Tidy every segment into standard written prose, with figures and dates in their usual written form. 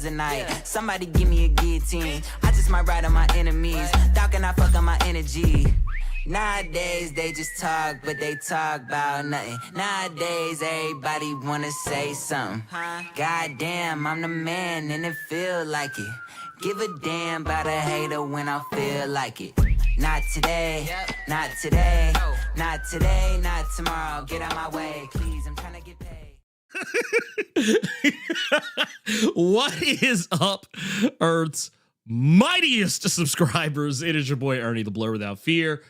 hours a night. Somebody give me a guillotine. I just might ride on my enemies. Thought can I fuck on my energy? Nowadays they just talk, but they talk about nothing. Nowadays everybody wanna say something. Goddamn, I'm the man and it feel like it. Give a damn about a hater when I feel like it. Not today, not today, not today, not tomorrow. Get out my way, please, I'm trying to get paid. What is up, Earth's mightiest subscribers? It is your boy Ernie, the Blur Without Fear.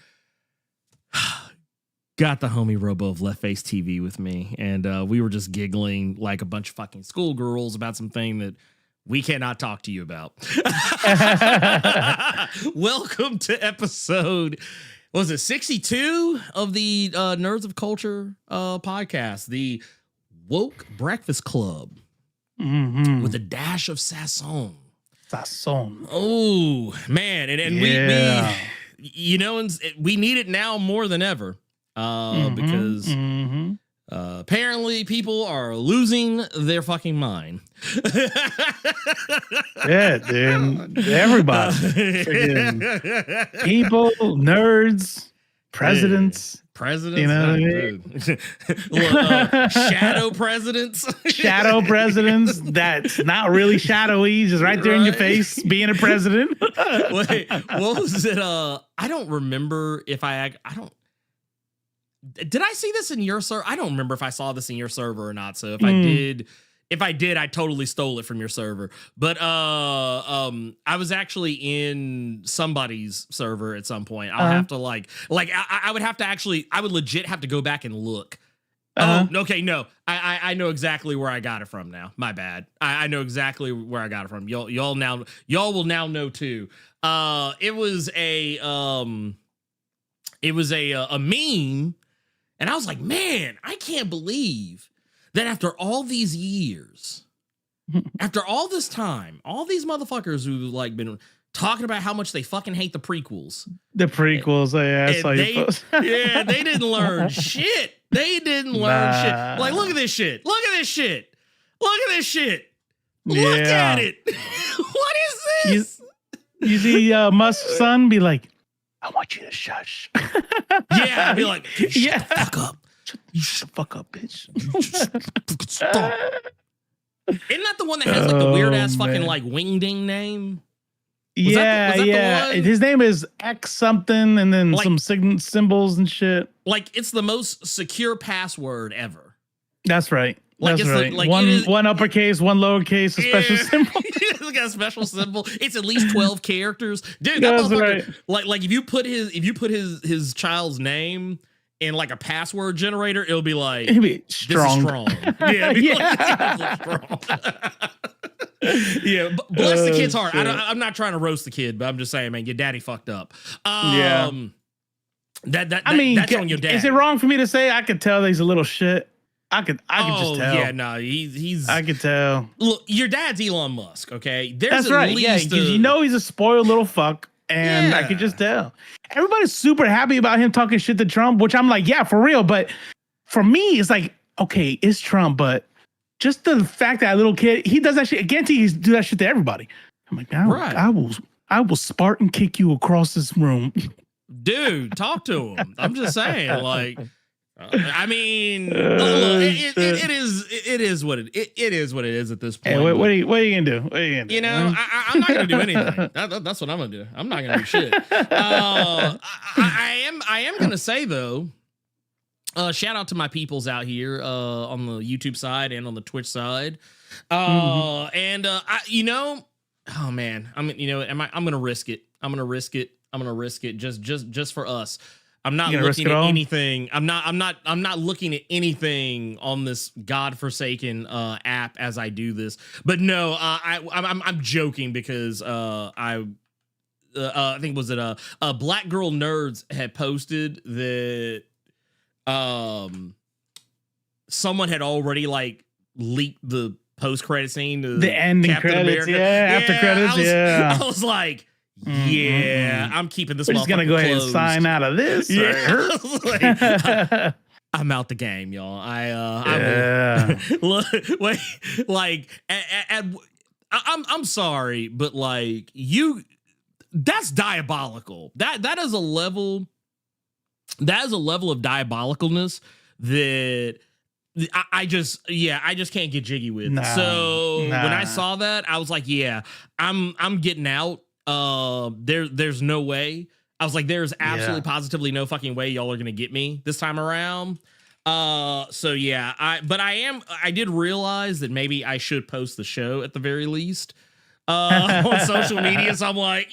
Got the homie Robo of Left Face TV with me, and we were just giggling like a bunch of fucking schoolgirls about something that we cannot talk to you about. Welcome to episode, was it 62 of the Nerds of Culture podcast, the Woke Breakfast Club, with a dash of Sasson. Oh, man. And we, you know, we need it now more than ever because apparently people are losing their fucking mind. Yeah, dude. Everybody. People, nerds, presidents. Presidents, you know what I mean? Shadow presidents. Shadow presidents. That's not really shadowy, just right there in your face, being a president. Wait, what was it? I don't remember if I don't. Did I see this in your server? I don't remember if I saw this in your server or not. So if I did, I totally stole it from your server. But I was actually in somebody's server at some point. I'll have to I would have to actually, I would legit have to go back and look. Oh, okay, no. I know exactly where I got it from now. My bad. I know exactly where I got it from. Y'all will now know too. It was a meme. And I was like, man, I can't believe that after all these years, after all this time, all these motherfuckers who like been talking about how much they fucking hate the prequels. The prequels, I saw your post. Yeah, they didn't learn shit. They didn't learn shit. Like, look at this shit. Look at this shit. Look at this shit. Look at it. What is this? You see Musk's son be like, I want you to shush. Yeah, I'd be like, shut the fuck up. You shut the fuck up, bitch. Stop. Isn't that the one that has like the weird ass fucking like wingding name? Was that the one? His name is X something, and then like, some symbols and shit. Like it's the most secure password ever. That's right. Like That's it's right. Like one uppercase, one lowercase, a special symbol. It's got a special symbol. It's at least 12 characters, dude. That motherfucker, right. Like if you put his child's name in like a password generator, it'll be like strong. This is strong. Yeah, strong. Yeah. Bless the kid's heart. I'm not trying to roast the kid, but I'm just saying, man, your daddy fucked up. That's on your dad. Is it wrong for me to say I could tell that he's a little shit? I could just tell. Yeah, no, he's. I could tell. Look, your dad's Elon Musk, okay? That's right. Yeah, you know he's a spoiled little fuck, and I could just tell. Everybody's super happy about him talking shit to Trump, which I'm like, yeah, for real. But for me, it's like, okay, it's Trump, but just the fact that little kid, he does that shit. Again, he do that shit to everybody. I'm like, I will Spartan kick you across this room, dude. Talk to him. I'm just saying, like. I mean, it is what it is at this point. Hey, what are you gonna do? You know, I'm not gonna do anything. That's what I'm gonna do. I'm not gonna do shit. I am gonna say though, shout out to my peoples out here on the YouTube side and on the Twitch side, and you know, oh man, I'm gonna risk it. I'm gonna risk it just for us. I'm not looking at anything. I'm not looking at anything on this godforsaken app as I do this. But no, I'm joking because I think was it Black Girl Nerds had posted that someone had already like leaked the post credit scene to the ending credits, after credits, I was like, yeah, I'm keeping this. We're just gonna go ahead and sign out of this. Yeah, I'm out the game, y'all. I I'm sorry, but like that's diabolical. That is a level of diabolicalness that I just can't get jiggy with. When I saw that, I was like, yeah, I'm getting out. There's no way. I was like, there's absolutely positively no fucking way y'all are gonna get me this time around. So yeah, I did realize that maybe I should post the show at the very least on social media. So I'm like,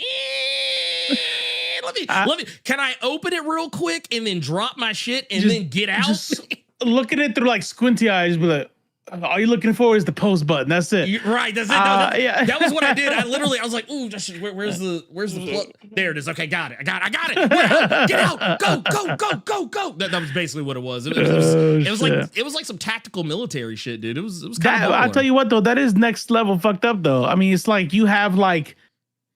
let me can I open it real quick and then drop my shit and then get out? Just look at it through like squinty eyes, be like, all you're looking for is the post button. That's it. Right. That's it. Yeah. That was what I did. I was like, ooh, where's the plug? There it is. Okay, got it. I got it. Get out. Go. That was basically what it was. It was like some tactical military shit, dude. It was kind of. I'll tell you what though, that is next level fucked up though. I mean, it's like you have like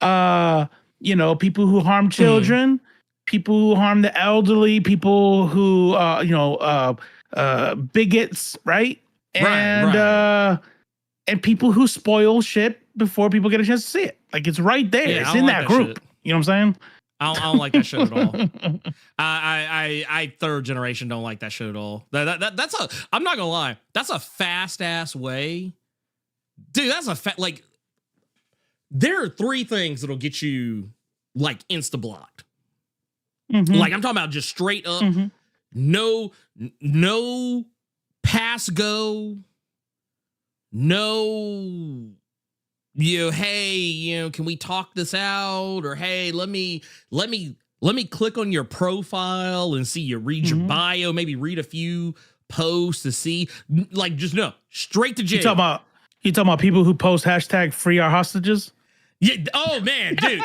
people who harm children, people who harm the elderly, people who bigots, right? And people who spoil shit before people get a chance to see it. Like it's right there. Yeah, it's in that group. Shit. You know what I'm saying? I don't like that shit at all. I third generation don't like that shit at all. I'm not gonna lie. That's a fast ass way, dude. That's like. There are 3 things that'll get you like insta blocked. Like I'm talking about just straight up, no pass go, no, hey, can we talk this out? Or hey, let me click on your profile and see you read your bio, maybe read a few posts to see, like just no, straight to jail. You talking about people who post hashtag free our hostages? Yeah. Oh man, dude.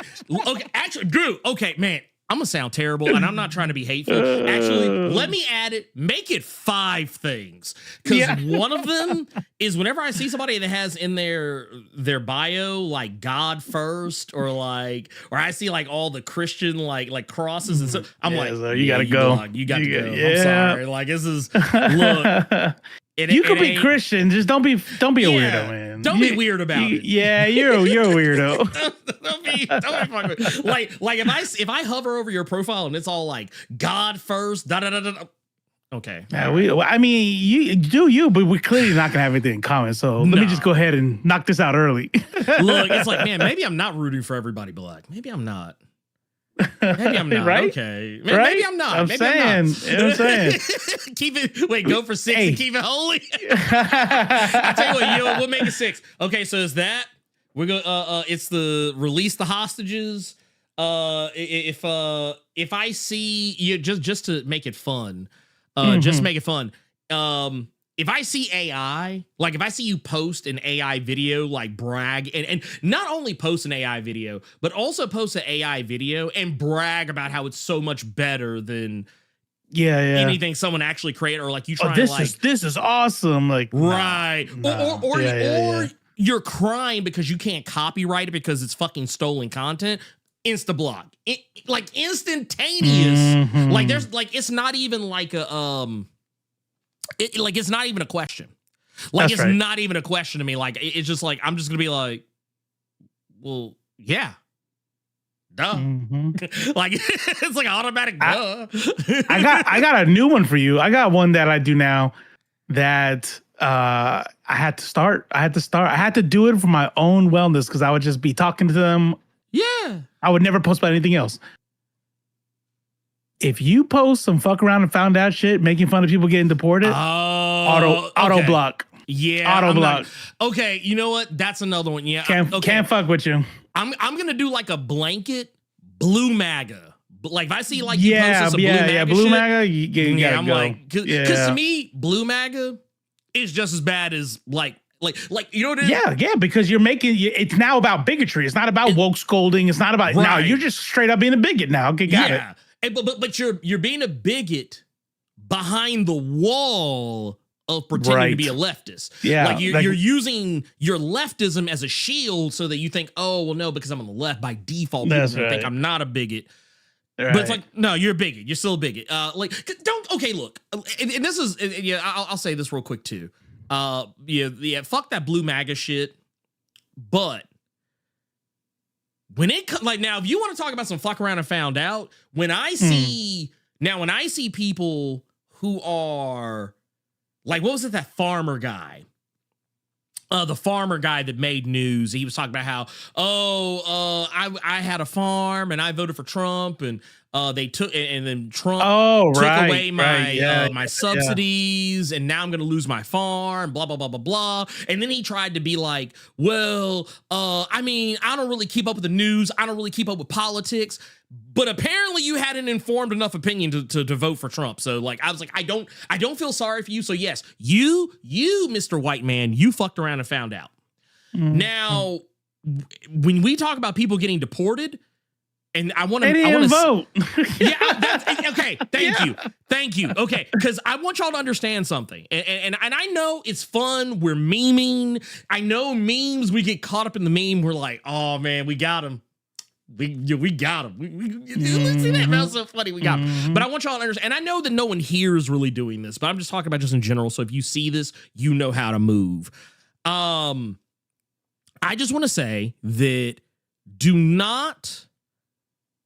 Okay, actually, Drew. Okay, man. I'm gonna sound terrible, and I'm not trying to be hateful. Actually, let me add it. Make it 5 things, because one of them is whenever I see somebody that has in their bio like God first, or I see like all the Christian like crosses and stuff. I'm like, so you gotta go. You got to go. I'm sorry. Like this is look. You could be Christian, just don't be a weirdo, man. Don't be weird about it. Yeah, you're a weirdo. don't be fucking like if I hover over your profile and it's all like God first, da da da da. Okay. Yeah, you do, but we're clearly not gonna have anything in common. So let me just go ahead and knock this out early. Look, it's like, man, maybe I'm not rooting for everybody black. Maybe I'm not. Maybe I'm not. Right? Okay. Right? Maybe I'm not. I'm saying. Keep it. Wait, go for 6 and keep it holy. I tell you what, we'll make it 6. Okay, so is that we're going? It's the release the hostages. If I see you just to make it fun, just to make it fun. If I see AI, like if I see you post an AI video, like brag and not only post an AI video, but also post an AI video and brag about how it's so much better than anything someone actually created, or like you try this is awesome. Like right. Or you're crying because you can't copyright it because it's fucking stolen content. Insta block. Like instantaneous. Like there's like it's not even like a it's not even a question. Like it's not even a question to me. Like it's just like I'm just gonna be like, well, yeah, duh. Like it's like automatic duh. I got a new one for you. I got one that I do now that I had to start. I had to do it for my own wellness because I would just be talking to them. Yeah, I would never post about anything else. If you post some fuck around and found out shit, making fun of people getting deported, auto block. Yeah, auto block. Okay, you know what? That's another one. Yeah, can't fuck with you. I'm gonna do like a blanket blue MAGA. Like if I see like you posted some blue MAGA blue shit, MAGA, you gotta go. Like, because to me, blue MAGA is just as bad as like you know what it is? Yeah, because you're making it's now about bigotry. It's not about woke scolding. It's not about now you're just straight up being a bigot now. Okay, got it. But you're being a bigot behind the wall of pretending to be a leftist. Yeah, like you're using your leftism as a shield so that you think, oh well, no, because I'm on the left by default, people think I'm not a bigot. Right. But it's like, no, you're a bigot. You're still a bigot. Look, and this is I'll say this real quick too. Fuck that blue MAGA shit. But when it like now, if you want to talk about some fuck around and found out, when I see people who are like, what was it, that farmer guy? The farmer guy that made news, he was talking about how, I had a farm and I voted for Trump and they took, and then Trump took away my subsidies and now I'm going to lose my farm, blah, blah, blah, blah, blah. And then he tried to be like, well, I mean, I don't really keep up with the news. I don't really keep up with politics. But apparently you had an informed enough opinion to vote for Trump. So like, I was like, I don't feel sorry for you. So yes, you, Mr. White Man, you fucked around and found out. Now, when we talk about people getting deported, and I want to vote. Okay. Thank you. Okay. Because I want y'all to understand something. And I know it's fun. We're memeing. I know memes, we get caught up in the meme. We're like, oh man, we got him. We got him. See that? That was so funny. We got him. But I want y'all to understand, and I know that no one here is really doing this, but I'm just talking about just in general. So if you see this, you know how to move. I just want to say that do not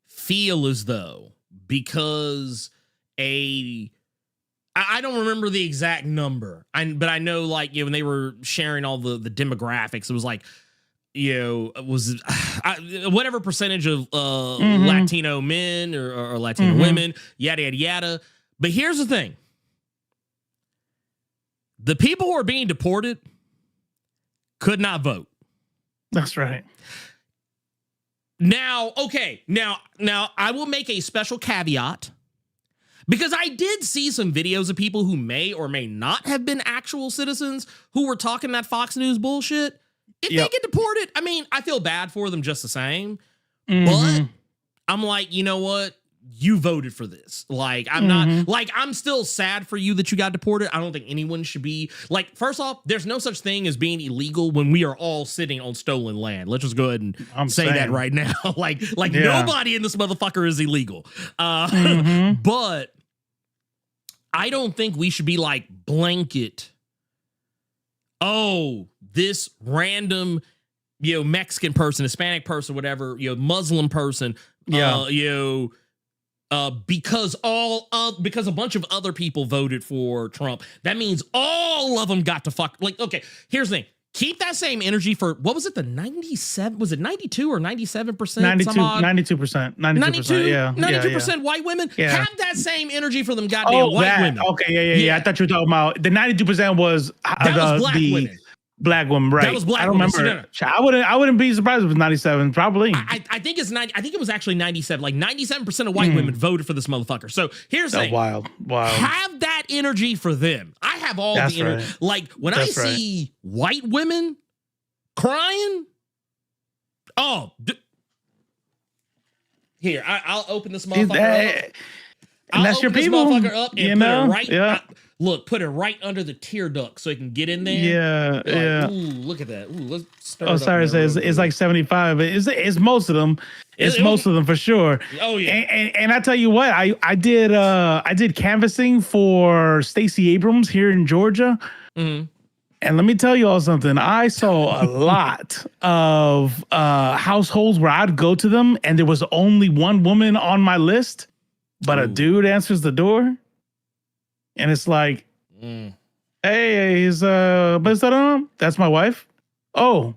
feel as though because I don't remember the exact number, but I know like, when they were sharing all the demographics, it was like, was whatever percentage of Latino men or Latino women, yada, yada, yada. But here's the thing. The people who are being deported could not vote. That's right. Now, okay. Now I will make a special caveat because I did see some videos of people who may or may not have been actual citizens who were talking that Fox News bullshit. If they get deported, I mean, I feel bad for them just the same. But I'm like, you know what? You voted for this. Like, I'm not, like, I'm still sad for you that you got deported. I don't think anyone should be, like, first off, there's no such thing as being illegal when we are all sitting on stolen land. Let's just go ahead and say that right now. like nobody in this motherfucker is illegal. But I don't think we should be like blanket, this random, Mexican person, Hispanic person, whatever, Muslim person, because a bunch of other people voted for Trump, that means all of them got to fuck. Like, okay, here's the thing. Keep that same energy for, what was it, the 97, was it 92 or 97%? 92%. 92% white women? Yeah. Have that same energy for them goddamn white women. Okay, yeah. I thought you were talking about, the 92% was was black women. Black woman, right? That was black. I don't remember. I wouldn't be surprised if it was 97. Probably. I think it's 90. I think it was actually 97. Like 97% of white women voted for this motherfucker. So here's the thing. Wild. Have that energy for them. I have all the energy. Right. Like when I see white women crying. Here, I'll open this motherfucker up. And that's your people. This motherfucker up and put it right. Put it right under the tear duct so it can get in there. Yeah. Ooh, look at that. Ooh, let's start. Oh, sorry, it's like 75. It's most of them. It's most of them for sure. Oh yeah. And I tell you what, I did canvassing for Stacey Abrams here in Georgia. And let me tell you all something. I saw a lot of households where I'd go to them and there was only one woman on my list, but a dude answers the door. And it's like, hey, that's my wife. Oh,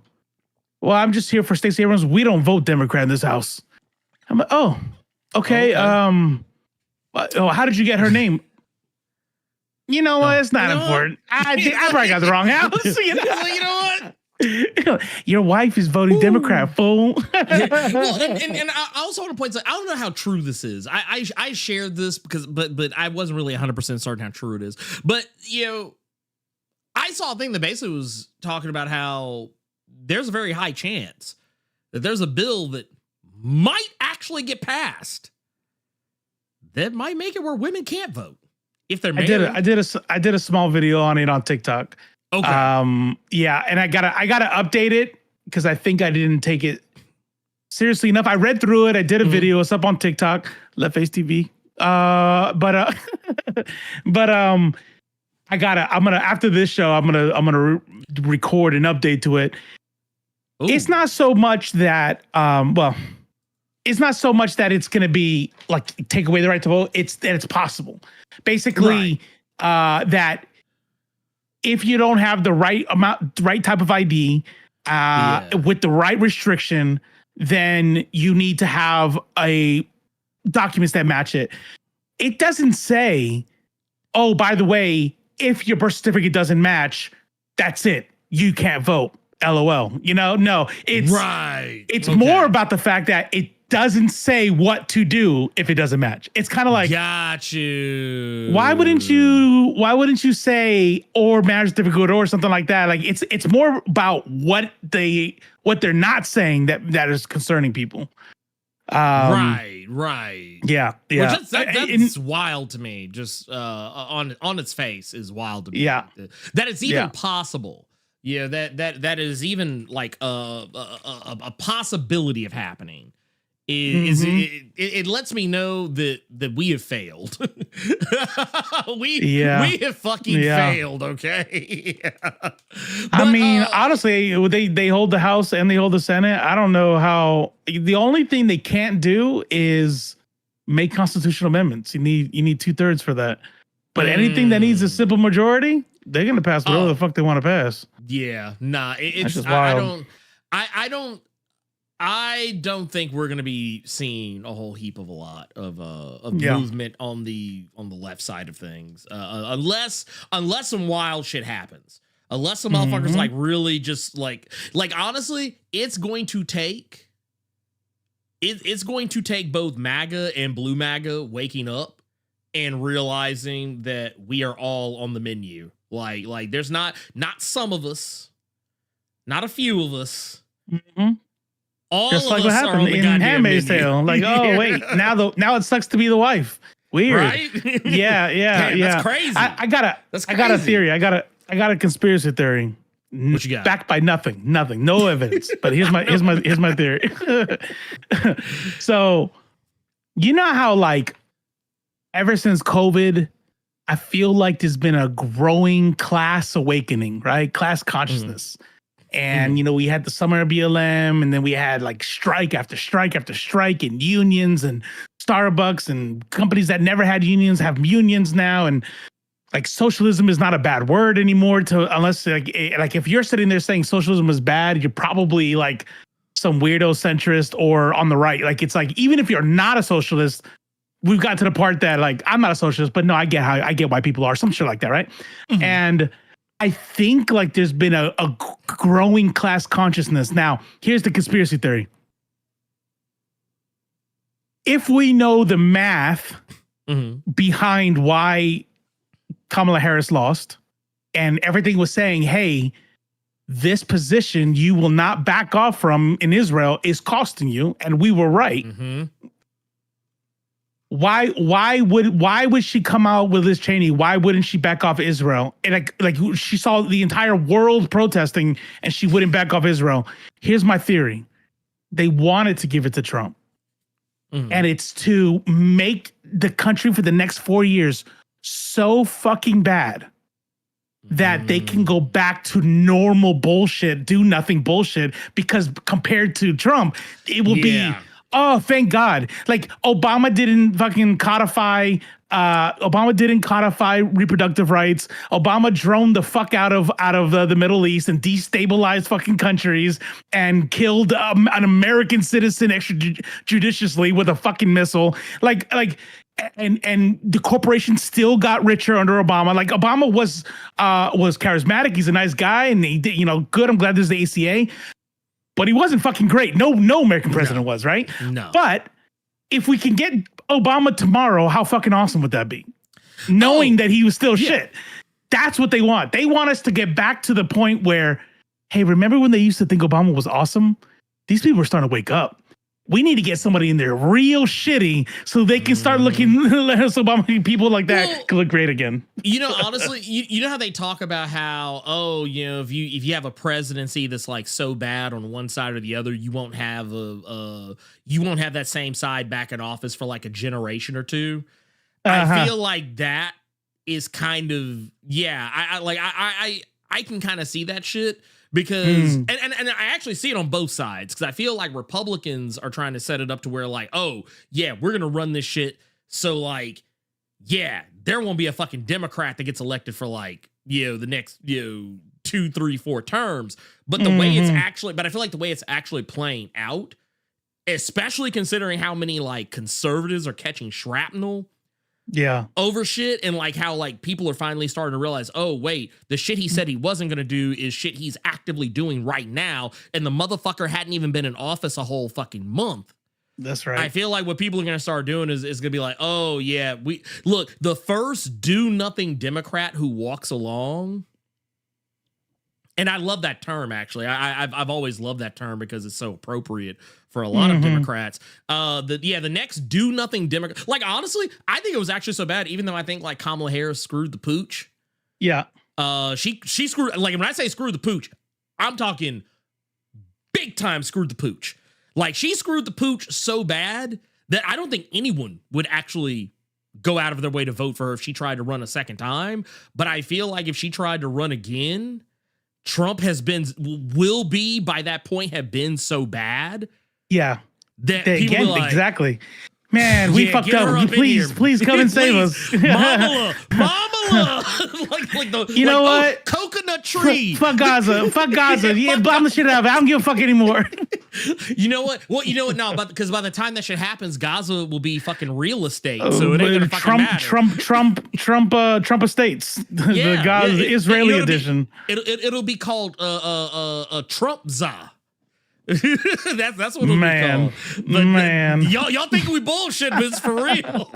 well, I'm just here for Stacey Abrams. We don't vote Democrat in this house. I'm like, oh, okay. How did you get her name? You know what? It's not important. I probably got the wrong house. You know what? Your wife is voting Democrat, fool. Well, and I also want to point out, I don't know how true this is. I shared this but I wasn't really 100% certain how true it is. But I saw a thing that basically was talking about how there's a very high chance that there's a bill that might actually get passed that might make it where women can't vote if they're married. I did a small video on it on TikTok. Okay. And I gotta update it because I think I didn't take it seriously enough. I read through it. I did a video. It's up on TikTok, Left Face TV. After this show, I'm gonna record an update to it. Ooh. It's not so much that, it's not so much that it's going to be like take away the right to vote. It's that it's possible. Basically, that if you don't have the right type of ID with the right restriction, then you need to have documents that match it. It doesn't say, oh, by the way, if your birth certificate doesn't match, that's it. You can't vote. LOL. No, it's more about the fact that it doesn't say what to do if it doesn't match. It's kind of like, got you. Why wouldn't you say or marriage certificate or something like that? Like it's more about what they're not saying that is concerning people. Right. Yeah. That's wild to me. Just on its face is wild to me. Yeah. That it's even possible. Yeah, that is even like a possibility of happening. It lets me know that we have failed. we have fucking failed. Okay. I mean, honestly, they hold the House and they hold the Senate. I don't know how. The only thing they can't do is make constitutional amendments. You need 2/3 for that. But anything that needs a simple majority, they're gonna pass whatever the fuck they want to pass. Yeah, nah. It's just wild. I don't think we're gonna be seeing a whole heap of a lot of movement on the left side of things, unless some wild shit happens. Unless some motherfuckers like really just like honestly, it's going to take both MAGA and Blue MAGA waking up and realizing that we are all on the menu. Like there's not some of us, not a few of us. All just of like us what happened in Handmaid's Tale. Like, oh wait, now it sucks to be the wife. Weird, right? Yeah. Damn, that's crazy. I got a theory. I got a conspiracy theory. What you got? Backed by nothing, no evidence. But here's my theory. So, you know how like ever since COVID, I feel like there's been a growing class awakening, right? Class consciousness. And, we had the summer of BLM, and then we had like strike after strike after strike, and unions and Starbucks and companies that never had unions have unions now. And like socialism is not a bad word anymore unless like if you're sitting there saying socialism is bad, you're probably like some weirdo centrist or on the right. Like, it's like, even if you're not a socialist, we've got to the part that like, I'm not a socialist, but no, I get why people are, some shit like that. Right. And I think like there's been a growing class consciousness. Now, here's the conspiracy theory. If we know the math behind why Kamala Harris lost, and everything was saying, hey, this position you will not back off from in Israel is costing you, and we were right. Why would she come out with Liz Cheney? Why wouldn't she back off Israel? And like she saw the entire world protesting and she wouldn't back off Israel. Here's my theory. They wanted to give it to Trump. And it's to make the country for the next 4 years so fucking bad that they can go back to normal bullshit, do nothing bullshit, because compared to Trump, it will be, oh, thank God. Like Obama didn't fucking codify reproductive rights. Obama droned the fuck out of the Middle East and destabilized fucking countries and killed an American citizen extrajudiciously with a fucking missile. And the corporation still got richer under Obama. Like Obama was charismatic. He's a nice guy, and he did, good. I'm glad there's the ACA. But he wasn't fucking great. No American president was, right? No. But if we can get Obama tomorrow, how fucking awesome would that be? Knowing that he was still shit. That's what they want. They want us to get back to the point where, hey, remember when they used to think Obama was awesome? These people are starting to wake up. We need to get somebody in there real shitty so they can start looking, so Obama people like that can look great again. Honestly, you know how they talk about how, if you have a presidency that's like so bad on one side or the other, you won't have that same side back in office for like a generation or two. I feel like that is kind of, I can kind of see that shit. Because and I actually see it on both sides, because I feel like Republicans are trying to set it up to where like, oh yeah, we're gonna run this shit, so like, yeah, there won't be a fucking Democrat that gets elected for like, the next 2, 3, 4 terms. But the way it's actually, but I feel like the way it's actually playing out, especially considering how many like conservatives are catching shrapnel over shit, and like how like people are finally starting to realize, oh wait, the shit he said he wasn't gonna do is shit he's actively doing right now, and the motherfucker hadn't even been in office a whole fucking month. That's right. I feel like what people are gonna start doing is gonna be like, oh yeah, we look, the first do nothing Democrat who walks along. And I love that term, actually. I've always loved that term because it's so appropriate for a lot of Democrats. The next do nothing Democrat. Like, honestly, I think it was actually so bad, even though I think like Kamala Harris screwed the pooch. Yeah. She screwed, like when I say screwed the pooch, I'm talking big time screwed the pooch. Like, she screwed the pooch so bad that I don't think anyone would actually go out of their way to vote for her if she tried to run a second time. But I feel like if she tried to run again, Trump will be by that point have been so bad. Yeah. That people again, like, exactly. Man, we fucked up. Please come and save us. Mama. like the, you know what? Coconut tree. Fuck Gaza. Yeah, bomb the shit out of it. I don't give a fuck anymore. You know what? Well, you know what? No, because by the time that shit happens, Gaza will be fucking real estate, so it ain't gonna fucking matter. Trump estates. The Gaza Israeli edition. It'll be called a Trump Za. that's what it'll be called. Man, y'all think we bullshit, but it's for real.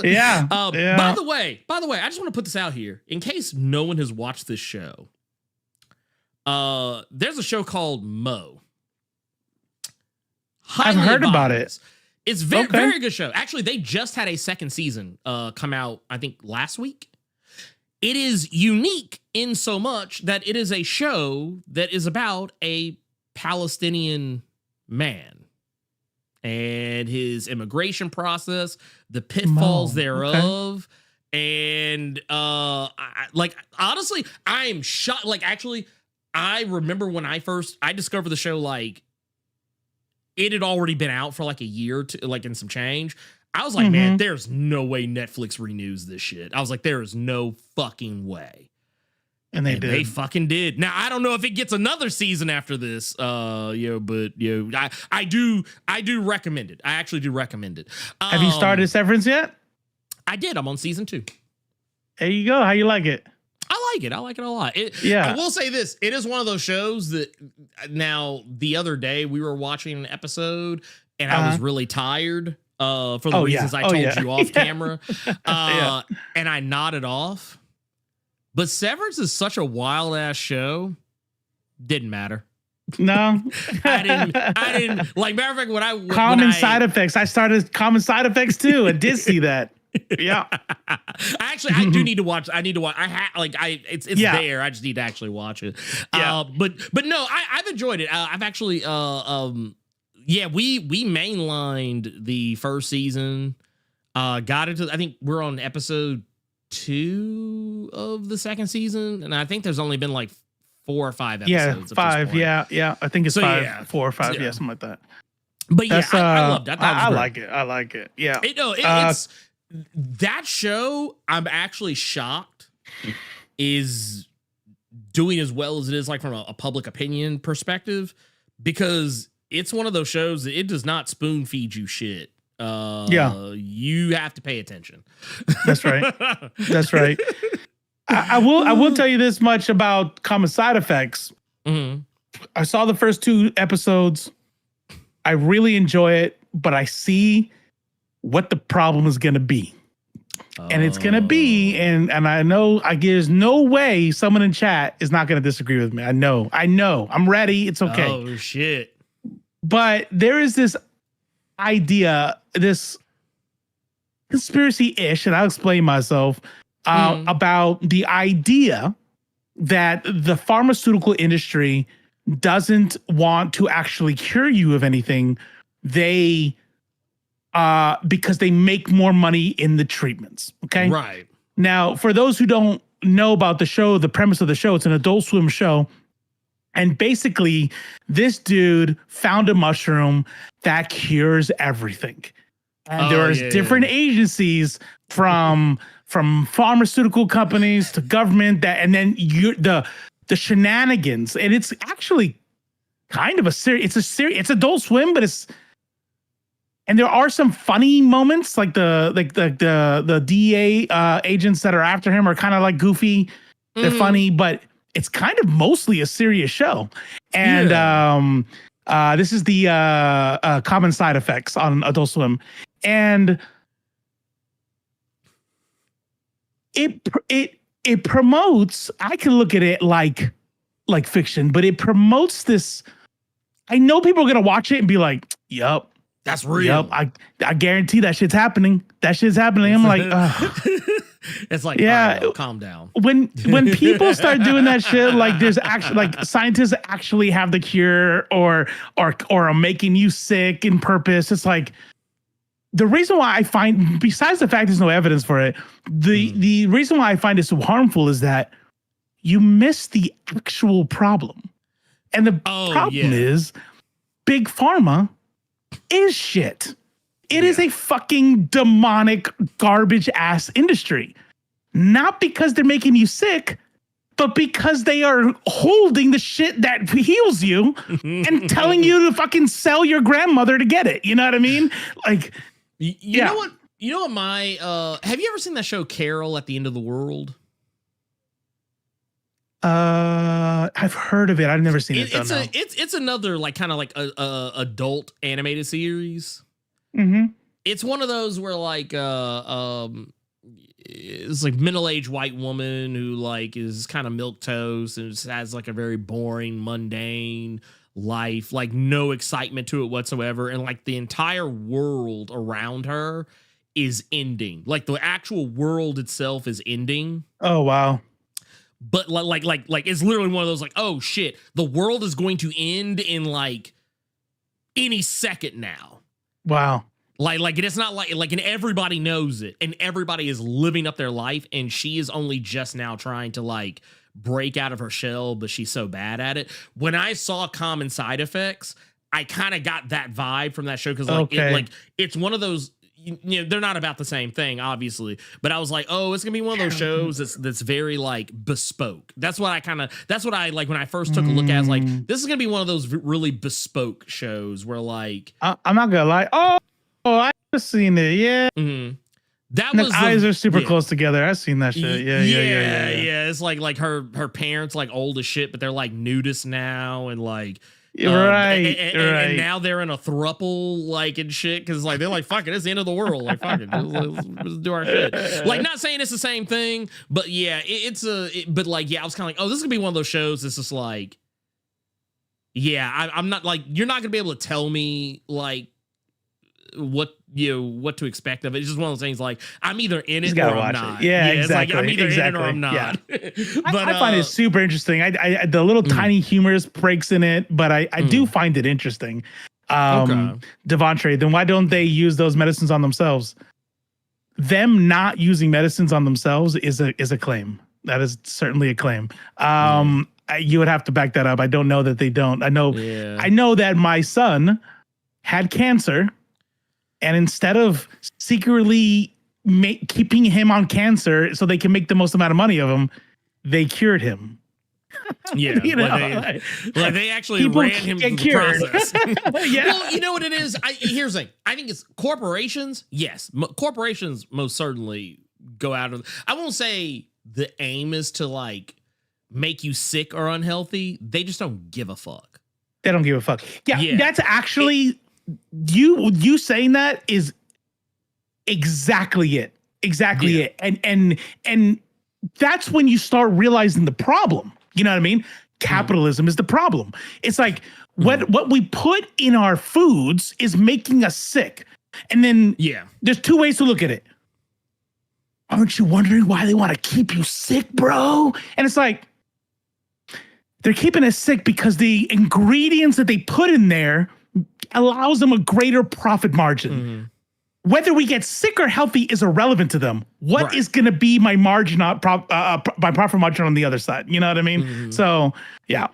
Yeah. By the way, I just want to put this out here in case no one has watched this show. There's a show called Mo. I've heard about it. It's very good show. Actually, they just had a second season come out, I think, last week. It is unique in so much that it is a show that is about a Palestinian man and his immigration process, the pitfalls thereof. And honestly, I am shocked. Like, actually, I remember when I discovered the show, like, it had already been out for like a year or two, like, in some change. I was like, man, there's no way Netflix renews this shit. I was like, there is no fucking way. And they fucking did. Now, I don't know if it gets another season after this, but I do recommend it. I actually do recommend it. Have you started Severance yet? I did. I'm on season 2. There you go. How you like it? I like it. I like it a lot. I will say this. It is one of those shows that now the other day we were watching an episode and I was really tired for the reasons I told you off camera. And I nodded off. But Severance is such a wild ass show. Didn't matter. No, I didn't like. Matter of fact, when Common Side Effects. I started Common Side Effects too. I did see that. Yeah. I do need to watch. I need to watch. It's there. I just need to actually watch it. Yeah. But no, I've enjoyed it. I've actually we mainlined the first season. Got into. I think we're on episode 2 of the second season, and I think there's only been like 4 or 5 episodes. 5. Yeah. I think it's 5, 4 or 5. Yeah, something like that. But I loved it. I like it. Yeah. It's that show. I'm actually shocked is doing as well as it is, like from a public opinion perspective, because it's one of those shows that it does not spoon feed you shit. You have to pay attention. That's right. I will tell you this much about Common Side Effects. I saw the first 2 episodes. I really enjoy it, but I see what the problem is going to be. And it's going to be, and I know there's no way someone in chat is not going to disagree with me. I know. I'm ready. It's okay. Oh, shit. But there is this idea, this conspiracy-ish, and I'll explain myself, about the idea that the pharmaceutical industry doesn't want to actually cure you of anything. They because they make more money in the treatments. Okay. Right. Now, for those who don't know about the show, the premise of the show, it's an Adult Swim show. And basically, this dude found a mushroom that cures everything. And there are different agencies from pharmaceutical companies to government and then the shenanigans. And it's actually kind of it's Adult Swim, but and there are some funny moments, like the DEA agents that are after him are kind of like goofy. They're funny, but it's kind of mostly a serious show. And this is the common side effects on Adult Swim. And it promotes, I can look at it like fiction, but it promotes this. I know people are going to watch it and be like, yup. That's real. Yep, I guarantee that shit's happening. That shit's happening. I'm like, it's like, calm down. When people start doing that shit, like there's actually like scientists actually have the cure or are making you sick in purpose. It's like the reason why I find, besides the fact there's no evidence for it, the reason why I find it so harmful is that you miss the actual problem. And the problem is big pharma is shit. It is a fucking demonic garbage ass industry. Not because they're making you sick, but because they are holding the shit that heals you and telling you to fucking sell your grandmother to get it. You know what I mean? Like, you know what? You know what? Have you ever seen that show Carol at the End of the World? I've heard of it. I've never seen it. It's another like kind of like a adult animated series. Mm-hmm. It's one of those where like it's like middle-aged white woman who like is kind of milquetoast and just has like a very boring, mundane life, like no excitement to it whatsoever, and like the entire world around her is ending. Like the actual world itself is ending. Oh wow. But like it's literally one of those like, oh shit, the world is going to end in like any second now. Wow. Like it is not like and everybody knows it and everybody is living up their life and she is only just now trying to like break out of her shell, but she's so bad at it. When I saw Common Side Effects, I kind of got that vibe from that show because like it's one of those. You know, they're not about the same thing, obviously, but I was like, oh, it's gonna be one of those shows that's very like bespoke. That's what I like when I first took a look at it. I was like, this is gonna be one of those really bespoke shows where like I'm not gonna lie. Oh, I've seen it. Yeah. Mm-hmm. That and was the eyes are super close together. I've seen that shit. Yeah. It's like her parents like old as shit, but they're like nudists now and like. Right. And now they're in a throuple, like, and shit, because like they're like, fuck it, it's the end of the world. Like, fuck it, let's do our shit. Like, not saying it's the same thing, but yeah, but like, yeah, I was kind of like, oh, this is gonna be one of those shows that's just like, yeah, I'm not like, you're not gonna be able to tell me like what to expect of it. It's just one of those things like I'm either in it or I'm not. Yeah, exactly. It's like I'm either in it or I'm not. Yeah. But I find it super interesting. I the little tiny humorous breaks in it, but I do find it interesting. Devontre, then why don't they use those medicines on themselves? Them not using medicines on themselves is a claim. That is certainly a claim. You would have to back that up. I don't know that they don't. I know that my son had cancer. And instead of secretly keeping him on cancer so they can make the most amount of money of him, they cured him. Yeah, like they actually ran him through the process. Yeah. Well, you know what it is? Here's the thing. I think it's corporations. Yes, corporations most certainly go out of. I won't say the aim is to like make you sick or unhealthy. They just don't give a fuck. They don't give a fuck. Yeah. That's actually. You saying that is exactly it. It. And that's when you start realizing the problem. You know what I mean? Capitalism is the problem. It's like what we put in our foods is making us sick. And then there's two ways to look at it. Aren't you wondering why they want to keep you sick, bro? And it's like they're keeping us sick because the ingredients that they put in there allows them a greater profit margin. Whether we get sick or healthy is irrelevant to them. What is going to be my margin, my profit margin on the other side? You know what I mean? So, yeah.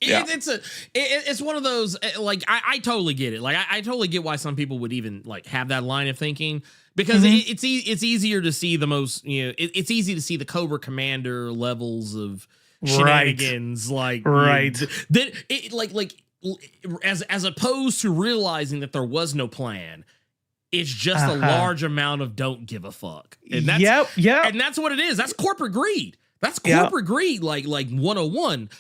It's one of those, like, I totally get it. Like, I totally get why some people would even like have that line of thinking, because it's easier to see the most, it's easy to see the Cobra Commander levels of shenanigans, like, that it like as opposed to realizing that there was no plan. It's just a large amount of don't give a fuck. And that's, and that's what it is. That's corporate greed. That's corporate greed, like 101.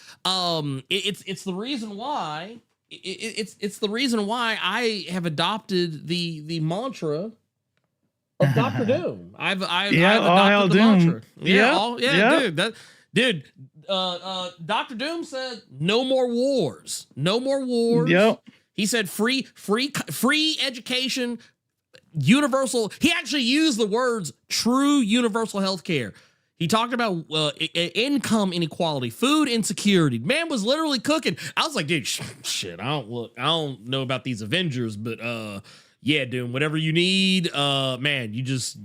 It's the reason why it's the reason why I have adopted the mantra of Dr. Doom. I've adopted the mantra. Dude. Dr. Doom said no more wars. No more wars. Yep. He said free education, universal. He actually used the words true universal health care. He talked about income inequality, food insecurity. Man was literally cooking. I was like, dude, shit. I don't know about these Avengers, but yeah, dude, whatever you need, man, you just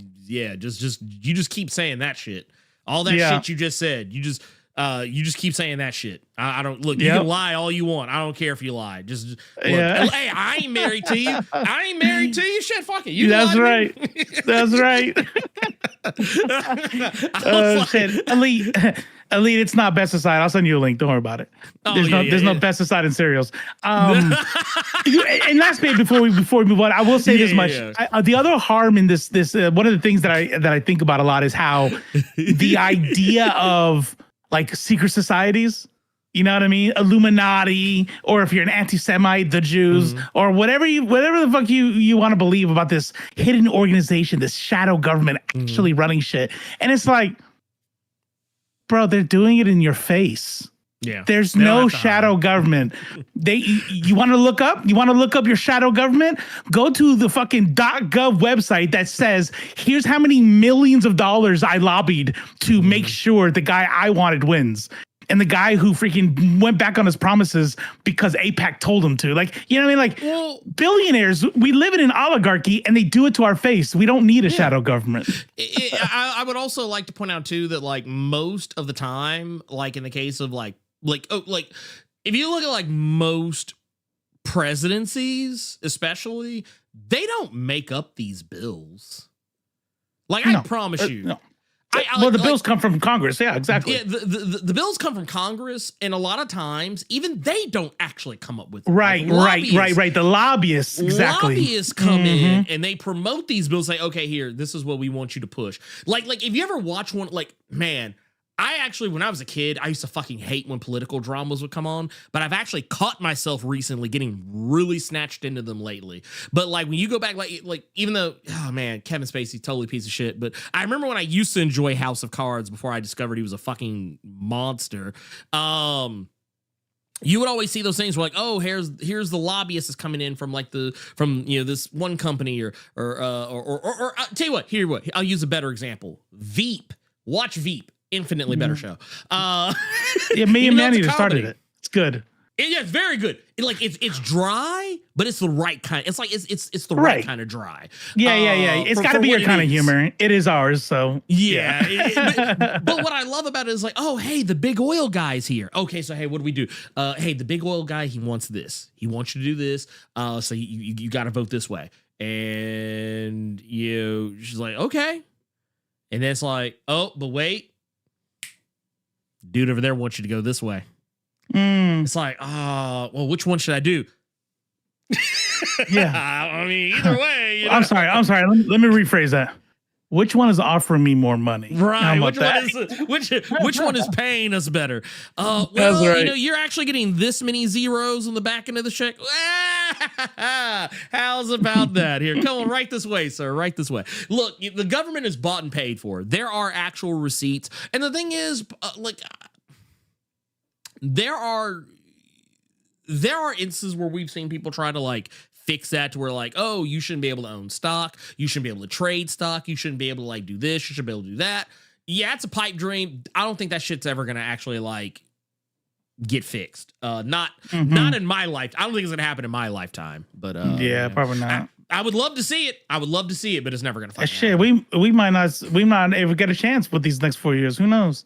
keep saying that shit. All that shit you just said. You just keep saying that shit. I don't look. You can lie all you want. I don't care if you lie. Just look, hey, I ain't married to you. I ain't married to you. Shit, fuck it. You. That's right. That's right. Shit. Elite, it's not pesticide. I'll send you a link. Don't worry about it. There's no pesticide in cereals. And lastly, before we move on, I will say this much. The other harm in this one of the things that I think about a lot is how the idea of like secret societies, you know what I mean? Illuminati, or if you're an anti-Semite, the Jews, or whatever the fuck you want to believe about this hidden organization, this shadow government actually running shit. And it's like, bro, they're doing it in your face. Yeah. There's no shadow government. You want to look up your shadow government? Go to the fucking .gov website that says, here's how many millions of dollars I lobbied to make sure the guy I wanted wins. And the guy who freaking went back on his promises because AIPAC told him to. Like, you know what I mean? Like, billionaires, we live in an oligarchy and they do it to our face. We don't need a shadow government. I would also like to point out too that like most of the time, like in the case of like if you look at like most presidencies, especially, they don't make up these bills. Like, I promise you. No. The bills come from Congress. Yeah, exactly. Yeah, the bills come from Congress, and a lot of times, even they don't actually come up with them. Right. The lobbyists, exactly. Lobbyists come in and they promote these bills. Say, okay, here, this is what we want you to push. Like if you ever watch one, like, man, I actually, when I was a kid, I used to fucking hate when political dramas would come on, but I've actually caught myself recently getting really snatched into them lately. But like when you go back, like even though, oh man, Kevin Spacey's totally a piece of shit, but I remember when I used to enjoy House of Cards before I discovered he was a fucking monster. You would always see those things where like, oh, here's the lobbyist is coming in from this one company or I'll tell you what, I'll use a better example. Veep. Watch Veep. Infinitely better show. Me and Manny started it. It's good. It's very good. It's dry, but it's the right kind. It's like it's the right kind of dry. Yeah. It's got to be your kind of humor. It is ours, so yeah. But what I love about it is like, oh, hey, the big oil guy's here. Okay, so hey, what do we do? Hey, the big oil guy, he wants this. He wants you to do this. So you got to vote this way. And she's like, okay. And then it's like, oh, but wait. Dude over there wants you to go this way. It's like, well, which one should I do? Yeah. I mean, either way. I'm sorry. Let me rephrase that. Which one is offering me more money? Right. Which one is paying us better? Well, right. You're actually getting this many zeros on the back end of the check. How's about that? Here, come on, right this way, sir. Right this way. Look, the government is bought and paid for. There are actual receipts. And the thing is, there are instances where we've seen people try to like fix that to where like, oh, you shouldn't be able to own stock. You shouldn't be able to trade stock. You shouldn't be able to like do this. You should be able to do that. Yeah, it's a pipe dream. I don't think that shit's ever going to actually like get fixed. Not in my life. I don't think it's going to happen in my lifetime, but probably not. I would love to see it. But it's never going to fucking happen. We might not ever get a chance with these next 4 years. Who knows?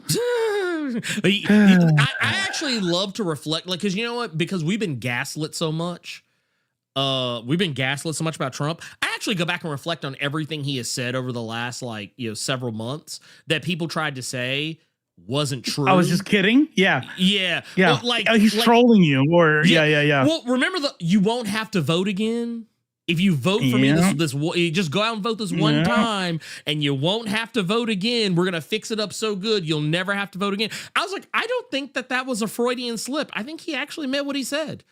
I actually love to reflect, like, because you know what? Because we've been gaslit so much. We've been gaslit so much about Trump. I actually go back and reflect on everything he has said over the last, like, several months that people tried to say wasn't true. I was just kidding. Yeah. Well, like, he's trolling you, or yeah. Well, remember you won't have to vote again. If you vote for me, you just go out and vote this one time, and you won't have to vote again. We're gonna fix it up so good you'll never have to vote again. I was like, I don't think that was a Freudian slip. I think he actually meant what he said.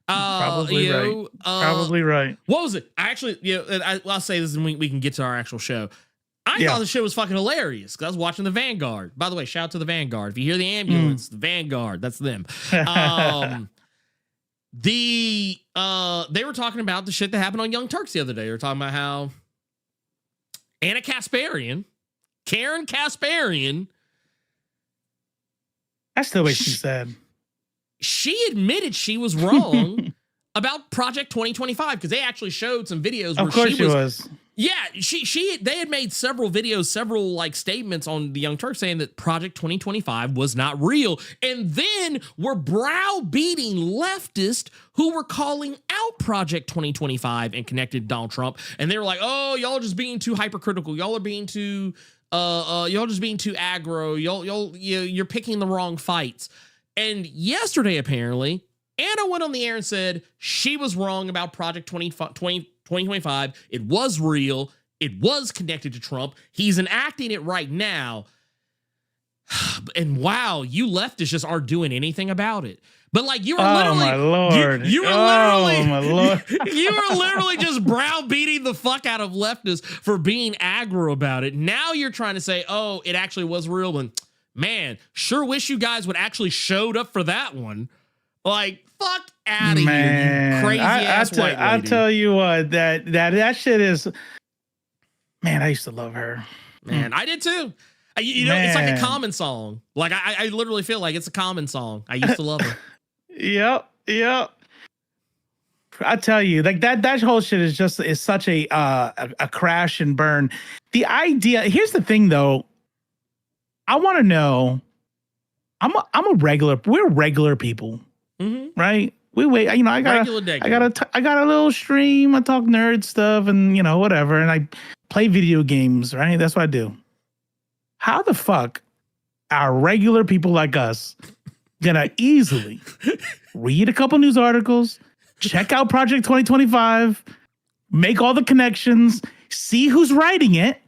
Probably right. Probably right. What was it? I actually, I'll say this, and we can get to our actual show. I thought the shit was fucking hilarious because I was watching the Vanguard. By the way, shout out to the Vanguard. If you hear the ambulance, the Vanguard, that's them. They were talking about the shit that happened on Young Turks the other day. They were talking about how Karen Kasparian. That's the way she said. She admitted she was wrong about Project 2025 because they actually showed some videos where of course she was. Yeah, they had made several videos, several like statements on the Young Turks saying that Project 2025 was not real, and then were browbeating leftists who were calling out Project 2025 and connected to Donald Trump, and they were like, "Oh, y'all are just being too hypercritical. Y'all are being too, y'all just being too aggro. You're picking the wrong fights." And yesterday, apparently, Anna went on the air and said she was wrong about Project 2025. It was real. It was connected to Trump. He's enacting it right now. And wow, you leftists just aren't doing anything about it. But like you were literally, my Lord. You were literally, my Lord. You were literally just browbeating the fuck out of leftists for being aggro about it. Now you're trying to say, oh, it actually was real. And man, sure wish you guys would actually showed up for that one. Like, fuck out of here, you crazy ass white lady. I'll tell you what, that shit is. Man, I used to love her. Man, I did too. It's like a Common song. Like I literally feel like it's a Common song. I used to love her. Yep. I tell you, like that whole shit is such a crash and burn. The idea. Here's the thing, though. I want to know. I'm a regular. We're regular people, right? We wait. I got a little stream. I talk nerd stuff and whatever, and I play video games. Right? That's what I do. How the fuck are regular people like us gonna easily read a couple news articles, check out Project 2025, make all the connections, see who's writing it,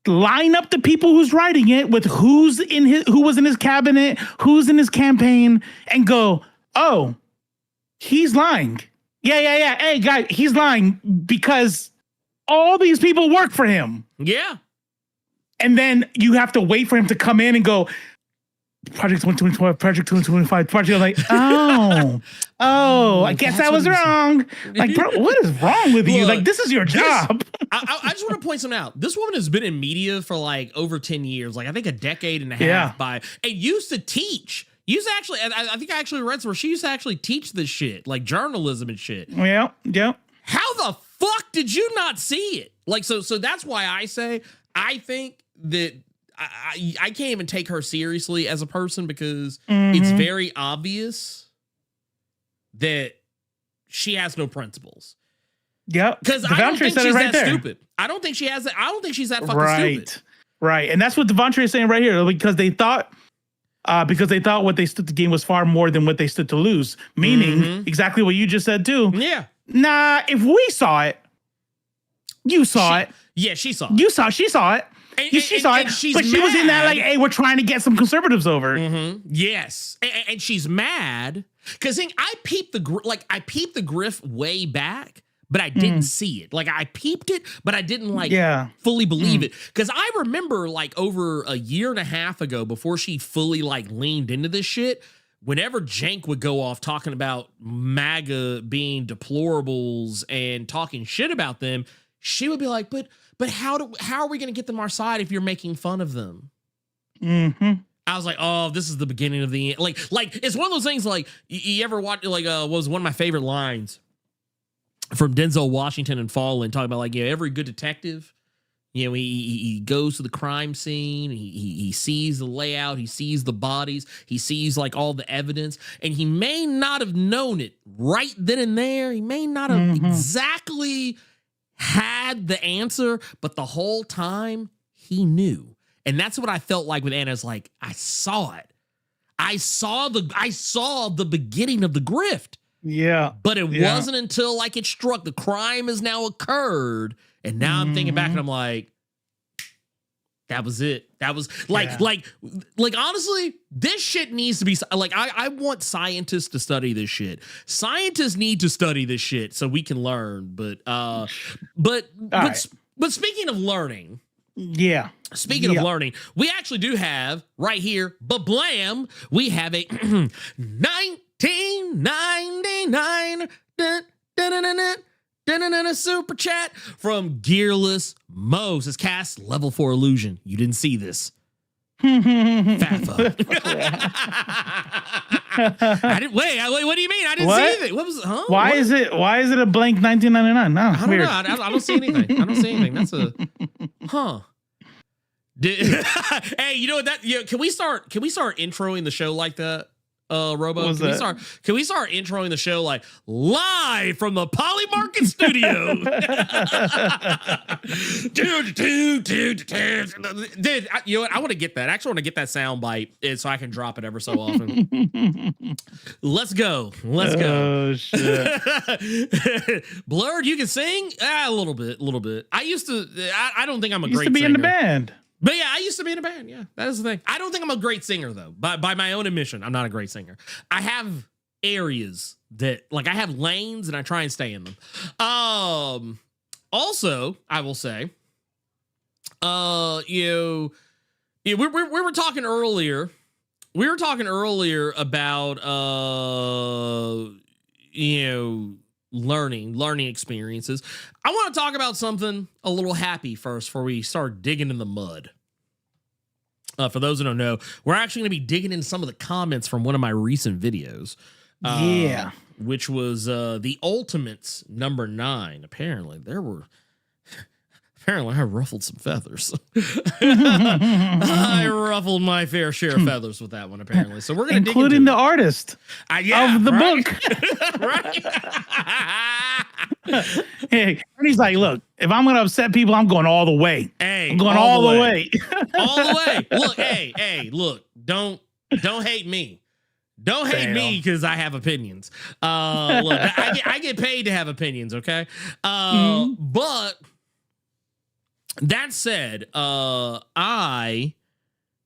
line up the people who's writing it with who was in his cabinet, who's in his campaign, and go, oh, he's lying. Yeah. Hey, guy, he's lying because all these people work for him. Yeah. And then you have to wait for him to come in and go, Project 2025, Project 2025, Project, like, I guess I was wrong. Like, bro, what is wrong with you? Like, this is your job. I just want to point something out. This woman has been in media for like over 10 years, like I think a decade and a half and used to teach. I think I actually read where she used to actually teach this shit, like journalism and shit. Yeah. How the fuck did you not see it? Like, so that's why I say, I think that I can't even take her seriously as a person because it's very obvious that she has no principles. Yeah, because I don't think she's that stupid. I don't think she has that. I don't think she's that fucking stupid. Right, and that's what Devontae is saying right here because they thought what they stood to gain was far more than what they stood to lose. Meaning exactly what you just said too. Yeah. Nah, if we saw it, you saw it. Yeah, she saw it. She saw it. She saw it, but she was in that like, hey, we're trying to get some conservatives over. Yes, and she's mad because I peeped the grift way back, but I didn't see it. Like I peeped it, but I didn't fully believe it because I remember like over a year and a half ago, before she fully like leaned into this shit. Whenever Jank would go off talking about MAGA being deplorables and talking shit about them, she would be like, but how are we going to get them our side if you're making fun of them? I was like, oh, this is the beginning of the end. Like it's one of those things. Like you ever watch was one of my favorite lines from Denzel Washington in Fallen, talking about like every good detective, You know, he goes to the crime scene. He sees the layout. He sees the bodies. He sees like all the evidence, and he may not have known it right then and there. He may not have exactly had the answer, but the whole time he knew. And that's what I felt like with Anna's. Like, I saw it. I saw the beginning of the grift. Yeah. But it wasn't until like it struck. The crime has now occurred. And now I'm thinking back and I'm like, that was it. That was like honestly, this shit needs to be like, I want scientists to study this shit. Scientists need to study this shit so we can learn. But speaking of learning. Yeah. Speaking of learning, we actually do have right here, blam, we have a 1999 super chat from Gearless Mo. Says, cast level 4 illusion. You didn't see this. Fafa. I didn't wait. What do you mean? I didn't see anything. What was it? Huh? Why is it a blank 1999? No, I don't know. I don't see anything. I don't see anything. That's a hey, you know what? Can we start introing the show like that? Robo, can we start introing the show like live from the Poly Market studio? Dude, you know what? I want to get that. I actually want to get that sound bite so I can drop it ever so often. Let's go. Oh, shit. Blerd, you can sing? A little bit. I used to, I don't think I'm a great singer. Used to be in the band. But yeah, I used to be in a band. Yeah, that is the thing. I don't think I'm a great singer, though. By my own admission, I'm not a great singer. I have areas that, like, I have lanes and I try and stay in them. Also, I will say, we were talking earlier. We were talking earlier about, learning experiences. I want to talk about something a little happy first before we start digging in the mud. For those who don't know, we're actually going to be digging into some of the comments from one of my recent videos. Which was the Ultimates number 9. Apparently I ruffled some feathers. I ruffled my fair share of feathers with that one, apparently. So we're going to including the artist of the book. Right. Hey, and he's like, look, if I'm going to upset people, I'm going all the way. Hey, I'm going all the way. All the way. Look, look, don't hate me. Don't hate me because I have opinions. Look, I get paid to have opinions, okay? But that said, I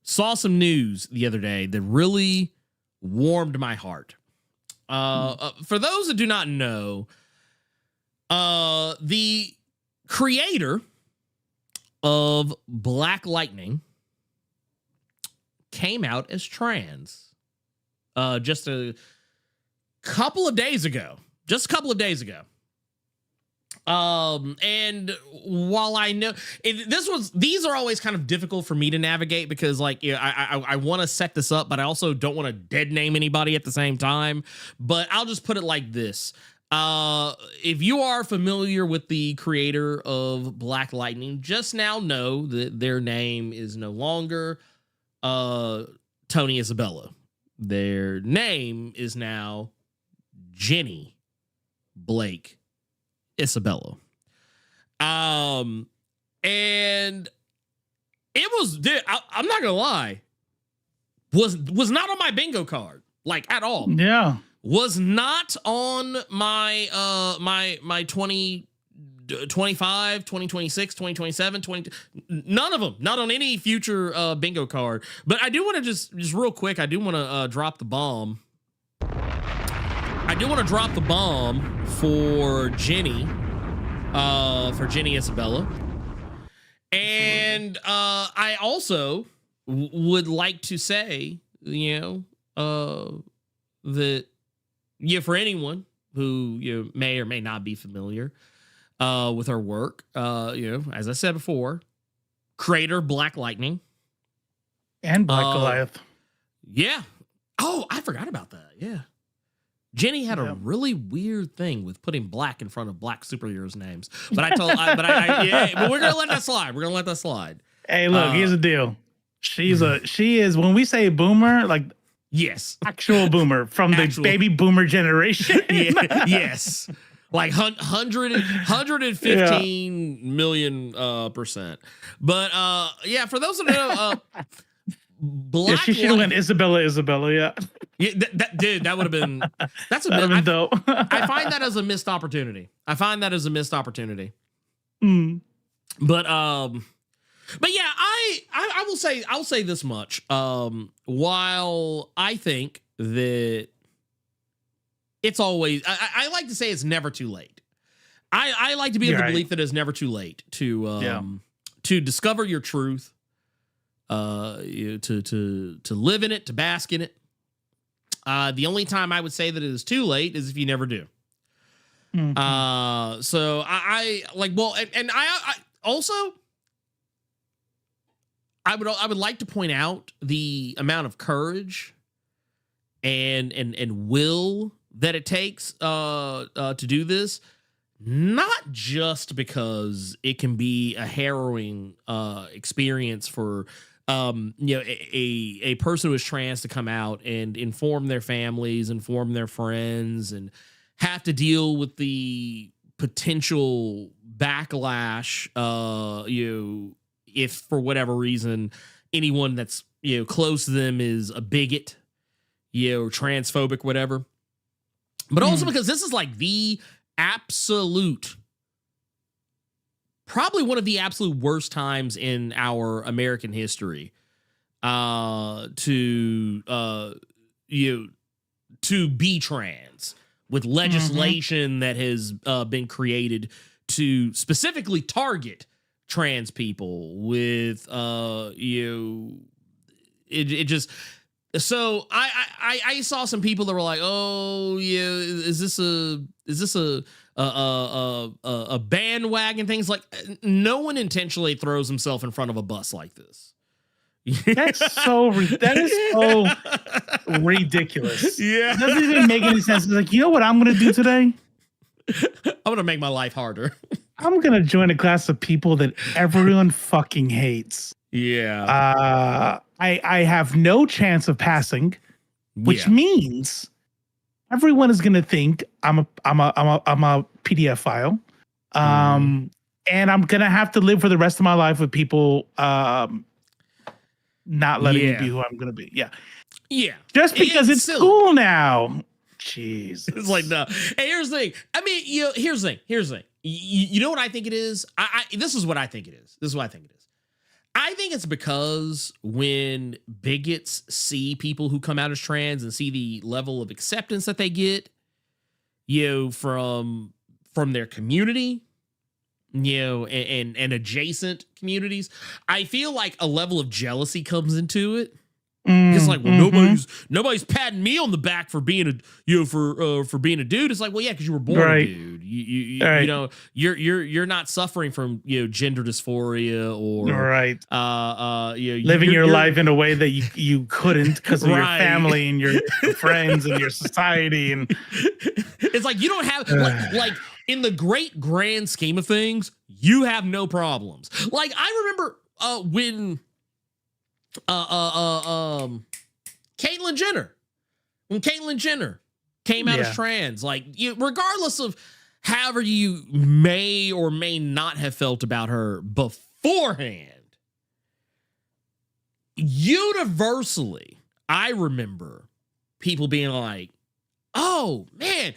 saw some news the other day that really warmed my heart. For those that do not know, the creator of Black Lightning came out as trans just a couple of days ago. And while I know these are always kind of difficult for me to navigate because I want to set this up, but I also don't want to dead name anybody at the same time. But I'll just put it like this. If you are familiar with the creator of Black Lightning, just now know that their name is no longer Tony Isabella. Their name is now Jenny Blake Isabella. And it was, dude, I'm not gonna lie, was not on my bingo card, like, at all. Yeah. Was not on my my 2025, 2026, 2027, none of them, not on any future bingo card. But I do want to just real quick, I do want to drop the bomb. I do want to drop the bomb for Jenny Isabella. And I also would like to say, that for anyone who may or may not be familiar with her work, as I said before, creator Black Lightning and Black Goliath. Yeah. Oh, I forgot about that. Yeah. Jenny had a really weird thing with putting black in front of black superheroes' names. But but we're gonna let that slide. We're gonna let that slide. Hey, look, here's the deal. She is when we say boomer, like yes, actual boomer from the baby boomer generation. Yes. Like 115 million %. But for those that know, black. She should have went Isabella. Yeah. Dude, that would have been. That's a been dope. I find that as a missed opportunity. But yeah, I'll say this much. While I think that it's always, I like to say it's never too late. I like to be of the belief that it's never too late to discover your truth, to live in it, to bask in it. The only time I would say that it is too late is if you never do. Mm-hmm. So I like, well, and I also, I would like to point out the amount of courage and will that it takes to do this, not just because it can be a harrowing experience for a person who is trans to come out and inform their families, inform their friends, and have to deal with the potential backlash, if for whatever reason anyone that's close to them is a bigot, or transphobic, whatever. But also because this is like the absolute, probably one of the absolute worst times in our American history to be trans, with legislation that has been created to specifically target trans people with it just. So I saw some people that were like, oh yeah, is this a bandwagon, things like. No one intentionally throws himself in front of a bus like this. That is so ridiculous. Yeah, it doesn't even make any sense. It's like, you know what I'm gonna do today? I'm gonna make my life harder. I'm gonna join a class of people that everyone fucking hates. Yeah. I have no chance of passing, which means everyone is gonna think I'm a PDF file. And I'm gonna have to live for the rest of my life with people not letting me be who I'm gonna be. Yeah. Yeah. Just because it's cool now. Jesus. It's like, no. Hey, here's the thing. I mean, here's the thing. You know what I think it is? This is what I think it is. I think it's because when bigots see people who come out as trans and see the level of acceptance that they get, from their community, and adjacent communities, I feel like a level of jealousy comes into it. It's like, well, nobody's patting me on the back for being a for being a dude. It's like, well, yeah, because you were born a dude. You're not suffering from gender dysphoria or living your life in a way that you couldn't because of your family and your friends and your society, and it's like you don't have like in the great grand scheme of things, you have no problems. Like I remember when. Caitlyn Jenner came out as trans, like regardless of however you may or may not have felt about her beforehand, universally, I remember people being like, oh man,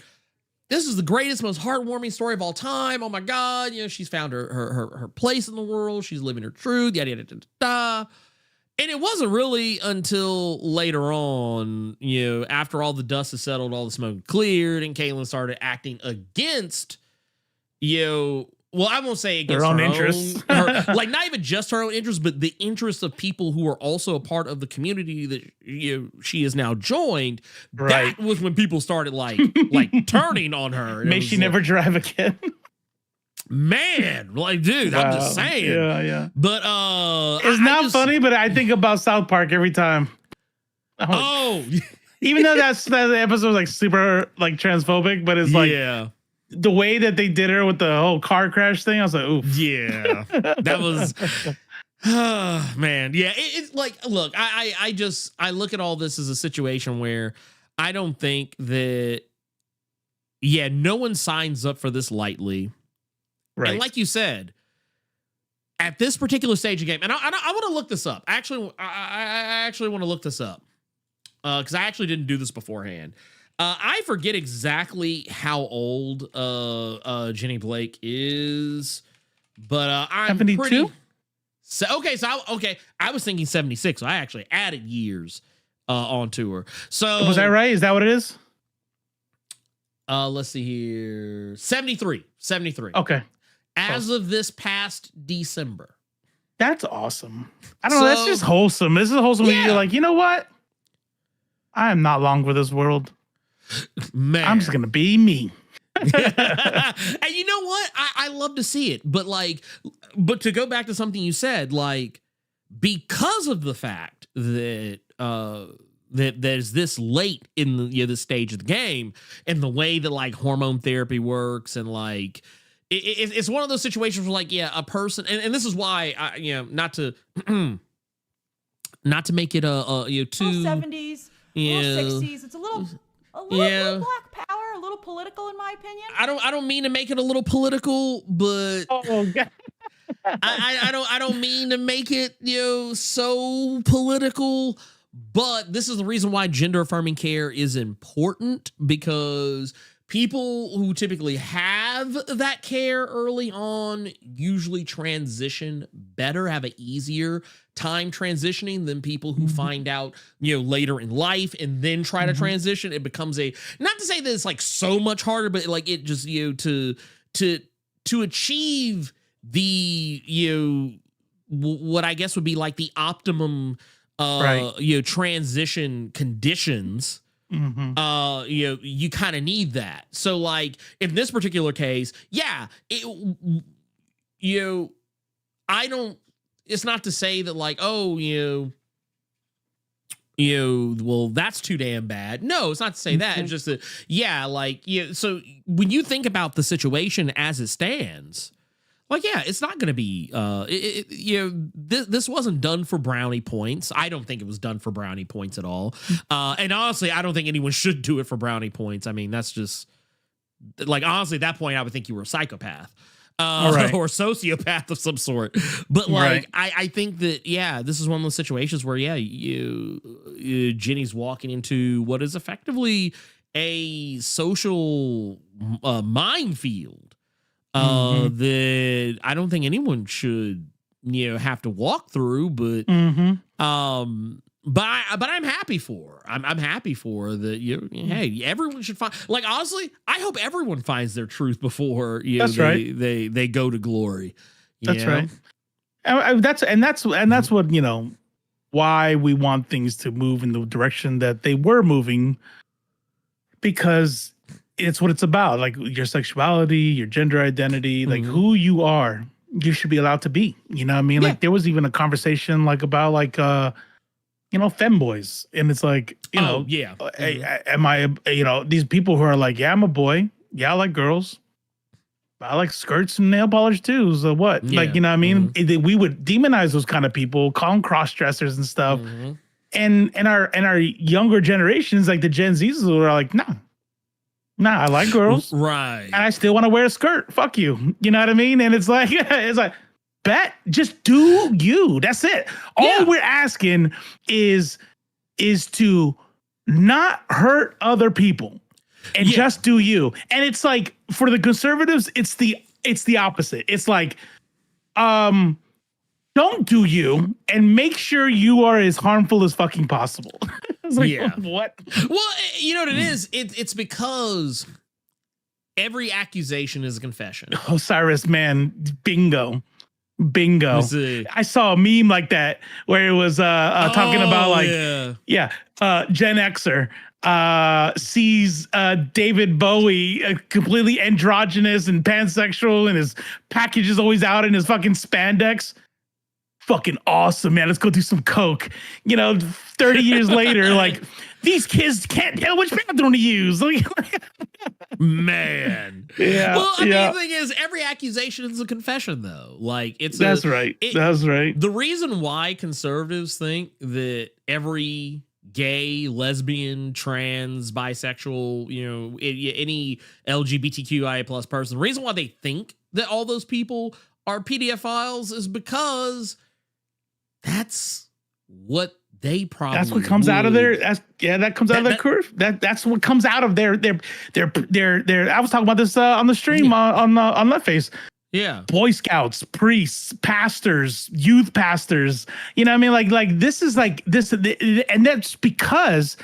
this is the greatest, most heartwarming story of all time. Oh my God, she's found her place in the world. She's living her truth, yada, yada, yada, yada. And it wasn't really until later on, after all the dust has settled, all the smoke cleared, and Caitlyn started acting against, well, I won't say against her own interests. Like not even just her own interests, but the interests of people who are also a part of the community that she has now joined. Right. That was when people started like turning on her. May she never drive again. Man, like, dude, I'm just saying. Yeah. But it's not funny, but I think about South Park every time. Oh, Even though that episode was like super like transphobic, but it's like the way that they did her with the whole car crash thing, I was like, oof. Yeah, that was, man. Yeah, it's like, look, I look at all this as a situation where I don't think that, no one signs up for this lightly. Right. And like you said, at this particular stage of game, and I want to look this up. Actually, I actually want to look this up because I actually didn't do this beforehand. I forget exactly how old Jenny Blake is, but I'm 72. I was thinking 76. So I actually added years onto her. So was that right? Is that what it is? Let's see here. 73. Okay. As of this past December. That's awesome. I don't know. That's just wholesome. This is wholesome. When you're like, you know what? I am not long for this world. Man. I'm just going to be me. And you know what? I love to see it. But to go back to something you said, like, because of the fact that that there's this late in the this stage of the game and the way that like hormone therapy works and like it's one of those situations where like a person and this is why I not to make it too 70s, 60s. It's a little black power, a little political in my opinion. I don't mean to make it a little political, but God. I don't mean to make it so political. But this is the reason why gender affirming care is important, because people who typically have that care early on usually transition better, have an easier time transitioning than people who find out, later in life and then try to transition. It becomes not to say that it's like so much harder, but like it just, to achieve the, what I guess would be like the optimum transition conditions, you kind of need that. So like in this particular case, it's not to say that like, well, that's too damn bad. No, it's not to say that. It's just that, so when you think about the situation as it stands, like, it's not going to be, this wasn't done for brownie points. I don't think it was done for brownie points at all. And honestly, I don't think anyone should do it for brownie points. I mean, that's just, like, honestly, at that point, I would think you were a psychopath or sociopath of some sort. But, like, I think that, this is one of those situations where, Jenny's walking into what is effectively a social minefield. That I don't think anyone should, have to walk through, but I'm happy for her. I'm happy for her that hey, everyone should find, like, honestly, I hope everyone finds their truth before they go to glory. That's right. That's what, why we want things to move in the direction that they were moving, because it's what it's about. Like your sexuality, your gender identity, like who you are, you should be allowed to be. You know what I mean? Like there was even a conversation like about like femboys, and it's like am I these people who are like I'm a boy, I like girls, I like skirts and nail polish too. So what? Like you know what I mean? We would demonize those kind of people, call them cross dressers and stuff. And our younger generations, like the Gen Zs, are like Nah, I like girls. Right. And I still want to wear a skirt. Fuck you. You know what I mean? And it's like, just do you. That's it. All we're asking is to not hurt other people and just do you. And it's like, for the conservatives, it's the opposite. It's like, don't do you and make sure you are as harmful as fucking possible. It's like, what? Well, you know what it is? It's because every accusation is a confession. Osiris, man, bingo. I saw a meme like that where it was talking about like, Gen Xer sees David Bowie completely androgynous and pansexual, and his package is always out in his fucking spandex. Fucking awesome, man. Let's go do some coke. 30 years later, like these kids can't tell which bathroom to use. Man. Yeah. Well, I mean, the thing is, every accusation is a confession, though. Like, That's right. That's right. The reason why conservatives think that every gay, lesbian, trans, bisexual, any LGBTQIA plus person, the reason why they think that all those people are pedophiles is because that's what they probably that's what comes out of their that comes out of their curve. That's what comes out of their I was talking about this on the stream on Leftface. Yeah. Boy Scouts, priests, pastors, youth pastors. You know what I mean? Like this is like this, and that's because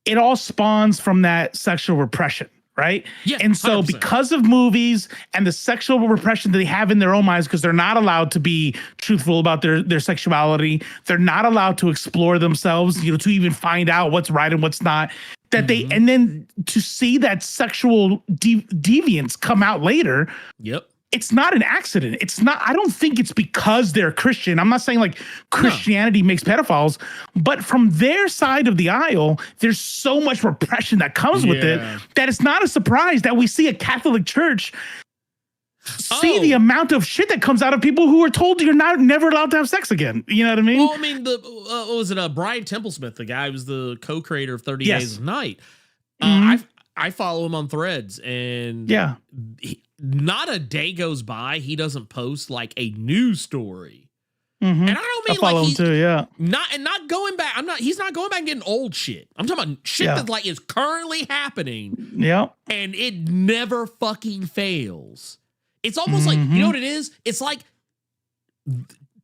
it all spawns from that sexual repression. Right. Yeah. And so 100%. because of movies and the sexual repression that they have in their own minds, because they're not allowed to be truthful about their sexuality, they're not allowed to explore themselves, to even find out what's right and what's not, that they, and then to see that sexual deviance come out later. Yep. It's not an accident. It's not, I don't think it's because they're Christian. I'm not saying like Christianity makes pedophiles, but from their side of the aisle, there's so much repression that comes with it that it's not a surprise that we see a Catholic church see the amount of shit that comes out of people who are told you're never allowed to have sex again. You know what I mean? Well, I mean, what was it? Brian Templesmith, the guy who was the co-creator of 30 Days of Night. I follow him on Threads, and not a day goes by he doesn't post like a news story. And I don't mean follow him too, not going back. He's not going back and getting old shit. I'm talking about shit that like is currently happening. Yeah. And it never fucking fails. It's almost like, you know what it is? It's like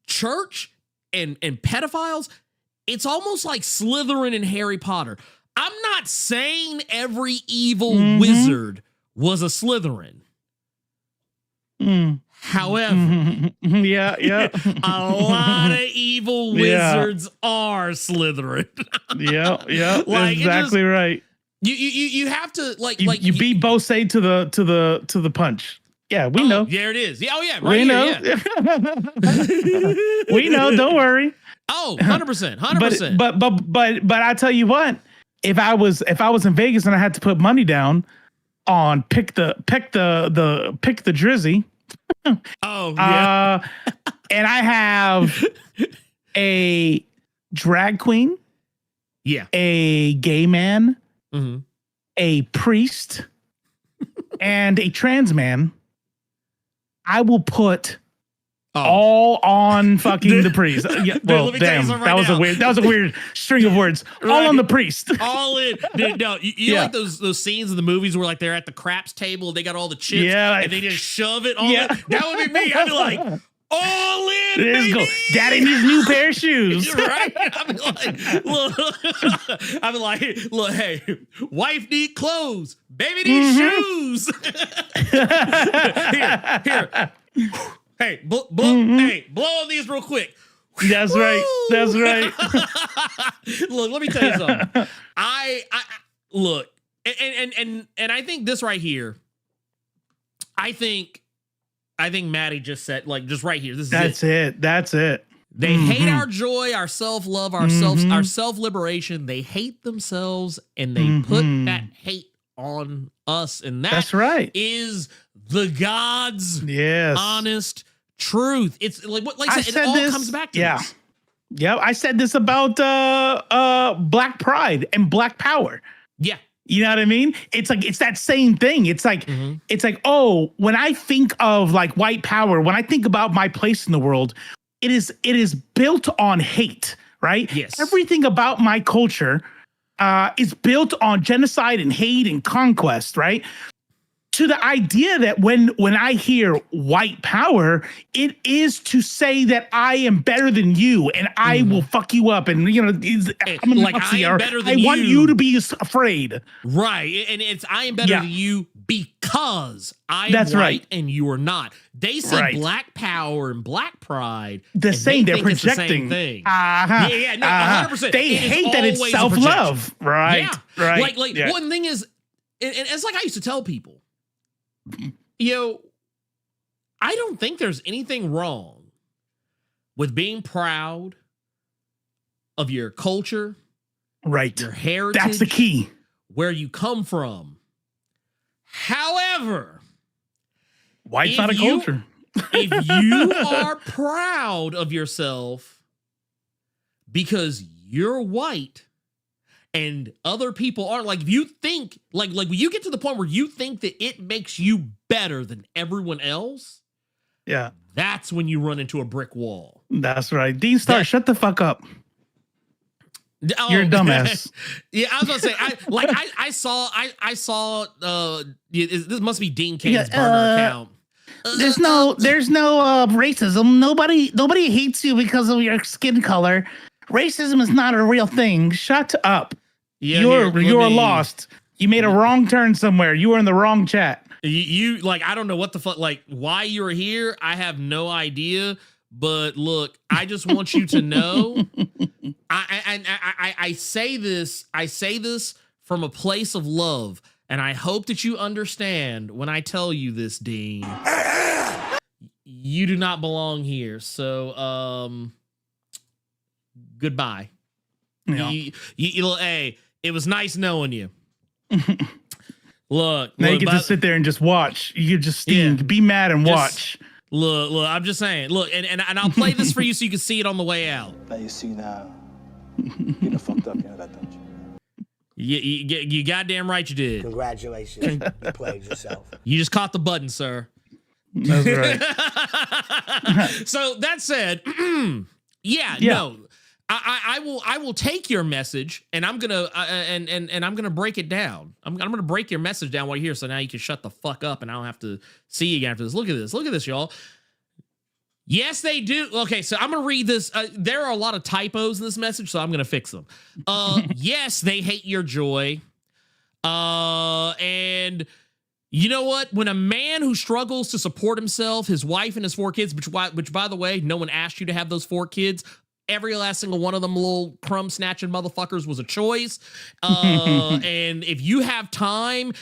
church and pedophiles. It's almost like Slytherin and Harry Potter. I'm not saying every evil wizard was a Slytherin. However, a lot of evil wizards are Slytherin. Like, exactly right. You have to you beat Bose to the punch. Yeah, we know. There it is. Yeah, right we here, know. Yeah. We know. Don't worry. 100%. But I tell you what, if I was in Vegas and I had to put money down on pick the Drizzy. And I have a drag queen, a gay man, a priest, and a trans man, I will put all on fucking the priest. Well, damn, that was a weird string of words. All on the priest. All in. Dude, no, you like those scenes in the movies where like they're at the craps table, they got all the chips, and they just shove it on it. That would be me. I'd be like, all in, baby. Go. Daddy needs a new pair of shoes. Right? I'd be like, look, hey, wife need clothes, baby needs shoes. Here. Hey, blow on these real quick. That's Woo! right. That's right. Look, let me tell you something. I look, and I think this right here. I think Maddie just said, like, just right here. That's it. They hate our joy, our self-love, our self-liberation. They hate themselves, and they put that hate on us, and that's right. Is the God's honest truth. It's like what, like I said, it all comes back to this. Yeah, I said this about Black Pride and Black Power. Yeah. You know what I mean? It's like, it's that same thing. It's like, oh, when I think of like white power, when I think about my place in the world, it is built on hate, right? Yes. Everything about my culture is built on genocide and hate and conquest, right? To the idea that when I hear white power, it is to say that I am better than you and I will fuck you up, and I'm like, I am better than you. I want you to be afraid, right? And it's I am better than you because I am white and you are not. They say Black Power and Black Pride. They're projecting. It's the same thing. 100%. They hate that it's self-love, right? Yeah. Right. Like one thing is, and it's like I used to tell people. I don't think there's anything wrong with being proud of your culture Right. your heritage. That's the key. Where you come from. However, white's not a culture. If you are proud of yourself because you're white and other people aren't, like if you think like when you get to the point where you think that it makes you better than everyone else, yeah, that's when you run into a brick wall. That's right. Dean Starr, shut the fuck up. Oh, you're a dumbass. Yeah, I was gonna say, I saw this must be Dean Cain's burner account. There's no racism. Nobody hates you because of your skin color. Racism is not a real thing. Shut up. Yeah, you're lost. You made a wrong turn somewhere. You were in the wrong chat. You like, I don't know what the fuck, like why you're here. I have no idea. But look, I just want you to know, I say this from a place of love, and I hope that you understand when I tell you this, Dean. You do not belong here. So, goodbye. Yeah. Hey, it was nice knowing you. Look, now you can just sit there and just watch. You can just be mad and watch. Look, I'm just saying. Look, and I'll play this for you so you can see it on the way out. Now you see now. You done fucked up, you know that, don't you? You goddamn right you did. Congratulations. You played yourself. You just caught the button, sir. That's right. So that said, no. I will take your message and I'm gonna and I'm gonna break it down. I'm gonna break your message down while you're here, so now you can shut the fuck up and I don't have to see you again after this. Look at this, y'all. Yes, they do. Okay, so I'm gonna read this. There are a lot of typos in this message, so I'm gonna fix them. Yes, they hate your joy. And you know what? When a man who struggles to support himself, his wife and his 4 kids, which by the way, no one asked you to have those 4 kids. Every last single one of them little crumb snatching motherfuckers was a choice. And if you have time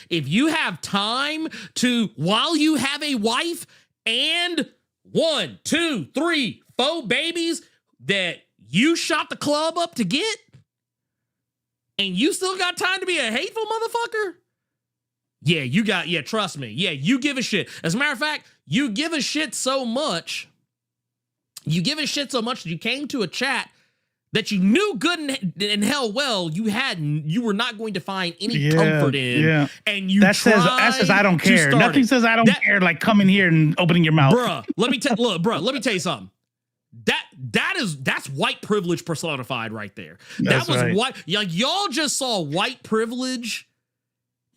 to, while you have a wife and 1, 2, 3, 4 babies that you shot the club up to get, and you still got time to be a hateful motherfucker? Yeah, trust me. Yeah, you give a shit. As a matter of fact, you give a shit so much that you came to a chat that you knew good and hell well you were not going to find any comfort in. Yeah. And that says I don't care. Nothing says I don't care like coming here and opening your mouth. Bruh, let me tell you something. That's white privilege personified right there. That was right. White. Like y'all just saw white privilege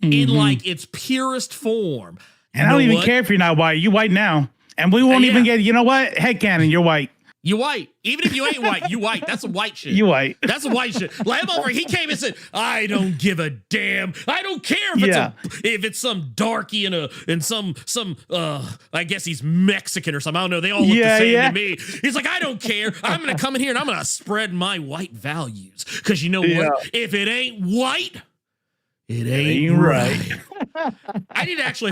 in like its purest form. And I don't even care if you're not white. You white now. And we won't even get, you know what? Headcanon, you're white. You white. Even if you ain't white, you white. That's some white shit. You white. That's some white shit. Like him over, he came and said, I don't give a damn. I don't care if it's some darky and some I guess he's Mexican or something. I don't know. They all look the same to me. He's like, I don't care. I'm gonna come in here and I'm gonna spread my white values. Cause you know what? If it ain't white, it ain't right. I need to actually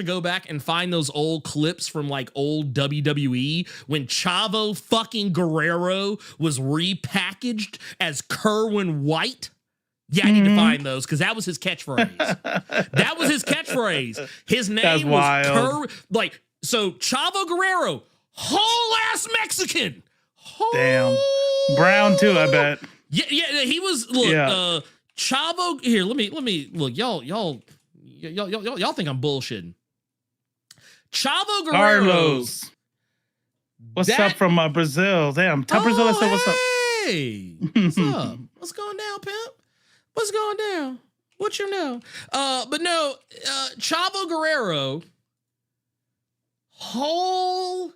go back and find those old clips from like old WWE when Chavo fucking Guerrero was repackaged as Kerwin White. Yeah, I need to find those because that was his catchphrase. His name was so Chavo Guerrero, whole ass Mexican. Damn. Brown too, I bet. Yeah, he was Chavo, here, let me look, y'all think I'm bullshitting. Chavo Guerrero. Carlos. What's up from Brazil? Damn, Brazil, what's up? Hey, what's up? What's going down, pimp? What's going down? What you know? But no, Chavo Guerrero, whole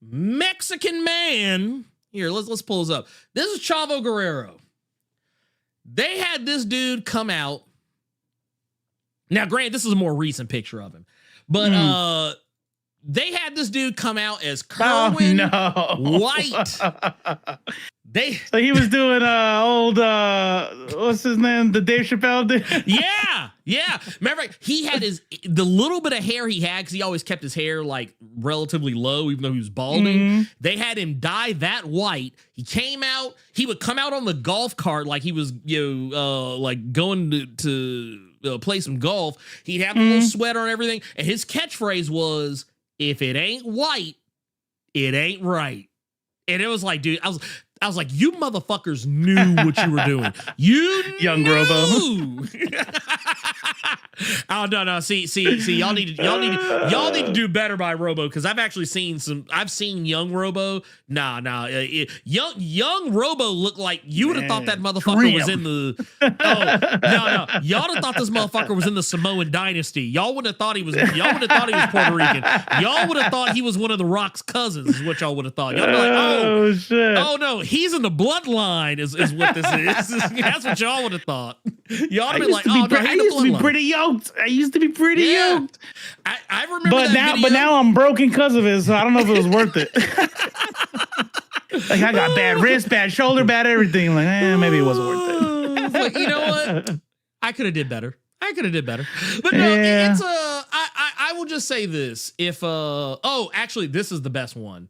Mexican man. Here, let's pull this up. This is Chavo Guerrero. They had this dude come out. Now, granted, this is a more recent picture of him, but they had this dude come out as Kerwin White. So he was doing old what's his name? The Dave Chappelle did. Yeah. Remember, he had the little bit of hair he had because he always kept his hair like relatively low, even though he was balding. Mm-hmm. They had him dye that white. He came out. He would come out on the golf cart like he was, like going to play some golf. He'd have a little sweater and everything, and his catchphrase was, "If it ain't white, it ain't right." And it was like, dude, I was like, you motherfuckers knew what you were doing. You Young knew. Robo. Oh no. See, y'all need to do better by Robo, because I've actually seen young Robo. Young Robo looked like you would have thought that motherfucker was in the y'all would have thought this motherfucker was in the Samoan dynasty. Y'all would have thought he was Puerto Rican. Y'all would have thought he was one of the Rock's cousins, is what y'all would have thought. Y'all would be like, oh shit. Oh no, he's in the bloodline is what this is. That's what y'all would have thought. Y'all would be like, oh no, I used to be pretty yoked. I remember but now I'm broken because of it, so I don't know if it was worth it. Like I got bad wrist, bad shoulder, bad everything. Like, maybe it wasn't worth it. But you know what? I could have did better. But no, it's I will just say this. If actually this is the best one.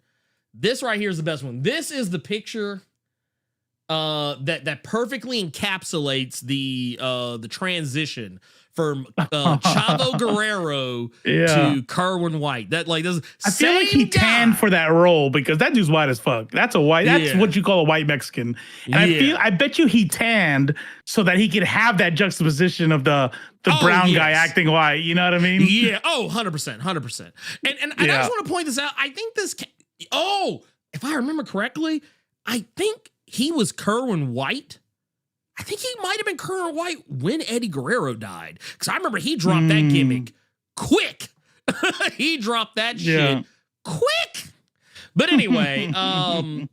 This right here is the best one. This is the picture that perfectly encapsulates the transition from Chavo Guerrero to Kerwin White. That like this. I feel like he tanned for that role because that dude's white as fuck. That's what you call a white Mexican. And I bet you he tanned so that he could have that juxtaposition of the brown guy acting white. You know what I mean? Yeah. Oh, 100%. And I just want to point this out. I think this. If I remember correctly, I think he was Kerwin White. I think he might have been Kerwin White when Eddie Guerrero died. Because I remember he dropped that gimmick quick. He dropped that shit quick. But anyway, I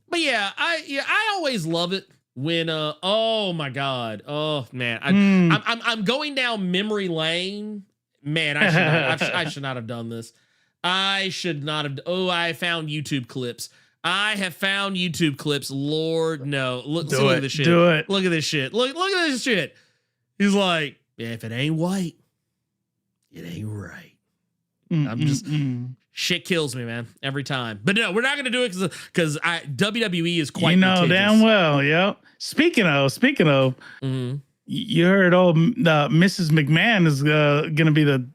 always love it when oh my God. Oh man. I'm going down memory lane. Man, I should not have done this. I should not have. I found YouTube clips. I have found YouTube clips. Lord, no. Look at this shit. Do it. Look at this shit. Look at this shit. He's like, yeah, if it ain't white, it ain't right. I'm just shit kills me, man, every time. But no, we're not gonna do it because WWE is quite. Damn well. Yep. Speaking of, you heard Mrs. McMahon is gonna be the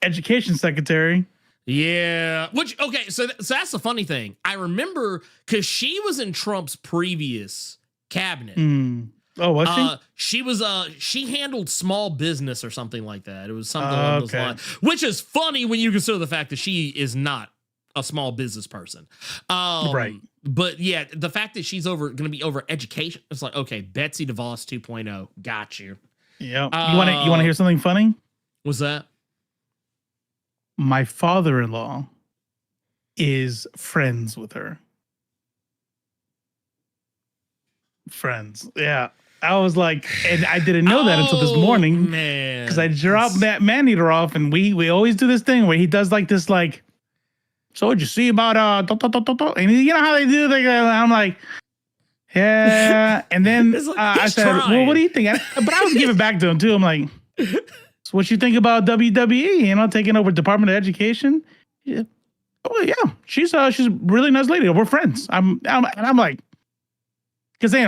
education secretary. Yeah. So that's the funny thing. I remember because she was in Trump's previous cabinet. Oh, was she? She handled small business or something like that. It was something along those lines, which is funny when you consider the fact that she is not a small business person. Right. But yeah, the fact that she's going to be over education, it's like, okay, Betsy DeVos 2.0. Got you. Yeah. You want to hear something funny? What's that? My father-in-law is friends with her. Friends. Yeah. I was like, and I didn't know that until this morning. Man. Because I dropped that man-eater off, and we always do this thing where he does like this, like, so what'd you see about and you know how they do? I'm like, yeah. And then I said, well, what do you think? But I was giving back to him too. I'm like, so what you think about WWE, taking over Department of Education? Yeah. Oh yeah, she's a really nice lady. We're friends. I'm like, because they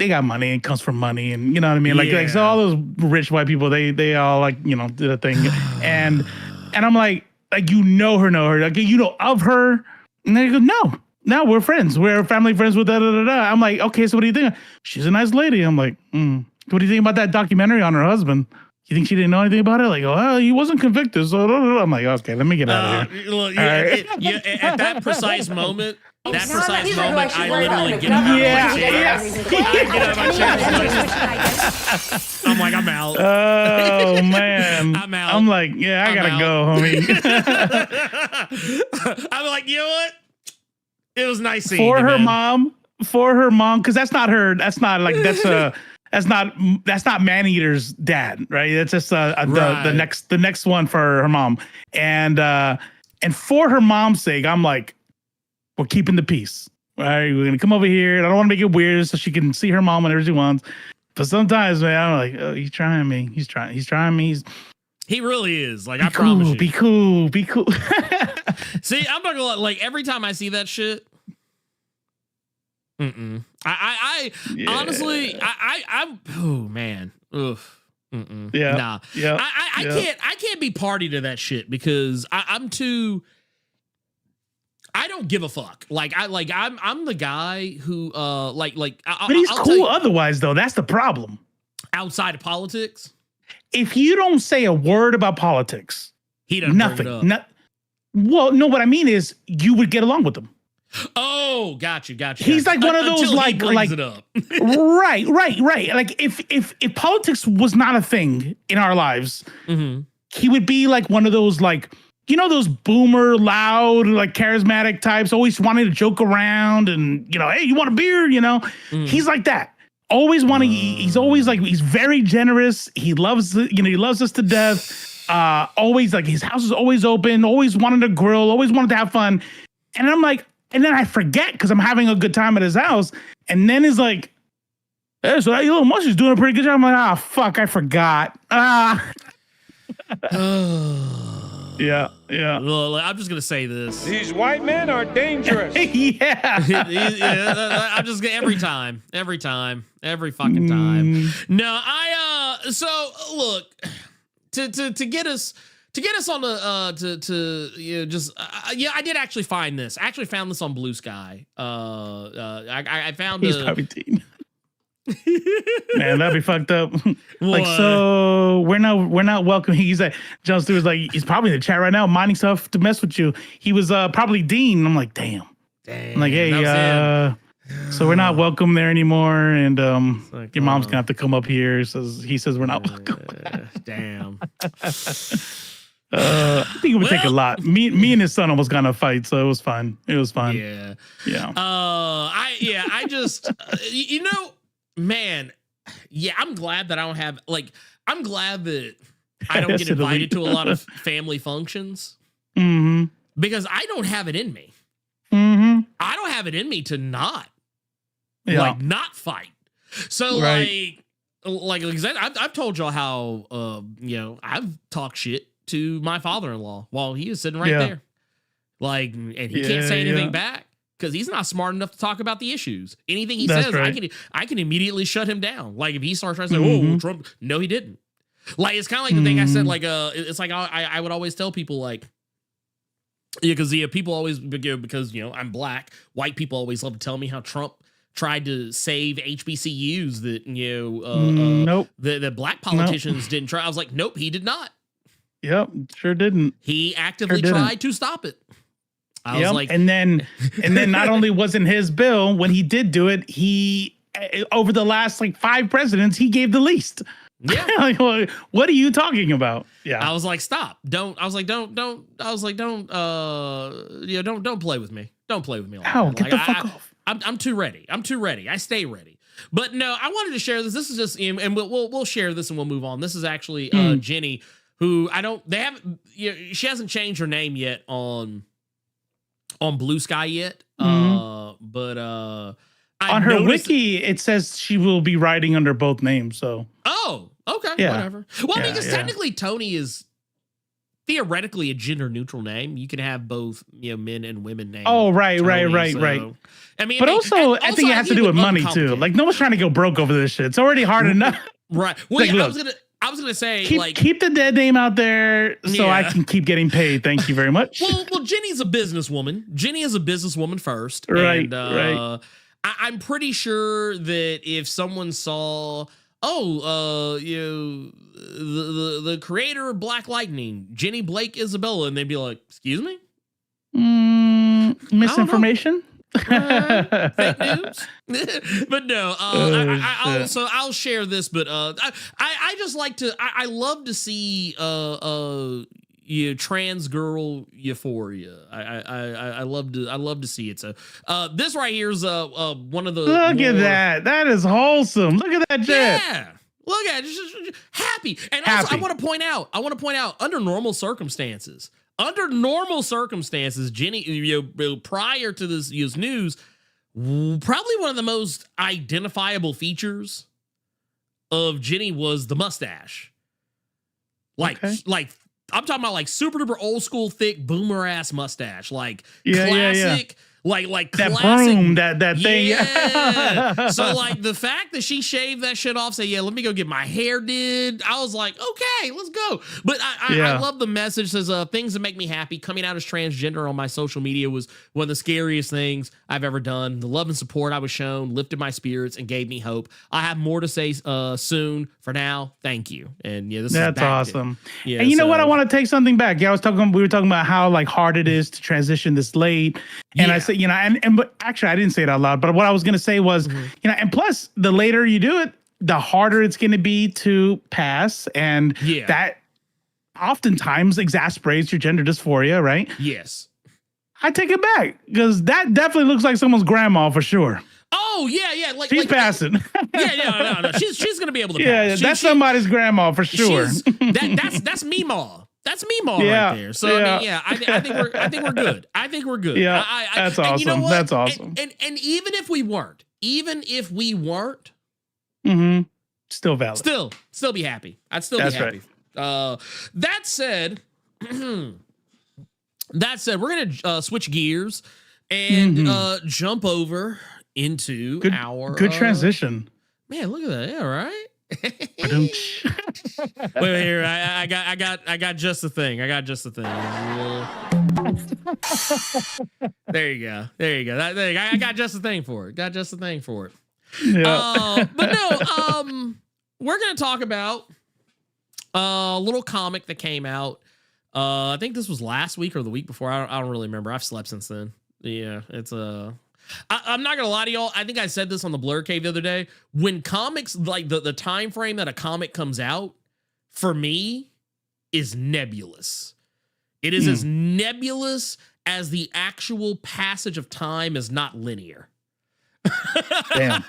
got money and it comes from money, and you know what I mean. Like so all those rich white people, they all like did a thing, and I'm like you know her, like you know of her, and they go no, we're friends. We're family friends with da da da da. I'm like, okay, so what do you think? She's a nice lady. I'm like, what do you think about that documentary on her husband? You think she didn't know anything about it? Like, he wasn't convicted. So I'm like, okay, let me get out of here. Look, at that precise moment, I literally get out of my chair. I get out of my chair. I'm like, I'm out. Oh, man. I'm out. I'm like, yeah, I gotta go, homie. I'm like, you know what? It was nice seeing you, for her mom, because that's not Man-Eater's dad, right? That's just the next one for her mom, and for her mom's sake, I'm like, we're keeping the peace. All right, we're gonna come over here. And I don't want to make it weird, so she can see her mom whenever she wants. But sometimes, man, I'm like, oh, he's trying me. He's trying me. He really is. Like, I promise you. Be cool. See, I'm not gonna lie, like every time I see that shit. I honestly, I'm. Oh man. Oof. Yeah. Nah. Yeah. I can't be party to that shit because I'm too. I don't give a fuck. I'm the guy who but he's cool otherwise though. That's the problem. Outside of politics, if you don't say a word about politics, he doesn't nothing. bring it up. Well, no. What I mean is, you would get along with him. Oh, got you. He's like one of those like it up. right. Like if politics was not a thing in our lives, he would be like one of those like. You know those boomer, loud, like charismatic types, always wanting to joke around and, hey, you want a beer? He's like that. Always wanting. He's always like, he's very generous. He loves, he loves us to death. Always like his house is always open. Always wanted to grill. Always wanted to have fun. And I'm like, and then I forget because I'm having a good time at his house. And then he's like, hey, so that Elon Musk is doing a pretty good job. I'm like, fuck, I forgot. Yeah. Well, I'm just gonna say this. These white men are dangerous. Yeah. I'm just every fucking time. No, so look, to get us on the I did actually find this. I actually found this on Blue Sky. I found he's probably teen. Man, that'd be fucked up. Like, so we're not welcome. He's like, Jon Stewart's like, he's probably in the chat right now, mining stuff to mess with you. He was probably Dean. I'm like, damn. I'm like, hey, so we're not welcome there anymore, and like, your mom's gonna have to come up here. He says we're not welcome. Damn. I think it would take a lot. Me and his son almost got in a fight, so it was fun. Yeah. I just man, yeah, I'm glad that I don't have I'm glad that I don't get invited to a lot of family functions because I don't have it in me. I don't have it in me to not not fight. So right. I've told y'all how I've talked shit to my father-in-law while he is sitting right there, and he can't say anything back. Because he's not smart enough to talk about the issues. Anything he says, right. I can immediately shut him down. Like if he starts trying to say, "Oh, Trump," no, he didn't. Like it's kind of like the thing I said. Like it's like I would always tell people because people always because I'm black. White people always love to tell me how Trump tried to save HBCUs that nope, the black politicians didn't try. I was like, nope, he did not. Yep, sure didn't. He actively tried to stop it. I was like, and then not only wasn't his bill when he did do it, he over the last 5 presidents he gave the least. Yeah, what are you talking about? Yeah, I was like, stop, don't. I was like, don't. I was like, don't play with me. Don't play with me. Ow, get the fuck off. I'm too ready. I stay ready. But no, I wanted to share this. This is just, and we'll share this and we'll move on. This is actually Jenny, who she hasn't changed her name yet on Blue Sky yet, but on her wiki it says she will be writing under both names. So whatever. Well, because technically Tony is theoretically a gender neutral name. You can have both men and women names. Oh, right. I mean, but also I think it has to do with money too. Like no one's trying to go broke over this shit. It's already hard enough. Right. Well, I was gonna say keep the dead name out there so I can keep getting paid. Thank you very much. Well, Jenny's a businesswoman. Jenny is a businesswoman first. Right. And, I'm pretty sure that if someone saw, the creator of Black Lightning, Jenny Blake Isabella, and they'd be like, excuse me? Misinformation? Fake news. But no, I'll share this, but I just like to I love to see trans girl euphoria. I love to see it. So this right here is one of the look at that is wholesome. Look at that shit. Yeah, look at it, just happy. And also I want to point out under normal circumstances, Jenny, prior to this news, probably one of the most identifiable features of Jenny was the mustache. Like I'm talking about like super duper old school thick boomer ass mustache, like classic. Like that classic, broom, that thing. Yeah. So like the fact that she shaved that shit off, say, yeah, let me go get my hair did. I was like, okay, let's go. But I love the message. Says things that make me happy. Coming out as transgender on my social media was one of the scariest things I've ever done. The love and support I was shown lifted my spirits and gave me hope. I have more to say soon. For now, thank you. And yeah, that's awesome. Yeah, and you know what? I want to take something back. Yeah, we were talking about how like hard it is to transition this late. And I said, you know, but actually I didn't say it out loud, but what I was going to say was, you know, and plus the later you do it, the harder it's going to be to pass. And that oftentimes exasperates your gender dysphoria, right? Yes. I take it back because that definitely looks like someone's grandma for sure. Oh, yeah. Like she's passing. No. She's going to be able to pass. Yeah, that's somebody's grandma for sure. That's Meemaw. That's Meemaw right there. So I mean, I think we're good. I think we're good. Yeah, that's awesome. You know what? That's awesome. And even if we weren't, still valid. Still be happy. I'd still be happy. Right. That said, we're gonna switch gears and jump over into our good transition. Man, look at that. Yeah, right. Wait here. I got just the thing. There you go. I got just the thing for it. Yeah. But no. We're gonna talk about a little comic that came out. I think this was last week or the week before. I don't really remember. I've slept since then. Yeah, it's I'm not gonna lie to y'all. I think I said this on the Blerd Cave the other day. When comics, like the time frame that a comic comes out, for me, is nebulous. It is as nebulous as the actual passage of time is not linear. Damn.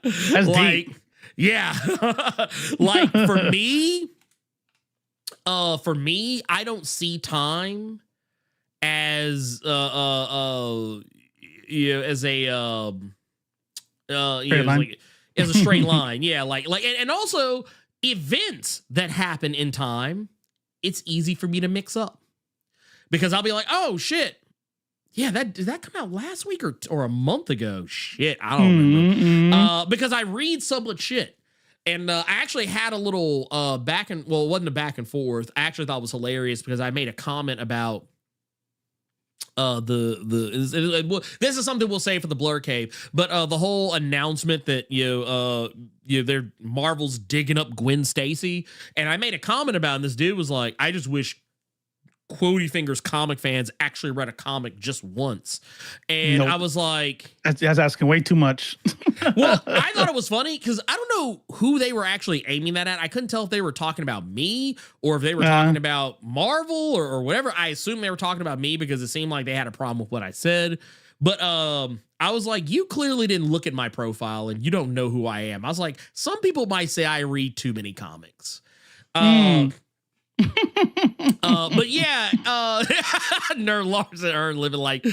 That's like, deep. Yeah. Like for me, I don't see time as as a as a straight line. Yeah, like and also events that happen in time, it's easy for me to mix up because I'll be like, oh shit, yeah, did that come out last week or a month ago? Shit, I don't remember. Because I read so much shit. And I actually had a little it wasn't a back and forth. I actually thought it was hilarious because I made a comment about this is something we'll say for the Blerd Cave, but the whole announcement that they're Marvel's digging up Gwen Stacy, and I made a comment about it, and this dude was like, I just wish Quotey Fingers comic fans actually read a comic just once. And nope. I was like, that's asking way too much. Well, I thought it was funny because I don't know who they were actually aiming that at. I couldn't tell if they were talking about me or if they were talking about Marvel or whatever. I assume they were talking about me because it seemed like they had a problem with what I said. But I was like, you clearly didn't look at my profile and you don't know who I am. I was like, some people might say I read too many comics. But yeah, Nerd Larson Earn living like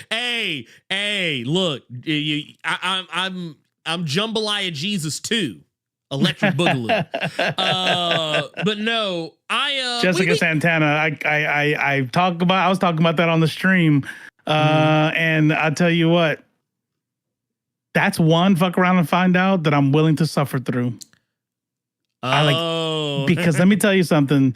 hey, look, I'm Jambalaya Jesus too. Electric Boogaloo. But no, Jessica Santana, I was talking about that on the stream. And I'll tell you what, that's one fuck around and find out that I'm willing to suffer through. Because let me tell you something.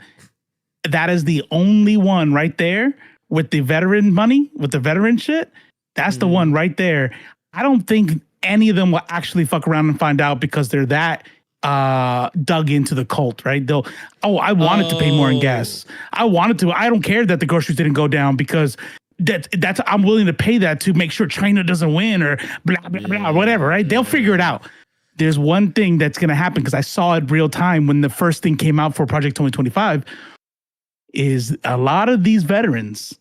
That is the only one right there with the veteran money, with the veteran shit. That's the one right there. I don't think any of them will actually fuck around and find out because they're that dug into the cult, right? I wanted to pay more in gas. I don't care that the groceries didn't go down because that's I'm willing to pay that to make sure China doesn't win or blah, blah, blah, whatever, right? They'll figure it out. There's one thing that's going to happen because I saw it real time when the first thing came out for Project 2025 is a lot of these veterans,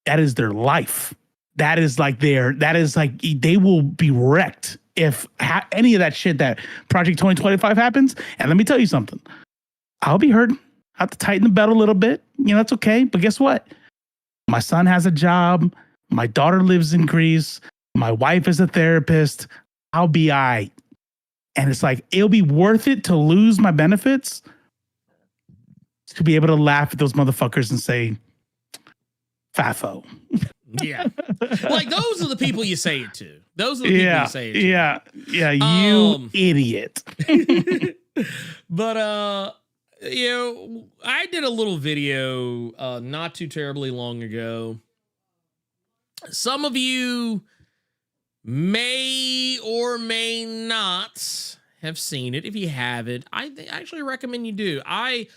that is their life. That is like they will be wrecked if any of that shit that Project 2025 happens. And let me tell you something. I'll be hurting. I have to tighten the belt a little bit. That's okay. But guess what? My son has a job. My daughter lives in Greece. My wife is a therapist. I'll be all right. And it's like, it'll be worth it to lose my benefits to be able to laugh at those motherfuckers and say, FAFO. Yeah. Like, those are the people you say it to. Those are the people you say it to. Yeah. Yeah. You idiot. But, I did a little video not too terribly long ago. Some of you may or may not have seen it. If you haven't, I actually recommend you do. I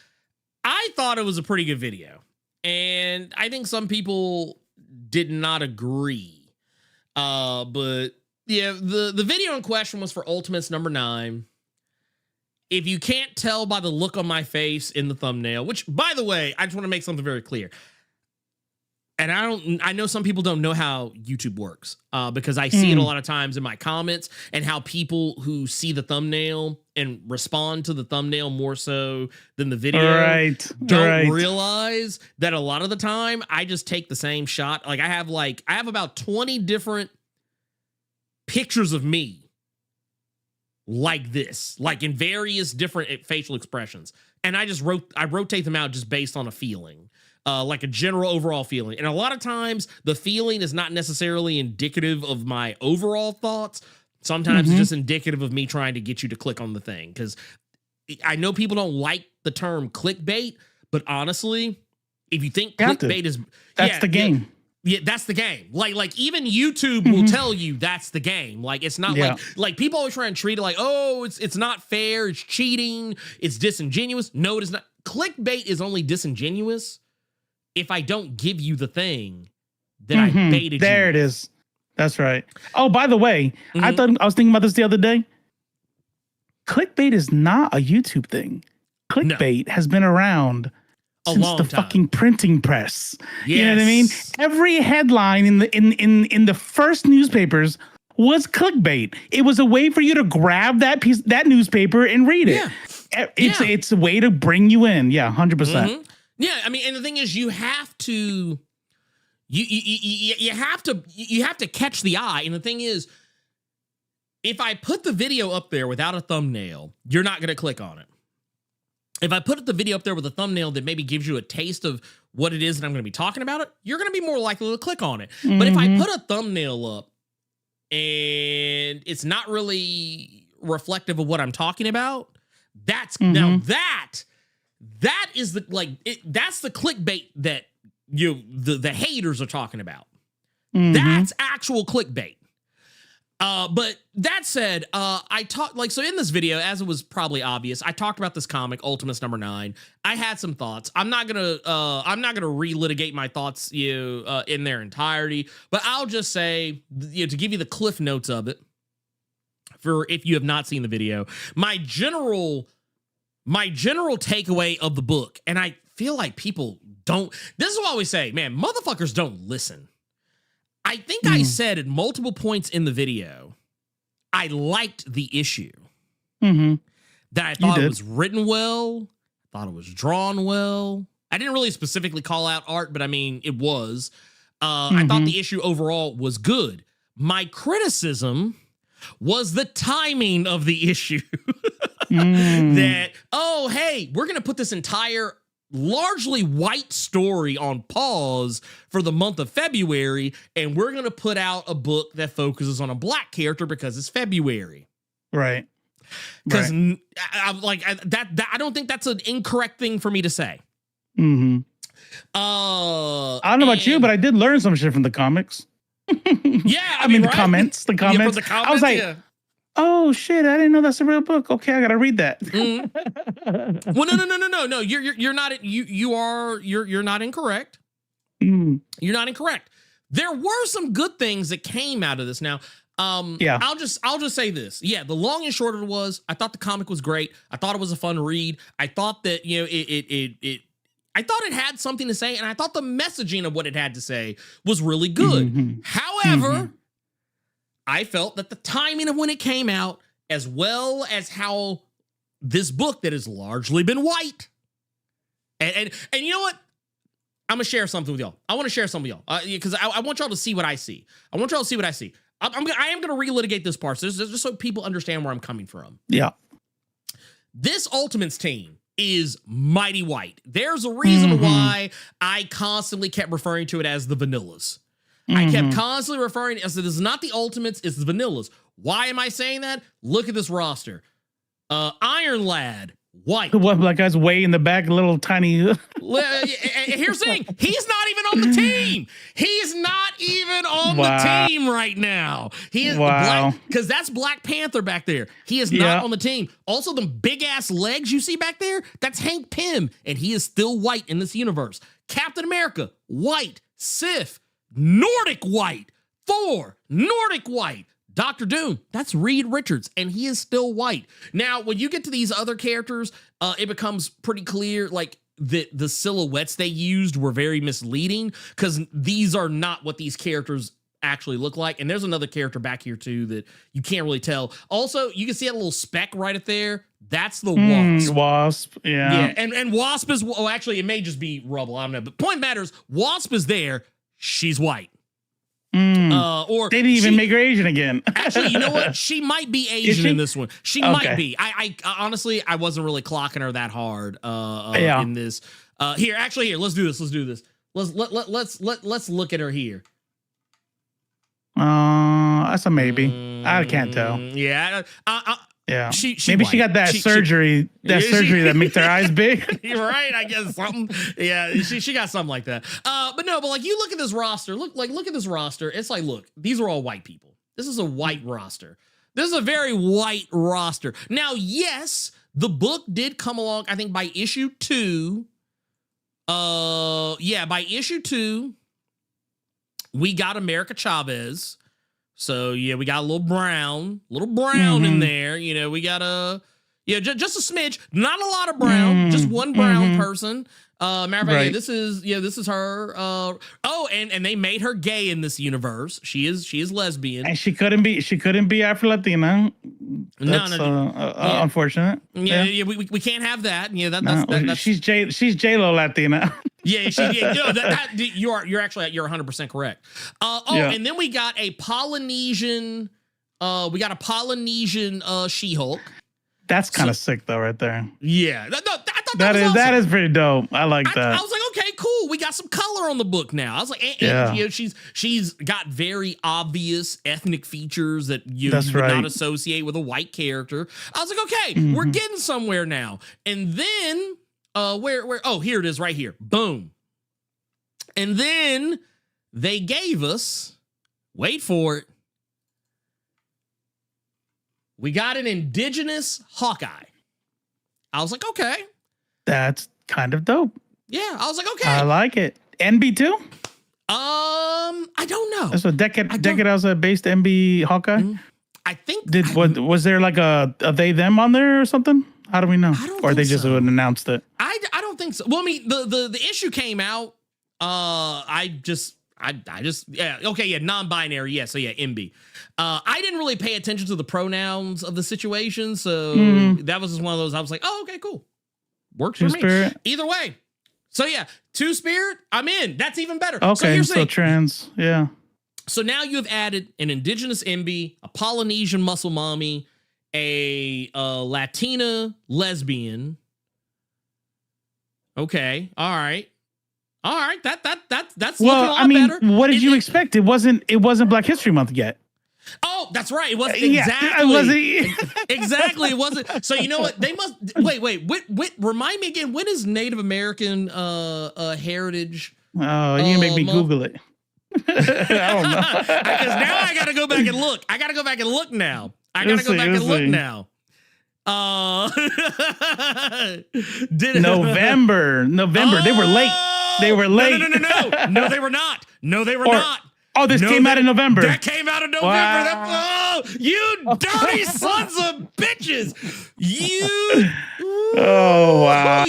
thought it was a pretty good video, and I think some people did not agree. But yeah, the video in question was for Ultimates number 9. If you can't tell by the look on my face in the thumbnail, which, by the way, I just want to make something very clear. And I know some people don't know how YouTube works because I see it a lot of times in my comments, and how people who see the thumbnail and respond to the thumbnail more so than the video don't realize that a lot of the time I just take the same shot. Like I have about 20 different pictures of me like this, like in various different facial expressions. And I rotate them out just based on a feeling. Like a general overall feeling. And a lot of times the feeling is not necessarily indicative of my overall thoughts. Sometimes it's just indicative of me trying to get you to click on the thing. Because I know people don't like the term clickbait, but honestly, if you think clickbait is... That's the game. Yeah, that's the game. Like even YouTube will tell you that's the game. Like it's not like people always try and treat it like, oh, it's not fair, it's cheating, it's disingenuous. No, it is not. Clickbait is only disingenuous if I don't give you the thing that I baited you. There it is. That's right. Oh, by the way, I was thinking about this the other day. Clickbait is not a YouTube thing. Clickbait has been around since the fucking printing press. Yes. You know what I mean? Every headline in the first newspapers was clickbait. It was a way for you to grab that newspaper and read it. Yeah. It's a way to bring you in. Yeah, 100%. Yeah, I mean, and the thing is, you have to, you have to catch the eye. And the thing is, if I put the video up there without a thumbnail, you're not going to click on it. If I put the video up there with a thumbnail that maybe gives you a taste of what it is that I'm going to be talking about it, you're going to be more likely to click on it. But if I put a thumbnail up and it's not really reflective of what I'm talking about, now that is that's the clickbait that the haters are talking about. That's actual clickbait. But that said, I talked so in this video, as it was probably obvious, I talked about this comic, Ultimates number 9. I had some thoughts. I'm not gonna relitigate my thoughts in their entirety, but I'll just say to give you the cliff notes of it, for if you have not seen the video, my general takeaway of the book, and I feel like people don't. This is what I always say, man, motherfuckers don't listen. I think I said at multiple points in the video, I liked the issue. That I thought it was written well, thought it was drawn well. I didn't really specifically call out art, but I mean, it was. I thought the issue overall was good. My criticism was the timing of the issue. That, oh, hey, we're going to put this entire largely white story on pause for the month of February, and we're going to put out a book that focuses on a black character because it's February. Right. Because I don't think that's an incorrect thing for me to say. I don't know about you, but I did learn some shit from the comics. Yeah, I mean, the comments. I was like, oh shit! I didn't know that's a real book. Okay, I gotta read that. Well, no. You're not. You're not incorrect. You're not incorrect. There were some good things that came out of this. Now, I'll just say this. Yeah, the long and short of it was, I thought the comic was great. I thought it was a fun read. I thought that I thought it had something to say, and I thought the messaging of what it had to say was really good. However, I felt that the timing of when it came out, as well as how this book that has largely been white, and you know what? I'm gonna share something with y'all. I want to share something with y'all because I want y'all to see what I see. I want y'all to see what I see. I am gonna relitigate this part, so just so people understand where I'm coming from. Yeah. This Ultimates team is mighty white. There's a reason why I constantly kept referring to it as the Vanillas. I kept constantly referring to it as this is not the Ultimates, it's the Vanillas. Why am I saying that? Look at this roster. Iron Lad, white. What black guy's way in the back, little tiny. Here's the thing. He's not even on the team. He's not even on the team right now. He is black because that's Black Panther back there. He is not on the team. Also, the big ass legs you see back there, that's Hank Pym, and he is still white in this universe. Captain America, white. Sif, Nordic white. Thor, Nordic white. Dr. Doom, that's Reed Richards, and he is still white. Now, when you get to these other characters, it becomes pretty clear, like, the silhouettes they used were very misleading, because these are not what these characters actually look like. And there's another character back here, too, that you can't really tell. Also, you can see that little speck right up there. That's the Wasp. Wasp, yeah. And Wasp is, well, actually, it may just be Rubble, I don't know. But point matters, Wasp is there. She's white. Or they didn't even make her Asian again. Actually, you know what? She might be Asian in this one. She might be. I honestly, I wasn't really clocking her that hard in this. Here, let's do this. Let's look at her here. That's a maybe. I can't tell. Yeah. Yeah, she got that surgery. Surgery that makes their eyes big. You're right, I guess something. Yeah, she got something like that. But like you look at this roster. Look at this roster. It's like, look, these are all white people. This is a white roster. This is a very white roster. Now, yes, the book did come along. I think by issue 2. By issue 2, we got America Chavez. So yeah, we got a little brown in there. You know, we got just a smidge, not a lot of brown, just one brown person. Matter of fact, this is her. And they made her gay in this universe. She is lesbian, and she couldn't be Afro Latina. No, unfortunate. Yeah, we can't have that. Yeah, that's she's J-Lo Latina. Yeah, you're 100% correct. And then we got a Polynesian. She-Hulk. That's kind of sick though, right there. Yeah, I thought that was awesome. That is pretty dope. I like that. I was like, okay, cool. We got some color on the book now. I was like, she's got very obvious ethnic features that you would not associate with a white character. I was like, okay, we're getting somewhere now. And then here it is right here. Boom. And then they gave us, wait for it, we got an indigenous Hawkeye. I was like, okay. That's kind of dope. Yeah, I was like, okay. I like it. NB too? I don't know. That's a Decade House based NB Hawkeye? I think was there like a they them on there or something? How do we know? Or they just announced it? I don't think so. Well, I mean, the issue came out. Non-binary. Yeah, so yeah, MB. I didn't really pay attention to the pronouns of the situation, so that was just one of those. I was like, oh, okay, cool, works for me. Either way, so yeah, Two-Spirit, I'm in. That's even better. Okay, so trans, yeah. So now you have added an indigenous MB, a Polynesian muscle mommy, a Latina lesbian. Okay, all right. That's looking a lot better. What did you expect? It wasn't Black History Month yet. Oh, exactly. It wasn't exactly. Exactly. It wasn't. So you know what? They must wait. Remind me again. When is Native American heritage? Oh, you can make me Google it. I don't know. Because now I got to go back and look. I got to go back and look now. Now. November. They were late. They were late. No, they were not. Oh, this came out in November. That came out in November. Wow. You dirty sons of bitches. You. Oh, wow.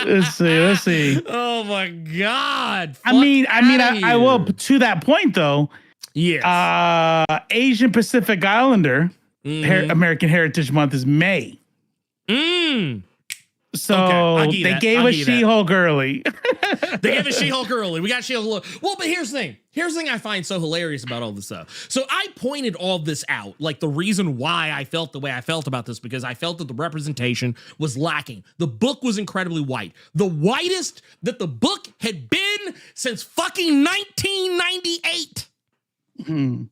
Let's see. Oh, my God. I will, to that point, though. Yes. Asian Pacific Islander American Heritage Month is May. So they gave us She-Hulk early. They gave us She-Hulk early. We got She-Hulk. Well, but here's the thing. Here's the thing I find so hilarious about all this stuff. So I pointed all this out, like the reason why I felt the way I felt about this, because I felt that the representation was lacking. The book was incredibly white. The whitest that the book had been since fucking 1998. Hmm.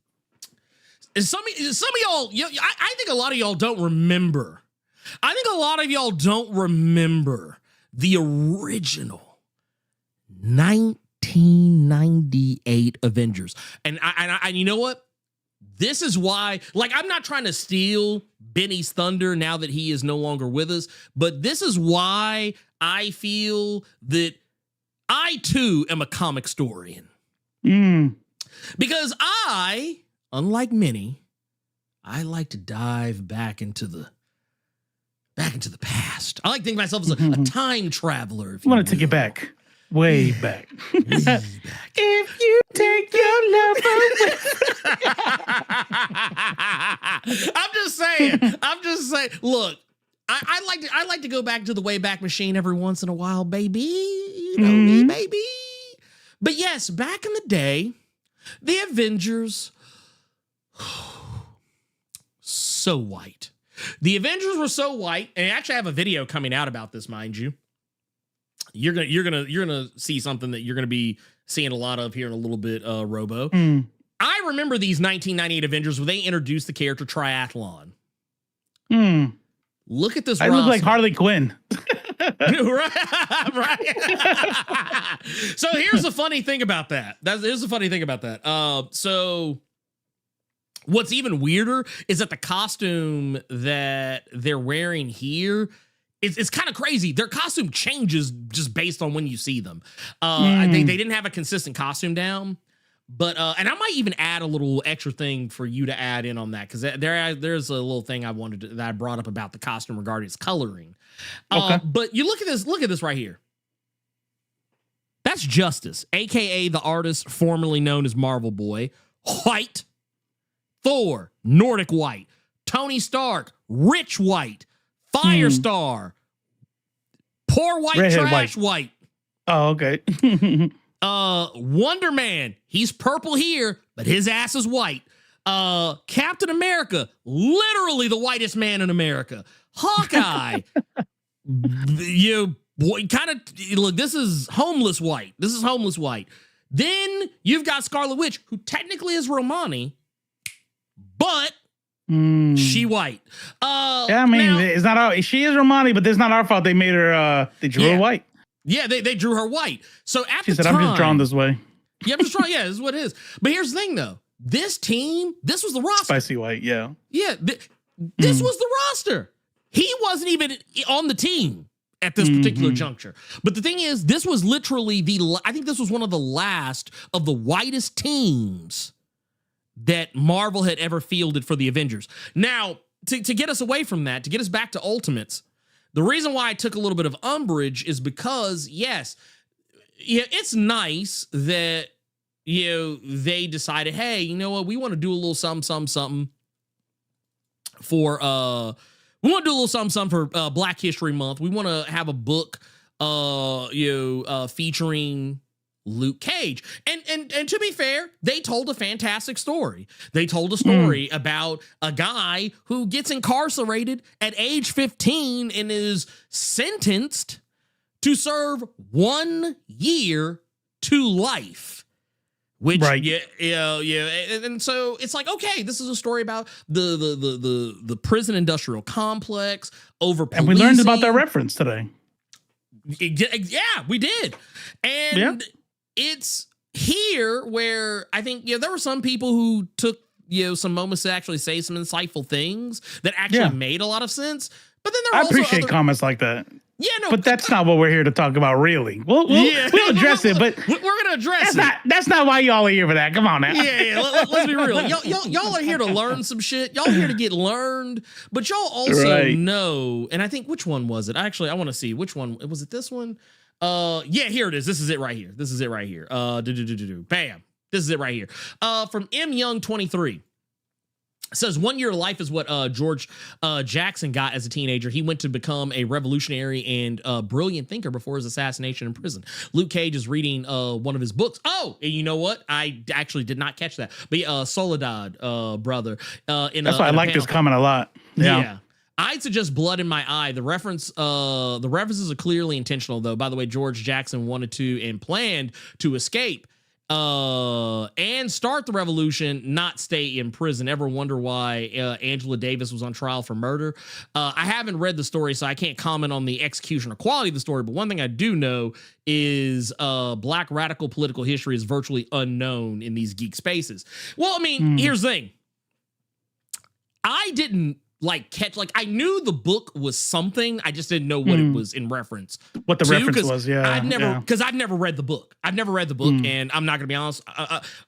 And some of y'all, I think a lot of y'all don't remember. I think a lot of y'all don't remember the original 1998 Avengers. And I you know what? This is why, like, I'm not trying to steal Benny's thunder now that he is no longer with us, but this is why I feel that I too am a comic historian. Because unlike many, I like to dive back into the past. I like to think of myself as a time traveler. I want to take it back. Way back. If you take your love away. I'm just saying. Look, I like to go back to the Wayback Machine every once in a while, baby. You know me, baby. But yes, back in the day, the Avengers, so white. The Avengers were so white, and I actually have a video coming out about this, mind you. You're gonna see something that you're gonna be seeing a lot of here in a little bit, Robo. I remember these 1998 Avengers when they introduced the character Triathlon. Look at this. I look like Harley Quinn. right. So here's the funny thing about that. So what's even weirder is that the costume that they're wearing here, it's kind of crazy. Their costume changes just based on when you see them. They didn't have a consistent costume down, but and I might even add a little extra thing for you to add in on that, because there's a little thing that I brought up about the costume regarding its coloring. Okay. But you look at this right here. That's Justice, aka the artist formerly known as Marvel Boy, white. Thor, Nordic white. Tony Stark, rich white. Firestar, poor white, Redhead trash white. Oh, okay. Wonder Man, he's purple here, but his ass is white. Captain America, literally the whitest man in America. Hawkeye, look, this is homeless white. Then you've got Scarlet Witch, who technically is Romani, but she white. Yeah, I mean, it's not our. She is Romani, but it's not our fault. They made her. They drew her white. Yeah, they drew her white. So she said, "I'm just drawn this way." Yeah, I'm just drawing. Yeah, this is what it is. But here's the thing, though. This team, this was the roster. Spicy white. Yeah. Yeah, this was the roster. He wasn't even on the team at this particular juncture. But the thing is, this was literally I think this was one of the last of the whitest teams that Marvel had ever fielded for the Avengers. Now, to get us away from that, to get us back to Ultimates, the reason why I took a little bit of umbrage is because, yes, it's nice that, they decided, hey, you know what, we want to do a little something for, Black History Month. We want to have a book, featuring Luke Cage. And to be fair, they told a fantastic story. They told a story about a guy who gets incarcerated at age 15 and is sentenced to serve 1 year to life. Which, and so it's like, okay, this is a story about the prison industrial complex over policing. And we learned about that reference today. Yeah, we did. And it's here where I think, there were some people who took, some moments to actually say some insightful things that actually made a lot of sense. But then there are I appreciate comments like that. Yeah, no, but that's not what we're here to talk about, really. We'll address it, but we're gonna address it. That's not why y'all are here for that. Come on now. Yeah. Let's be real. Y'all are here to learn some shit. Y'all are here to get learned, but y'all also know. And I think, which one was it? Actually, I want to see which one was it. This one. Yeah, here it is. This is it right here. Bam. This is it right here. From M Young 23. says 1 year of life is what George Jackson got as a teenager. He went to become a revolutionary and brilliant thinker before his assassination in prison. Luke Cage is reading one of his books. Oh, and you know what? I actually did not catch that. But Soledad, brother. That's why I like this comment a lot. Yeah. I'd suggest Blood in My Eye. The references are clearly intentional, though. By the way, George Jackson wanted to and planned to escape and start the revolution, not stay in prison. Ever wonder why Angela Davis was on trial for murder? I haven't read the story, so I can't comment on the execution or quality of the story, but one thing I do know is Black radical political history is virtually unknown in these geek spaces. Well, I mean, here's the thing. I didn't I knew the book was something. I just didn't know what it was in reference. What the reference was, yeah. I've never read the book. And I'm not gonna be honest.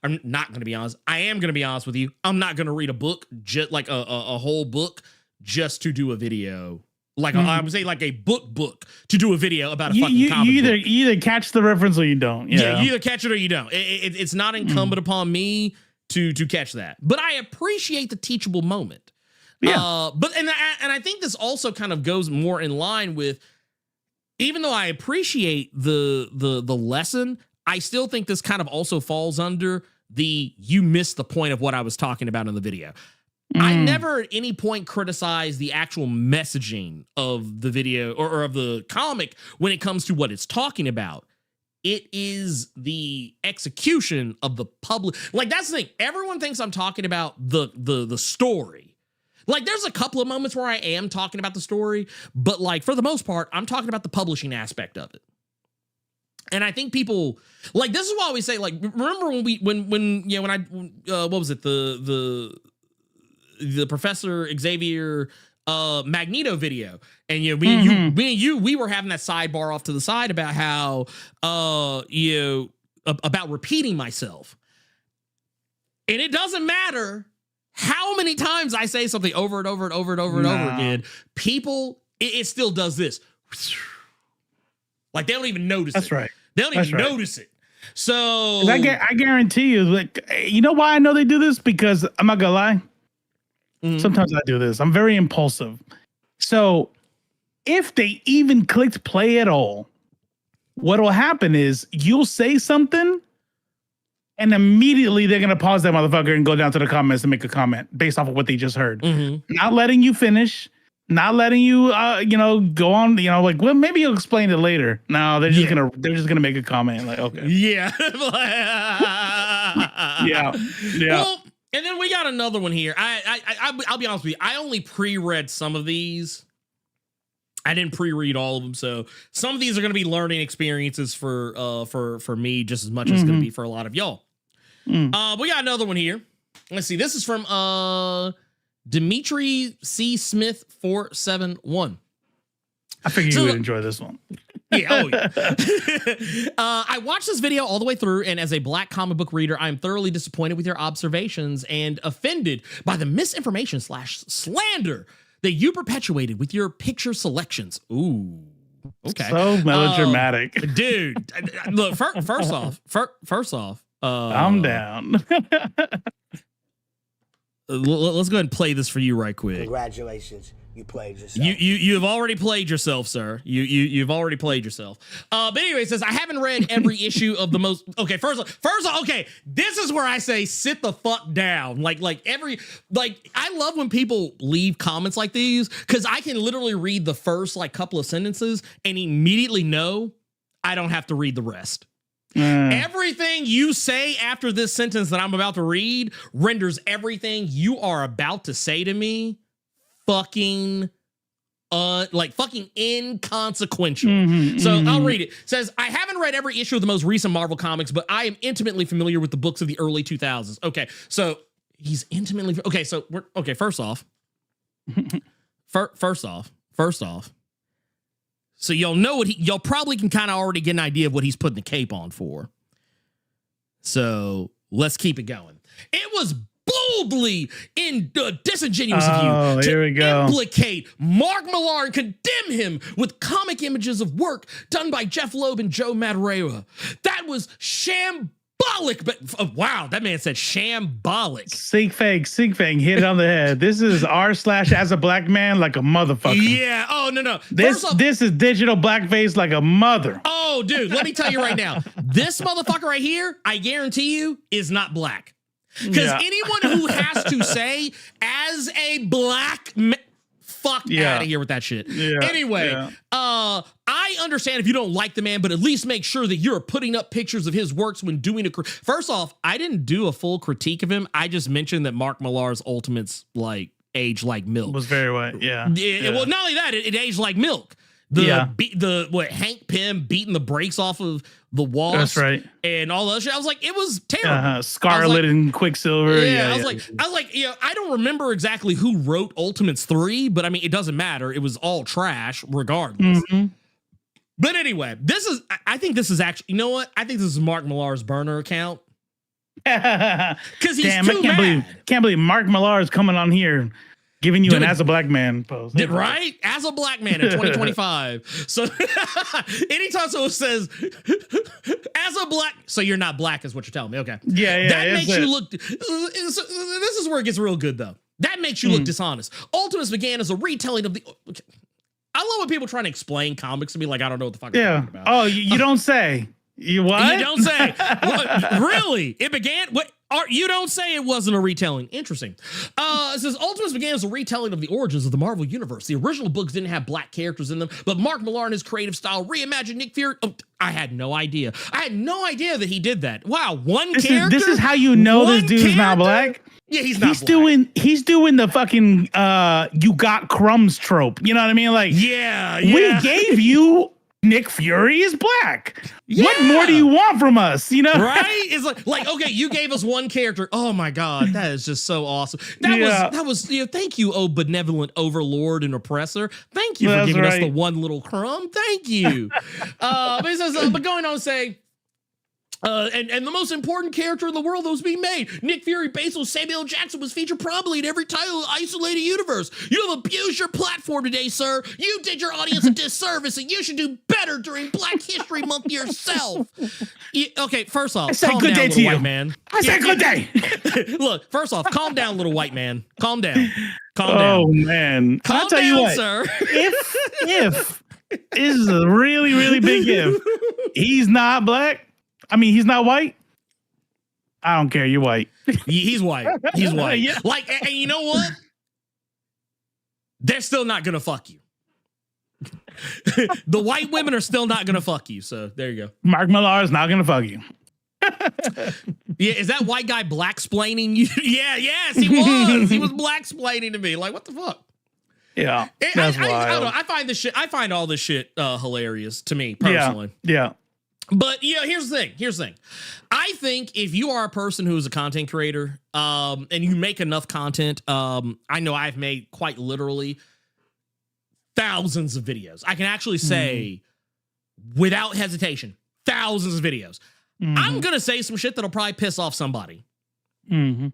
I'm not gonna be honest. I am gonna be honest with you. I'm not gonna read a book, just like a whole book, just to do a video. I would say like a book to do a video about a fucking comic book. You either catch the reference or you don't. Yeah, you either catch it or you don't. It's not incumbent upon me to catch that. But I appreciate the teachable moment. Yeah. But I think this also kind of goes more in line with, even though I appreciate the lesson, I still think this kind of also falls under the you missed the point of what I was talking about in the video. I never at any point criticized the actual messaging of the video or of the comic when it comes to what it's talking about. It is the execution of the public. Like, that's the thing. Everyone thinks I'm talking about the story. Like, there's a couple of moments where I am talking about the story, but like for the most part, I'm talking about the publishing aspect of it. And I think people like, this is why we say, like, remember what was it? The Professor Xavier Magneto video. And me and you, we were having that sidebar off to the side about how about repeating myself. And it doesn't matter how many times I say something over and over and over and over and over again, people, it still does this. Like, they don't even notice it. That's right. They don't even notice it. So I guarantee you, like, you know why I know they do this? Because I'm not gonna lie. Sometimes I do this. I'm very impulsive. So if they even clicked play at all, what will happen is you'll say something and immediately they're going to pause that motherfucker and go down to the comments and make a comment based off of what they just heard. Not letting you finish, not letting you, go on, like, well, maybe you'll explain it later. No, they're just going to make a comment. Like, okay. Yeah. Yeah. Well, and then we got another one here. I'll be honest with you. I only pre-read some of these. I didn't pre-read all of them, so some of these are going to be learning experiences for me just as much as it's going to be for a lot of y'all. We got another one here. Let's see. This is from Dimitri C. Smith 471. I figured you would enjoy this one. Yeah. I watched this video all the way through, and as a Black comic book reader, I'm thoroughly disappointed with your observations and offended by the misinformation / slander that you perpetuated with your picture selections. Ooh. Okay. So melodramatic. Dude, look, first off, I'm down. Let's go ahead and play this for you right quick. Congratulations. You played yourself. You have already played yourself, sir. You've already played yourself. But anyway, it says, I haven't read every issue of the most. Okay, first off, okay, this is where I say sit the fuck down. I love when people leave comments like these, because I can literally read the first couple of sentences and immediately know I don't have to read the rest. Everything you say after this sentence that I'm about to read renders everything you are about to say to me fucking inconsequential. So I'll read it. It says, I haven't read every issue of the most recent Marvel comics, but I am intimately familiar with the books of the early 2000s. Okay, so he's intimately first off. So y'all know what y'all probably can kind of already get an idea of what he's putting the cape on for. So let's keep it going. It was boldly disingenuous of you to implicate Mark Millar and condemn him with comic images of work done by Jeff Loeb and Joe Madureira. That was shambolic shambolic, but wow, that man said shambolic. Sig Fang hit it on the head. This is r/as a black man like a motherfucker. Yeah. Oh no. This is digital blackface like a mother. Oh, dude, let me tell you right now. This motherfucker right here, I guarantee you, is not black. Because anyone who has to say as a black man, fuck out of here with that shit. Yeah. Anyway, I understand if you don't like the man, but at least make sure that you're putting up pictures of his works when doing first off, I didn't do a full critique of him. I just mentioned that Mark Millar's Ultimates like age like milk. Was very white. Yeah. Well, not only that, it aged like milk. Hank Pym beating the brakes off of the wall. That's right. And all that shit. I was like, it was terrible. Scarlet and Quicksilver. Yeah, I was like, I don't remember exactly who wrote Ultimates 3, but I mean, it doesn't matter. It was all trash regardless. Mm-hmm. But anyway, I think this is actually, you know what? I think this is Mark Millar's burner account. Because he's too mad. Can't believe Mark Millar is coming on here giving you an as a black man post. Right? As a black man in 2025. So anytime someone says, as a black, so you're not black is what you're telling me. Okay. Yeah. That makes you look, this is where it gets real good though. That makes you look dishonest. Ultimates began as a retelling of the, I love when people trying to explain comics to me like I don't know what the fuck I'm talking about. Oh, you don't say. You what? You don't say. Really? It began, what? You don't say it wasn't a retelling. Interesting. It says Ultimates began as a retelling of the origins of the Marvel Universe. The original books didn't have black characters in them, but Mark Millar in his creative style reimagined Nick Fury. Oh, I had no idea. I had no idea that he did that. Wow, character. This is how you know this dude's not black. Yeah, he's not black. He's doing the fucking you got crumbs trope. You know what I mean? Like, yeah. We gave you Nick Fury is black. Yeah. What more do you want from us? You know, right? It's like okay, you gave us one character. Oh my god, that is just so awesome. That was thank you, oh benevolent overlord and oppressor. Thank you for giving us the one little crumb. Thank you. But it says, but going on to say. And the most important character in the world that was being made, Nick Fury, based on Samuel L. Jackson, was featured prominently in every title of Isolated Universe. You have abused your platform today, sir. You did your audience a disservice, and you should do better during Black History Month yourself. Okay, first off, I said good day to you, white man. I said good day. Look, first off, calm down, little white man. Calm down. Oh man, I'll tell you what, sir. If this is a really, really big if, he's not black. I mean, he's not white. I don't care. You're white. He's white. He's white. Yeah. Like, and you know what? They're still not gonna fuck you. The white women are still not gonna fuck you. So there you go. Mark Millar is not gonna fuck you. Yeah, is that white guy black-splaining you? Yes, he was. He was black-splaining to me. Like, what the fuck? Yeah, that's wild. I don't know. I find all this shit hilarious to me personally. Yeah. But here's the thing. I think if you are a person who is a content creator, and you make enough content, I know I've made quite literally thousands of videos. I can actually say, without hesitation, thousands of videos. I'm gonna say some shit that'll probably piss off somebody, and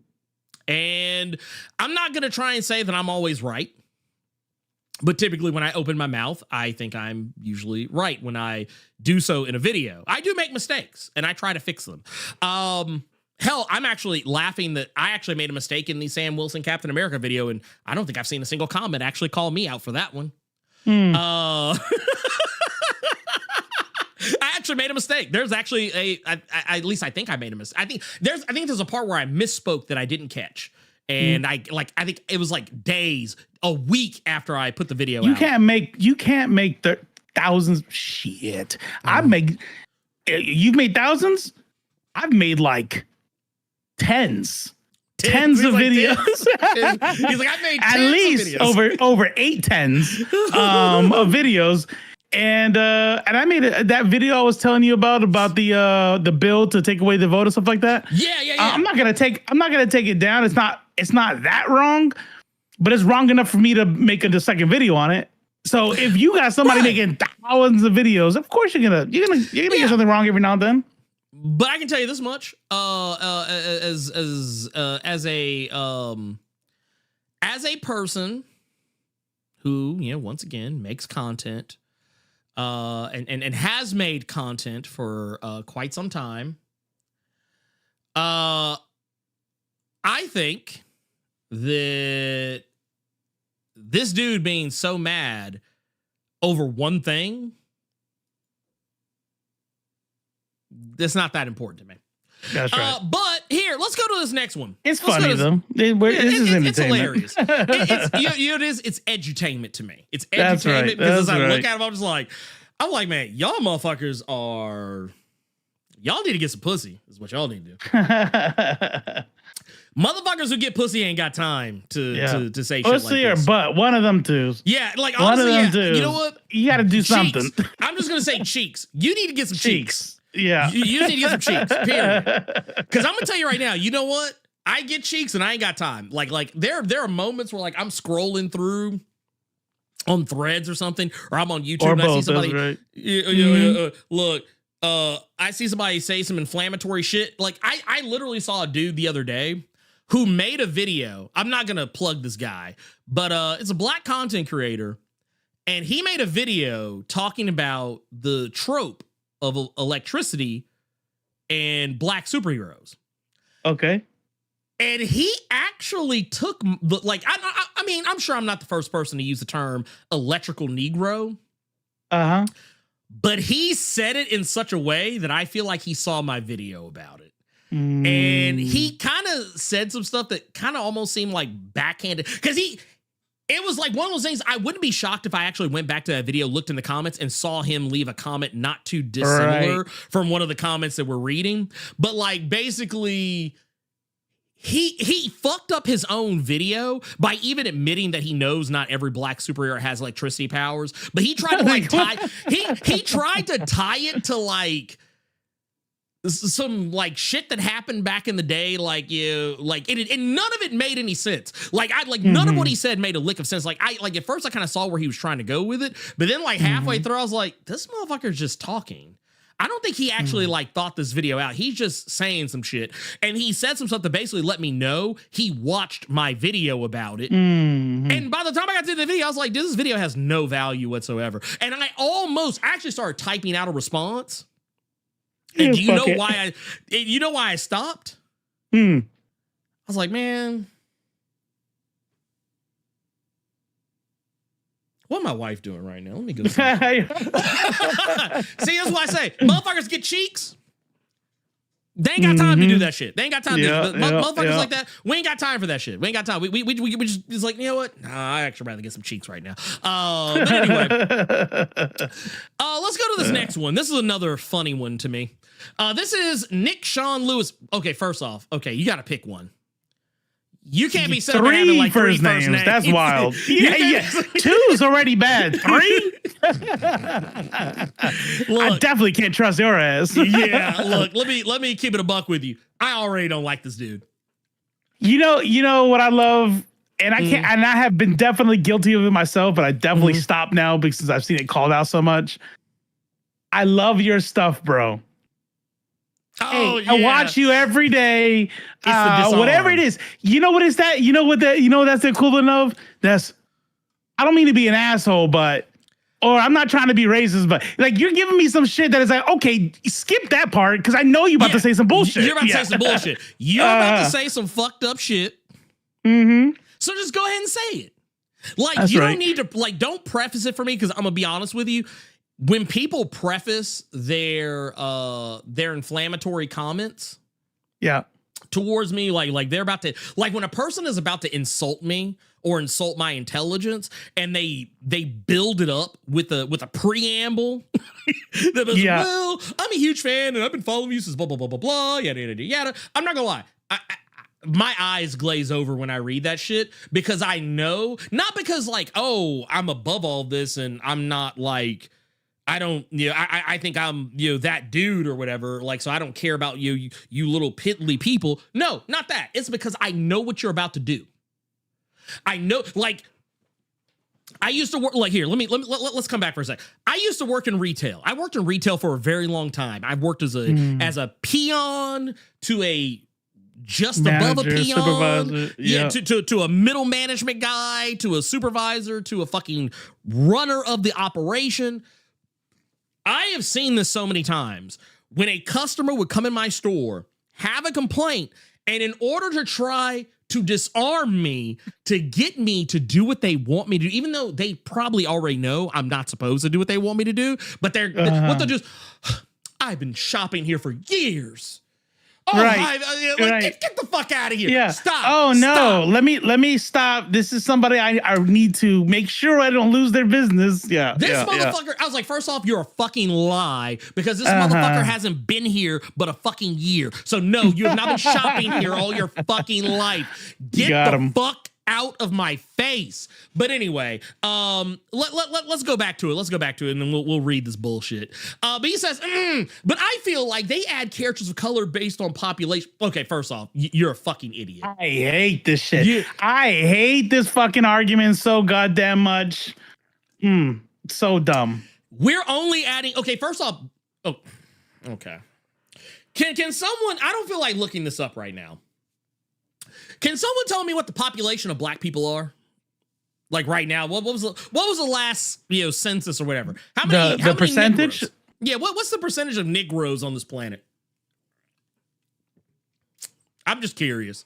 I'm not gonna try and say that I'm always right. But typically when I open my mouth, I think I'm usually right when I do so in a video. I do make mistakes and I try to fix them. Hell, I'm actually laughing that I actually made a mistake in the Sam Wilson Captain America video, and I don't think I've seen a single comment actually call me out for that one. I actually made a mistake. There's actually at least I think I made a mistake. I think there's a part where I misspoke that I didn't catch. And I think it was like days, a week after I put the video out. You can't make the thousands. Shit. You've made thousands? I've made like tens of videos. He's like, I've made at least over 8 tens of videos. And I made that video I was telling you about the bill to take away the vote and stuff like that. Yeah. I'm not gonna take it down. It's not that wrong, but it's wrong enough for me to make a second video on it. So if you got somebody making thousands of videos, of course you're gonna get something wrong every now and then. But I can tell you this much: as a person who once again makes content. And has made content for quite some time. I think that this dude being so mad over one thing, that's not that important to me. That's right. But here, let's go to this next one. It's funny though. It's hilarious. It's edutainment to me. It's edutainment That's right. because as I That's look at him, I'm like, man, y'all motherfuckers y'all need to get some pussy. Is what y'all need to do. Motherfuckers who get pussy ain't got time to say shit like this. But one of them two. Yeah, like honestly, one of them you know what? You got to do something. I'm just gonna say cheeks. You need to get some cheeks. Yeah. You just need to get some cheeks, period. Because I'm gonna tell you right now, you know what? I get cheeks and I ain't got time. Like there are moments where like I'm scrolling through on Threads or something, or I'm on YouTube or and both, I see somebody. Right. Look, I see somebody say some inflammatory shit. Like I literally saw a dude the other day who made a video. I'm not gonna plug this guy, but it's a black content creator, and he made a video talking about the trope of electricity and black superheroes. Okay. And he actually took I mean, I'm sure I'm not the first person to use the term electrical Negro. Uh-huh. But he said it in such a way that I feel like he saw my video about it. And he kind of said some stuff that kind of almost seemed like backhanded. Because it was like one of those things, I wouldn't be shocked if I actually went back to that video, looked in the comments, and saw him leave a comment not too dissimilar from one of the comments that we're reading. But like basically, he fucked up his own video by even admitting that he knows not every black superhero has electricity powers. But he tried to like he tried to tie it to like some like shit that happened back in the day, like and none of it made any sense. None of what he said made a lick of sense. At first I kind of saw where he was trying to go with it, but then like halfway through I was like, this motherfucker's just talking. I don't think he actually like thought this video out. He's just saying some shit, and he said some stuff to basically let me know he watched my video about it. And by the time I got to the video, I was like, this video has no value whatsoever. And I actually started typing out a response. And do you know why I stopped? I was like, man, what my wife doing right now? Let me go see. See, that's why I say, motherfuckers get cheeks. They ain't got time to do that shit. They ain't got time to do that. Motherfuckers like that, we ain't got time for that shit. We ain't got time. We just, it's like, you know what? Nah, I actually rather get some cheeks right now. But anyway, let's go to this next one. This is another funny one to me. This is Nick Sean Lewis. Okay, first off, you got to pick one. You can't be sitting there having like three first names. That's wild. Yeah. Two's already bad. Three? Look, I definitely can't trust your ass. Yeah, look, let me keep it a buck with you. I already don't like this dude. You know what I love, and I can't, and I have been definitely guilty of it myself, but I definitely stopped now because I've seen it called out so much. I love your stuff, bro. Oh, hey, I watch you every day. Whatever it is. You know what is that? You know what that's the equivalent of? I don't mean to be an asshole, but or I'm not trying to be racist, but like you're giving me some shit that is like, okay, skip that part because I know you're about to say some bullshit. You're about to say some bullshit. You're about to say some fucked up shit. So just go ahead and say it. Like that's don't need to don't preface it for me because I'm gonna be honest with you. When people preface their inflammatory comments towards me, like they're about to, like when a person is about to insult me or insult my intelligence and they build it up with a preamble that is, well, I'm a huge fan and I've been following you since blah, blah, blah, blah, blah, yada, yada, yada. I'm not gonna lie. My eyes glaze over when I read that shit because I know, not because like, oh, I'm above all this and I'm not like, I don't, I think I'm, that dude or whatever. Like, so I don't care about you little piddly people. No, not that. It's because I know what you're about to do. I know, like, I used to work, like, here, let's come back for a sec. I used to work in retail. I worked in retail for a very long time. I worked as a peon to a just manager, above a peon, to a middle management guy, to a supervisor, to a fucking runner of the operation. I have seen this so many times when a customer would come in my store have a complaint, and in order to try to disarm me, to get me to do what they want me to do, even though they probably already know I'm not supposed to do what they want me to do, but what they'll just, I've been shopping here for years. Oh, right. Get the fuck out of here. Yeah. Stop. Oh, no. Stop. Let me stop. This is somebody I need to make sure I don't lose their business. Yeah. This motherfucker, I was like, first off, you're a fucking lie because this motherfucker hasn't been here but a fucking year. So no, you have not been shopping here all your fucking life. Get the fuck out of my face. But anyway, let's go back to it. Let's go back to it, and then we'll read this bullshit. But he says, but I feel like they add characters of color based on population. Okay, first off, you're a fucking idiot. I hate this shit. I hate this fucking argument so goddamn much. So dumb. We're only adding. Okay, first off, okay. Can someone? I don't feel like looking this up right now. Can someone tell me what the population of black people are? Like right now, what was the last census or whatever? How many? The percentage? Negroes? Yeah, what's the percentage of Negroes on this planet? I'm just curious.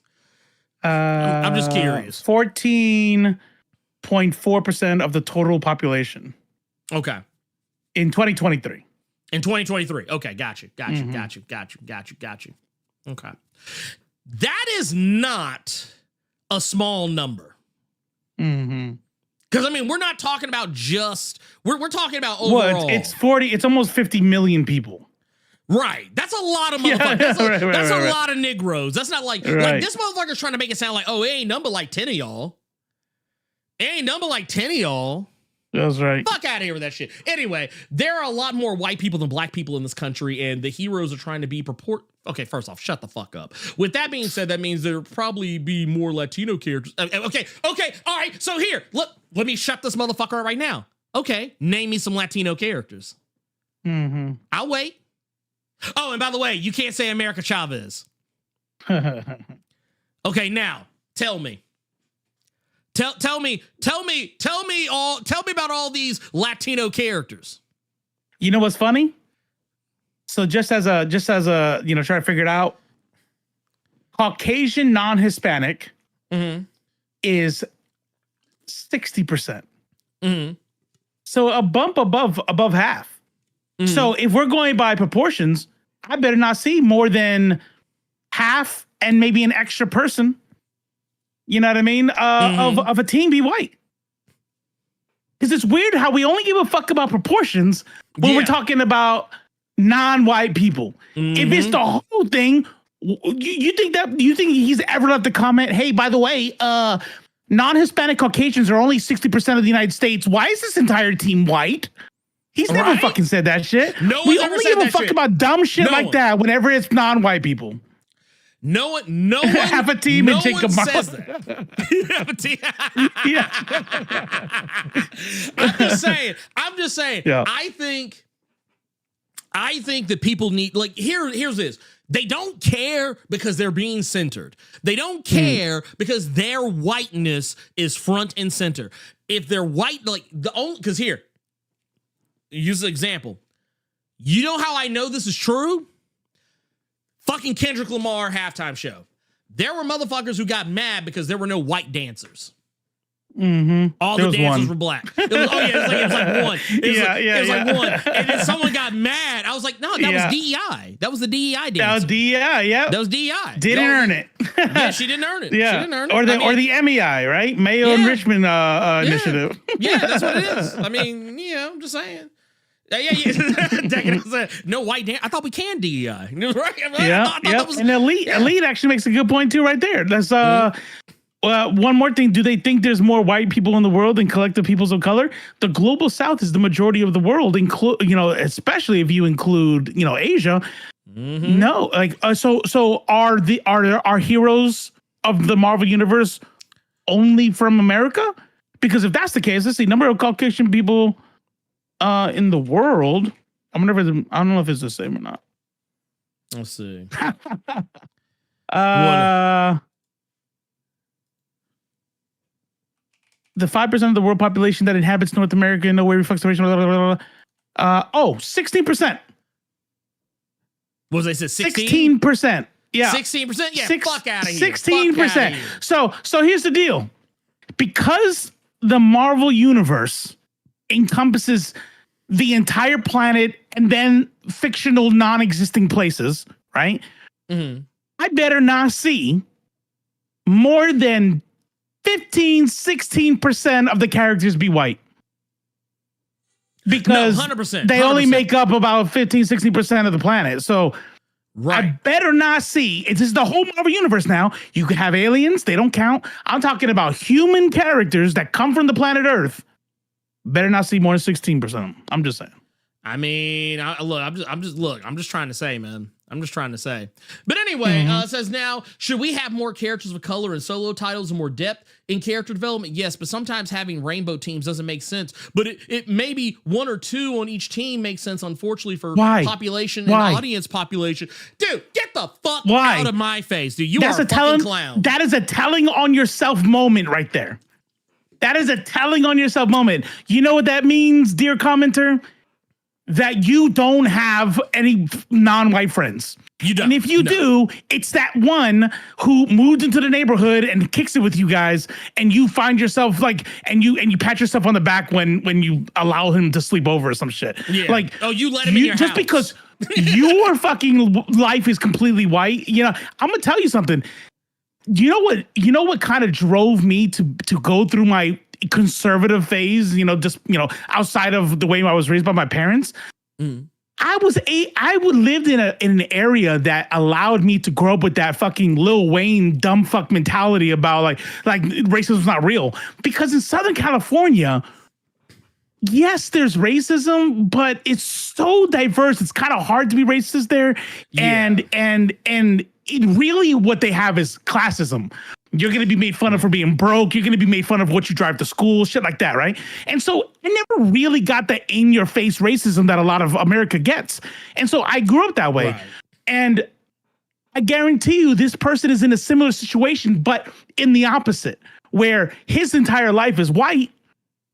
I'm just curious. 14.4% of the total population. Okay. In 2023. In 2023. Okay, got you. Okay. That is not a small number. Because I mean, we're not talking about just we're talking about overall. Well, it's almost 50 million people. Right. That's a lot of motherfuckers. That's a lot of Negroes. That's not like this motherfucker's trying to make it sound like, oh, it ain't number like 10 of y'all. It ain't number like 10 of y'all. That's right. Fuck out of here with that shit. Anyway, there are a lot more white people than black people in this country, and the heroes are trying to be Okay, first off, shut the fuck up. With that being said, that means there'll probably be more Latino characters. Okay, all right. So here, let me shut this motherfucker up right now. Okay, name me some Latino characters. I'll wait. Oh, and by the way, you can't say America Chavez. Okay, now tell me. Tell me about all these Latino characters. You know what's funny? So just as a try to figure it out, Caucasian non-Hispanic is 60%. So a bump above half. So if we're going by proportions, I better not see more than half and maybe an extra person. You know what I mean? Of a team be white. Because it's weird how we only give a fuck about proportions when we're talking about non-white people. If it's the whole thing, you think he's ever left a comment, hey, by the way, non-Hispanic Caucasians are only 60% of the United States. Why is this entire team white? He's never fucking said that shit. We only give a fuck about dumb shit like that whenever it's non-white people. No one have a team and Jacob says that. Have a team. I'm just saying. Yeah. I think that people need here's this. They don't care because they're being centered. They don't care because their whiteness is front and center. If they're white, because here, use an example. You know how I know this is true? Fucking Kendrick Lamar halftime show. There were motherfuckers who got mad because there were no white dancers. All the dancers were black. It was like one. It was like one. And then someone got mad. I was like, no, that was DEI. That was the DEI dancer. That was DEI, yeah. That was DEI. Didn't earn it. Yeah, she didn't earn it. Yeah. She didn't earn it. Or the MEI, right? Mayo Enrichment Initiative. Yeah, that's what it is. I mean, I'm just saying. No white dance. I thought we can DEI. Right? And Elite actually makes a good point too, right there. That's one more thing. Do they think there's more white people in the world than collective peoples of color? The global South is the majority of the world, especially if you include Asia. No, so are heroes of the Marvel universe only from America? Because if that's the case, let's see, number of Caucasian people in the world. I don't know if it's the same or not. Let's see. The 5% of the world population that inhabits North America in no way reflects the racial. 16%. What was I said? 16%. Yeah. 16%? Yeah, fuck out of here. 16%. So here's the deal. Because the Marvel universe encompasses the entire planet and then fictional non-existing places, right? Mm-hmm. I better not see more than 15, 16% of the characters be white. Because 100%, they only 100%. make up about 15, 16% of the planet. So Right. I better not see. This is the whole Marvel universe now. You can have aliens. They don't count. I'm talking about human characters that come from the planet Earth. Better not see more than 16% of them. I'm just saying. I mean, I'm just trying to say, man. I'm just trying to say. But anyway, it says now, should we have more characters of color in solo titles and more depth in character development? Yes, but sometimes having rainbow teams doesn't make sense. But it maybe one or two on each team makes sense, unfortunately, for population and audience population. Dude, get the fuck out of my face, dude. You are a fucking clown. That is a telling on yourself moment right there. That is a telling on yourself moment. You know what that means, dear commenter? That you don't have any non-white friends. You don't. And if you do, it's that one who moved into the neighborhood and kicks it with you guys, and you find yourself like, and you pat yourself on the back when you allow him to sleep over or some shit. Yeah. Like, oh, you let him in your just house. because your fucking life is completely white. You know, I'm gonna tell you something. You know what kind of drove me to go through my conservative phase, just outside of the way I was raised by my parents. I lived in an area that allowed me to grow up with that fucking Lil Wayne dumb fuck mentality about like racism is not real. Because in Southern California, yes, there's racism, but it's so diverse. It's kind of hard to be racist there. Yeah. And it really what they have is classism. You're going to be made fun of for being broke. You're going to be made fun of what you drive to school, shit like that, right? And so I never really got the in-your-face racism that a lot of America gets. And so I grew up that way. Right. And I guarantee you this person is in a similar situation, but in the opposite, where his entire life is white,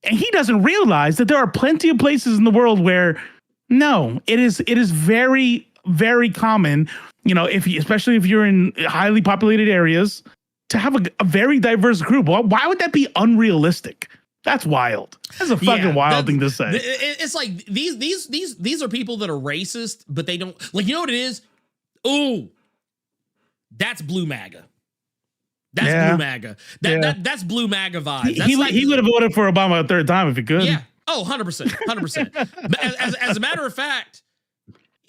and he doesn't realize that there are plenty of places in the world where, no, it is very, very common, especially if you're in highly populated areas, to have a very diverse group. Why would that be unrealistic? That's wild. That's a fucking wild thing to say. It's like these are people that are racist, but they don't like. You know what it is? Ooh, that's blue MAGA. That's blue MAGA. That's blue MAGA vibes. He would have voted for Obama a third time if he could. Yeah. Oh, 100%. 100%. As a matter of fact,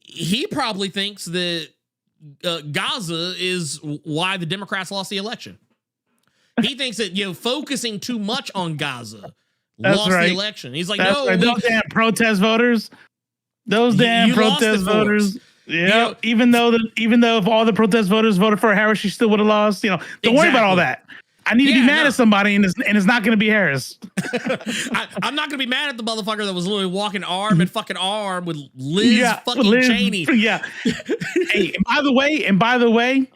he probably thinks that Gaza is why the Democrats lost the election. He thinks that focusing too much on Gaza lost the election. He's like, those damn protest voters. Those damn protest voters. Yeah, even though if all the protest voters voted for Harris, she still would have lost. Don't worry about all that. I need to be mad at somebody, and it's not going to be Harris. I'm not going to be mad at the motherfucker that was literally walking arm in fucking arm with Liz Cheney. Yeah. Hey, and by the way,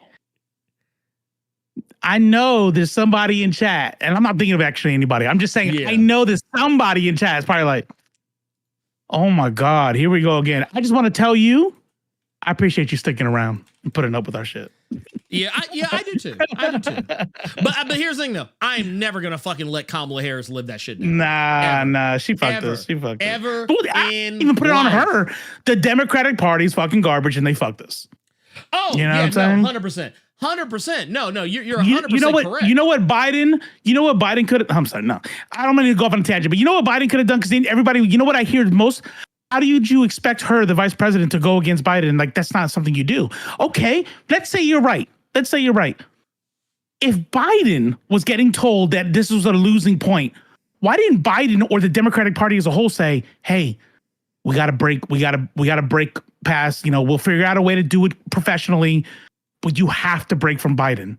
I know there's somebody in chat, and I'm not thinking of actually anybody. I'm just saying I know there's somebody in chat. It's probably like, oh my God, here we go again. I just want to tell you, I appreciate you sticking around and putting up with our shit. Yeah, I do too. But here's the thing though, I am never gonna fucking let Kamala Harris live that shit down. Nah, she fucked us. She fucked us. Ever I even put it on her. The Democratic Party's fucking garbage, and they fucked us. Oh, you know what I'm saying? 100%. 100%. No, you're 100% you know what, correct. You know what Biden could have. I'm sorry, no, I don't mean to go off on a tangent, but you know what Biden could have done? Because everybody, you know what I hear most. How do you expect her, the vice president, to go against Biden? Like, that's not something you do. Okay, let's say you're right. If Biden was getting told that this was a losing point, why didn't Biden or the Democratic Party as a whole say, "Hey, we got to break past. We'll figure out a way to do it professionally, but you have to break from Biden,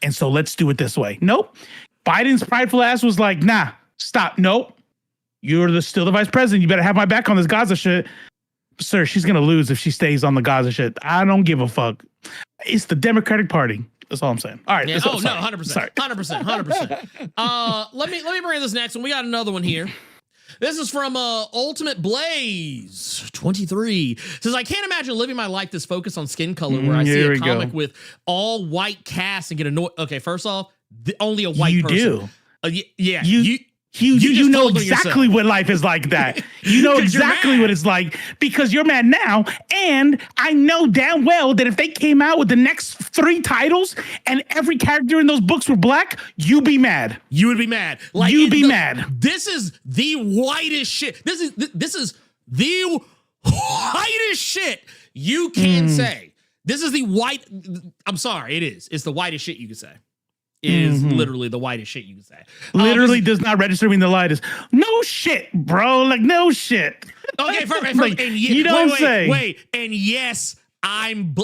and so let's do it this way." Nope. Biden's prideful ass was like, "Nah, stop. Nope. You're still the vice president. You better have my back on this Gaza shit." Sir, she's going to lose if she stays on the Gaza shit. I don't give a fuck. It's the Democratic Party. That's all I'm saying. All right. Yeah, 100%. Sorry. 100%. Let me bring this next one. We got another one here. This is from Ultimate Blaze 23. Says, I can't imagine living my life this focused on skin color where I see a comic with all white cast and get annoyed. Okay, first off, only a white person. Yeah. You know exactly what life is like that. You know exactly what it's like because you're mad now. And I know damn well that if they came out with the next 3 titles and every character in those books were black, you'd be mad. You would be mad. Like you'd be mad. This is the whitest shit. This is the whitest shit you can say. This is the white. I'm sorry, it is. It's the whitest shit you can say. It is literally the whitest shit you can say. Literally does not register me in the lightest. No shit, bro. Like, no shit. Okay, first, like, and you don't say. Wait, and yes, I'm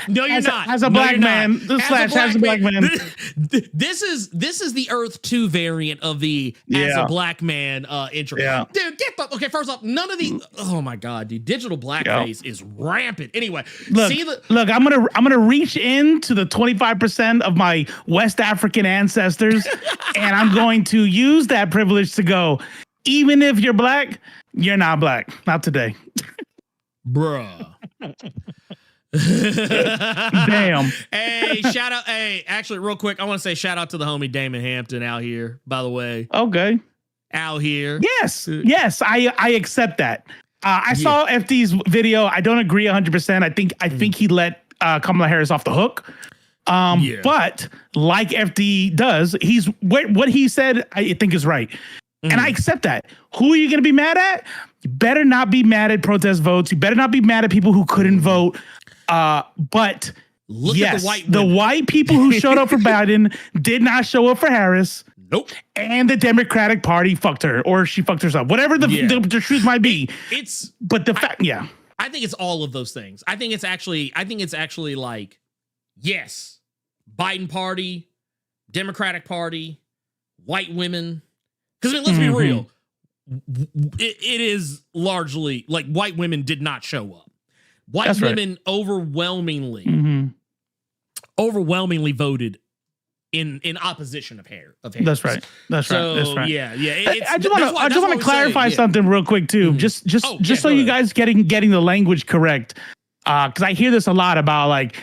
no, you're not. As a black man, as a black man. This is the Earth 2 variant of the as a black man intro. Yeah. Dude, okay, first off, none of the oh my god, dude, digital blackface is rampant. Anyway, look, I'm gonna reach into the 25% of my West African ancestors, and I'm going to use that privilege to go, even if you're black, you're not black. Not today. Bruh. Damn. Hey, shout out. Hey, actually, real quick, I want to say shout out to the homie Damon Hampton out here, by the way. Okay. Out here. Yes, I accept that. I saw FD's video. I don't agree 100%. I think he let Kamala Harris off the hook. But like FD does, he's what he said, I think is right. And I accept that. Who are you going to be mad at? You better not be mad at protest votes. You better not be mad at people who couldn't vote. But look at the white people who showed up for Biden did not show up for Harris. Nope. And the Democratic Party fucked her, or she fucked herself. Whatever the truth might be. But the fact, I think it's all of those things. I think it's actually like, yes, Biden party, Democratic Party, white women. Because I mean, let's be real. It is largely like white women did not show up. White women overwhelmingly voted in opposition of Harris. That's right. That's right. Yeah. I just want to clarify something real quick too. Just so you guys getting the language correct. Because I hear this a lot about like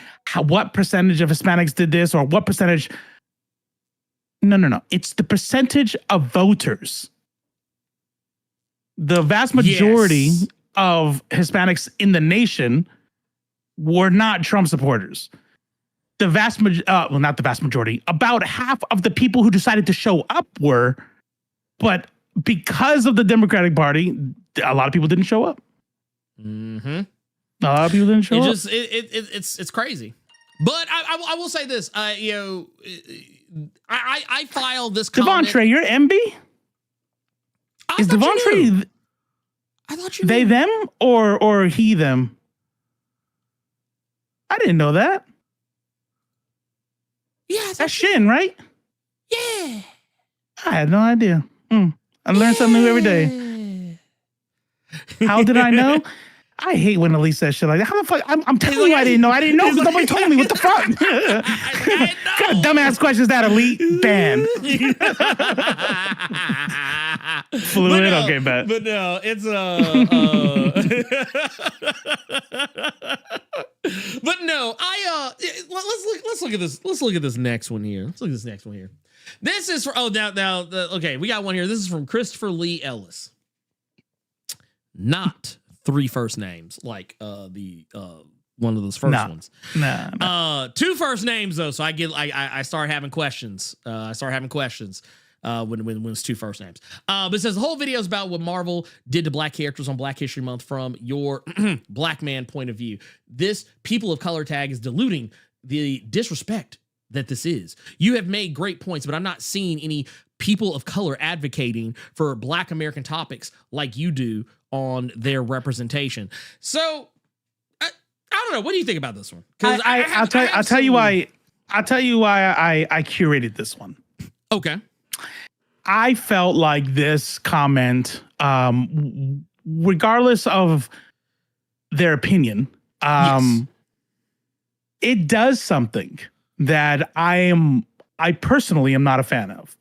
what percentage of Hispanics did this or what percentage. No. It's the percentage of voters. The vast majority of Hispanics in the nation were not Trump supporters. The vast not the vast majority. About half of the people who decided to show up were, but because of the Democratic Party, a lot of people didn't show up. A lot of people didn't show up. It's crazy. But I will say this. I filed this comment. Devontre, you're MB? Is Devontre? I thought you they knew. Them or he them? I didn't know that. Yeah, that's Shin, right? Yeah. I had no idea. I learn something new every day. How did I know? I hate when Elise says shit like that. How the fuck? I'm telling you I didn't know. I didn't know because nobody told me. What the fuck? What kind of dumbass question is that, Elite? Ban. Fluid? Okay, bet. But no, it's but no, let's look at this. Let's look at this next one here. This is for okay, we got one here. This is from Christopher Lee Ellis. Not 3 first names like the one of those first ones. No. 2 first names though, so I start having questions. When it's 2 first names. But it says the whole video is about what Marvel did to black characters on Black History Month from your black man point of view. This people of color tag is diluting the disrespect that this is. You have made great points, but I'm not seeing any people of color advocating for black American topics like you do on their representation. So I don't know. What do you think about this one? Because I'll tell you why I curated this one. Okay. I felt like this comment, regardless of their opinion, it does something that I personally am not a fan of.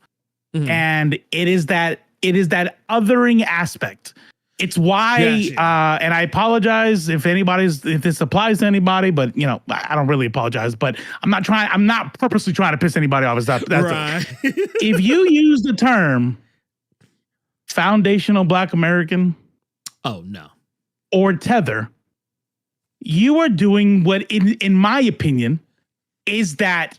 And it is that It is that othering aspect. It's why, and I apologize if this applies to anybody, but you know, I don't really apologize, but I'm not purposely trying to piss anybody off. That's right. If you use the term foundational Black American, oh no, or tether, you are doing what, in my opinion, is that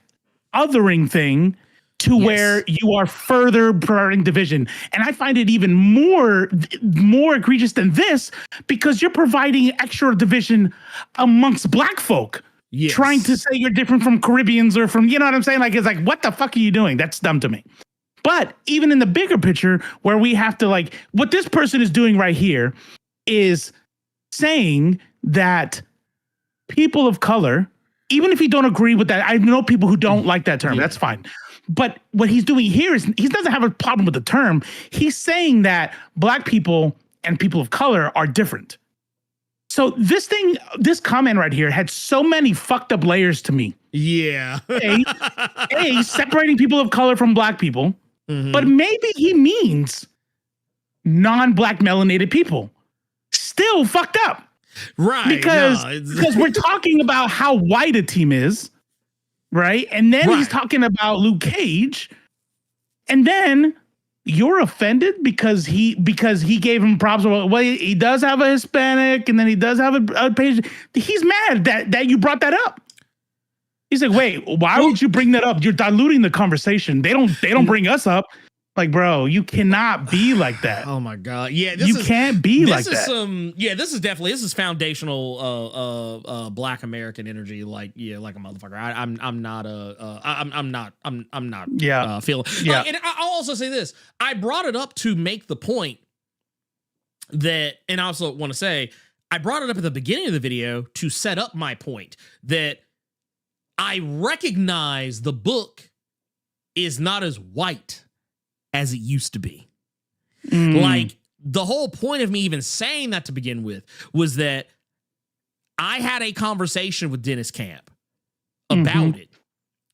othering thing to where you are further promoting division. And I find it even more egregious than this, because you're providing extra division amongst Black folk. Yes. Trying to say you're different from Caribbeans or from, you know what I'm saying? Like, it's like, what the fuck are you doing? That's dumb to me. But even in the bigger picture, where we have to, like, what this person is doing right here is saying that people of color, even if you don't agree with that, I know people who don't like that term. That's fine. But what he's doing here is he doesn't have a problem with the term. He's saying that Black people and people of color are different. So this comment right here had so many fucked up layers to me. Yeah. A, separating people of color from Black people, but maybe he means non-Black melanated people. Still fucked up. Right. Because we're talking about how white a team is. Right. And then he's talking about Luke Cage. And then you're offended because he gave him props. Well, he does have a Hispanic, and then he does have a page. He's mad that you brought that up. He's like, wait, why would you bring that up? You're diluting the conversation. They don't bring us up. Like, bro, you cannot be like that. Oh my God. Yeah, you can't be like that. This is foundational Black American energy, like a motherfucker. I'm not feeling. Yeah. And I'll also say this. I brought it up to make the point that, and I also want to say, I brought it up at the beginning of the video to set up my point that I recognize the book is not as white as it used to be. Like, the whole point of me even saying that to begin with was that I had a conversation with Dennis Camp about it.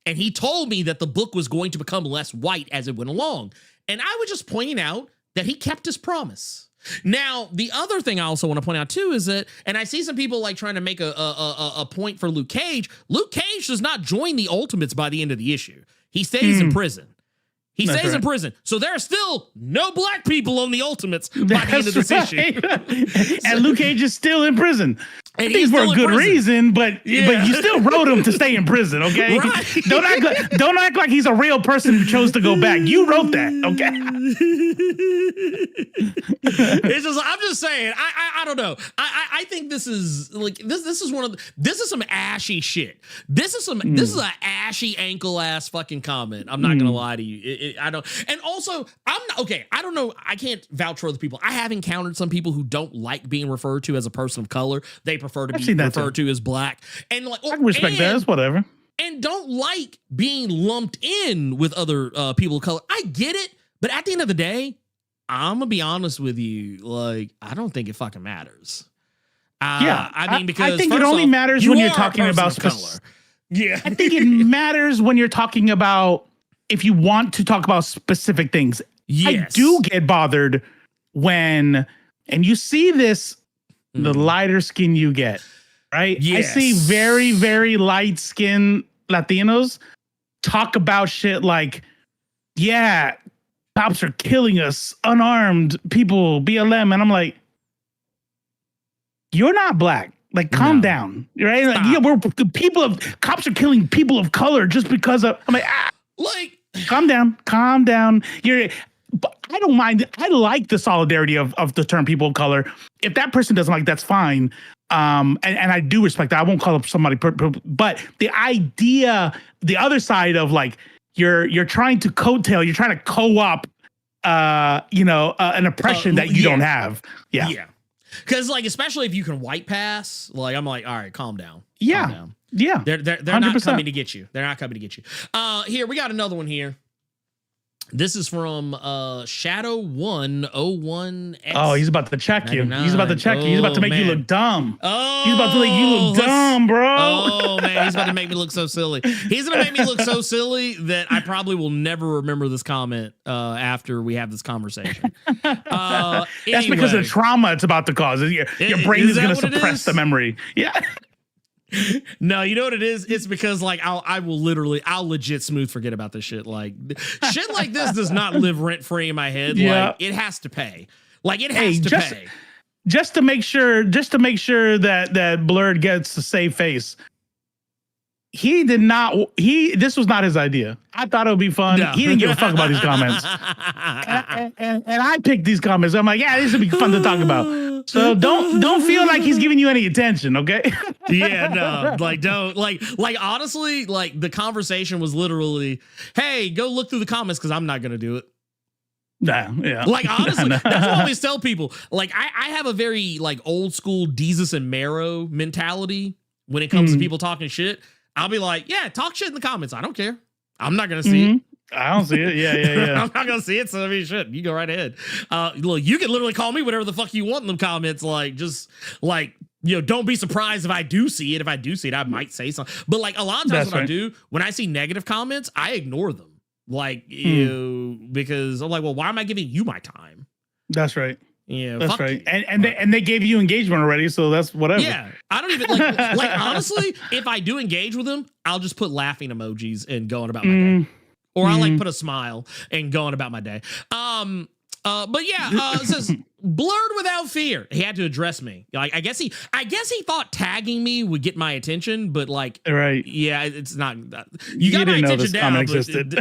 And he told me that the book was going to become less white as it went along. And I was just pointing out that he kept his promise. Now, the other thing I also want to point out too is that, and I see some people like trying to make a point for Luke Cage. Luke Cage does not join the Ultimates by the end of the issue. He stays in prison. He stays in prison. So there are still no Black people on the Ultimates by the end of this issue. And Luke Cage is still in prison. And I think for a good reason, but you still wrote him to stay in prison, okay? Right. Don't act like he's a real person who chose to go back. You wrote that, okay? It's just, I'm just saying, I don't know. I think this is like this is some ashy shit. This is an ashy ankle ass fucking comment. I'm not gonna lie to you. I don't, and also I'm not okay. I don't know. I can't vouch for other people. I have encountered some people who don't like being referred to as a person of color. They prefer to be referred to as Black, and like I can respect that. It's whatever. And don't like being lumped in with other people of color. I get it, but at the end of the day, I'm gonna be honest with you. Like, I don't think it fucking matters. I mean, because I think it only matters when you're talking about color. Yeah, I think it matters when you're talking about, if you want to talk about specific things. Yes. I do get bothered when, and you see this, the lighter skin you get, right? Yes. I see very, very light skin Latinos talk about shit like, yeah, cops are killing us, unarmed people, BLM. And I'm like, you're not Black. Like, calm down, right? Like, yeah, cops are killing people of color just because of, I'm like, calm down. But I don't mind. I like the solidarity of the term people of color. If that person doesn't like, that's fine. And I do respect that. I won't call up somebody, but the idea, the other side of like, you're trying to coattail, you're trying to co-op, an oppression that you don't have. Yeah. Yeah. Because like, especially if you can white pass, like, I'm like, all right, calm down. Yeah. Calm down. Yeah. They're not coming to get you. They're not coming to get you. Here, we got another one here. This is from Shadow101X. Oh, he's about to check you. He's about to check you. He's about to make you look dumb. Oh, he's about to make you look dumb, bro. Oh man, he's about to make me look so silly. He's gonna make me look so silly that I probably will never remember this comment after we have this conversation. That's because of the trauma it's about to cause. Your brain is gonna suppress the memory. Yeah. No, you know what it is? It's because like I'll legit smooth forget about this shit. Like shit like this does not live rent free in my head. Yeah. Like it has to pay. Like it has to pay. Just to make sure that Blerd gets the save face. He did not. This was not his idea. I thought it would be fun. No. He didn't give a fuck about these comments, and I picked these comments. I'm like, yeah, this would be fun to talk about. So don't feel like he's giving you any attention, okay? Yeah, no, like don't like honestly, like the conversation was literally, hey, go look through the comments because I'm not gonna do it. Nah, yeah. Like honestly, that's what I always tell people. Like I have a very like old school Jesus and Marrow mentality when it comes to people talking shit. I'll be like, yeah, talk shit in the comments. I don't care. I'm not going to see it. I don't see it. Yeah. I'm not going to see it. So I mean, shit, you go right ahead. Look, you can literally call me whatever the fuck you want in the comments. Like, just like, you know, don't be surprised if I do see it. If I do see it, I might say something. But like a lot of times I do, when I see negative comments, I ignore them. Like, because I'm like, well, why am I giving you my time? That's right. Yeah, that's right. And they gave you engagement already, so that's whatever. Yeah, I don't even like honestly, if I do engage with them, I'll just put laughing emojis and going about my day. Or I'll like put a smile and going about my day. But yeah, it says Blerd without fear. He had to address me. Like I guess he thought tagging me would get my attention, but like right. Yeah, it's not you got my attention down. Existed.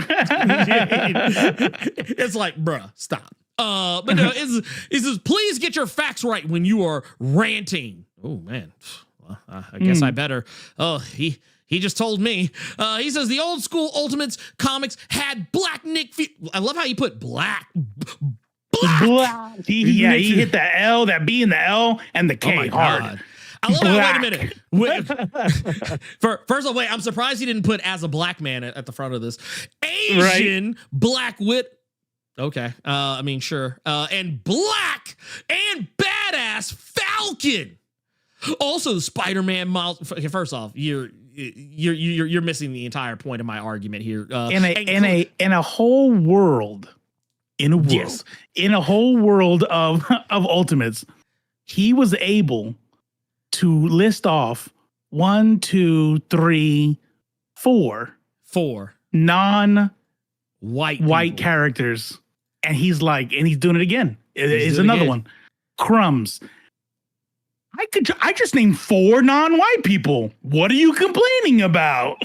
It's like, bruh, stop. But no, it says, please get your facts right when you are ranting. Oh man, well, I guess I better. Oh, he just told me. He says the old school Ultimates comics had Black Nick. I love how you put black. He hit the L, that B and the L and the K hard. God. I love that. Wait a minute. First of all, wait. I'm surprised he didn't put as a black man at the front of this. Asian Black Wit. Okay. I mean, sure. And black and badass Falcon. Also, the Spider-Man model. Okay, first off, you're missing the entire point of my argument here. In a whole world of Ultimates, he was able to list off 1, 2, 3, 4 non-white characters. And he's doing it again. It's another one. Crumbs. I just named 4 non-white people. What are you complaining about?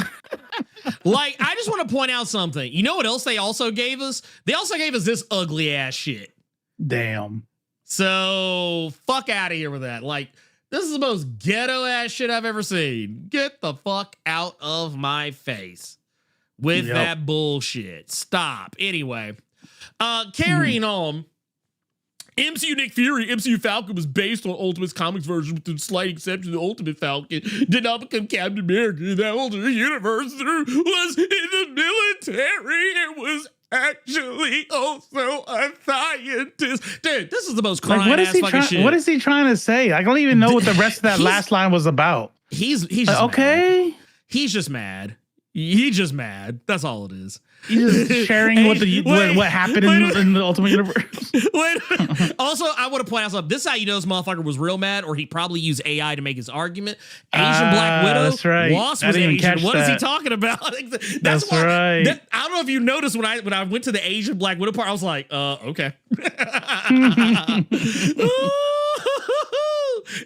Like, I just want to point out something. You know what else they also gave us? They also gave us this ugly ass shit. Damn. So fuck out of here with that. Like, this is the most ghetto ass shit I've ever seen. Get the fuck out of my face with that bullshit. Stop. Anyway. Carrying on, MCU Nick Fury, MCU Falcon was based on Ultimate's comics version with the slight exception the Ultimate Falcon did not become Captain America in that alternate universe was in the military and was actually also a scientist. Dude, this is the most crying ass fucking shit. What is he trying to say? I don't even know what the rest of that last line was about. He's just okay. Mad. He's just mad. He's just mad. That's all it is. He's just sharing what happened in the Ultimate Universe. Also, I want to point out something. This is how you know this motherfucker was real mad, or he probably used AI to make his argument. Asian Black Widow. That's right. Wasp was Asian. What is he talking about? That's why, right. I don't know if you noticed when I went to the Asian Black Widow part, I was like, okay.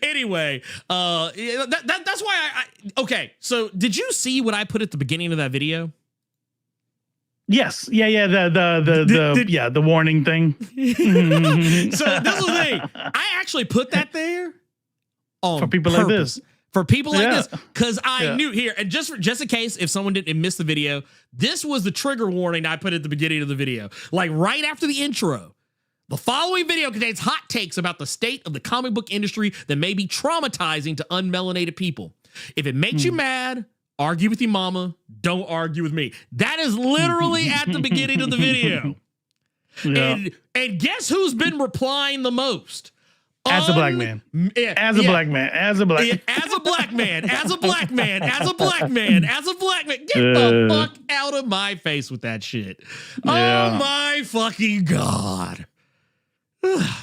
Anyway, that's why okay. So did you see what I put at the beginning of that video? Yes. Yeah. The warning thing. So this is the thing. I actually put that there on for people like this. For people like this, because I knew here, and just in case if someone didn't miss the video, this was the trigger warning I put at the beginning of the video, like right after the intro. The following video contains hot takes about the state of the comic book industry that may be traumatizing to unmelanated people. If it makes you mad, argue with your mama. Don't argue with me. That is literally at the beginning of the video. Yeah. And guess who's been replying the most? As a black man. As a black man. As a black man. As a black man. As a black man. As a black man. As a black man. Get the fuck out of my face with that shit. Yeah. Oh my fucking God.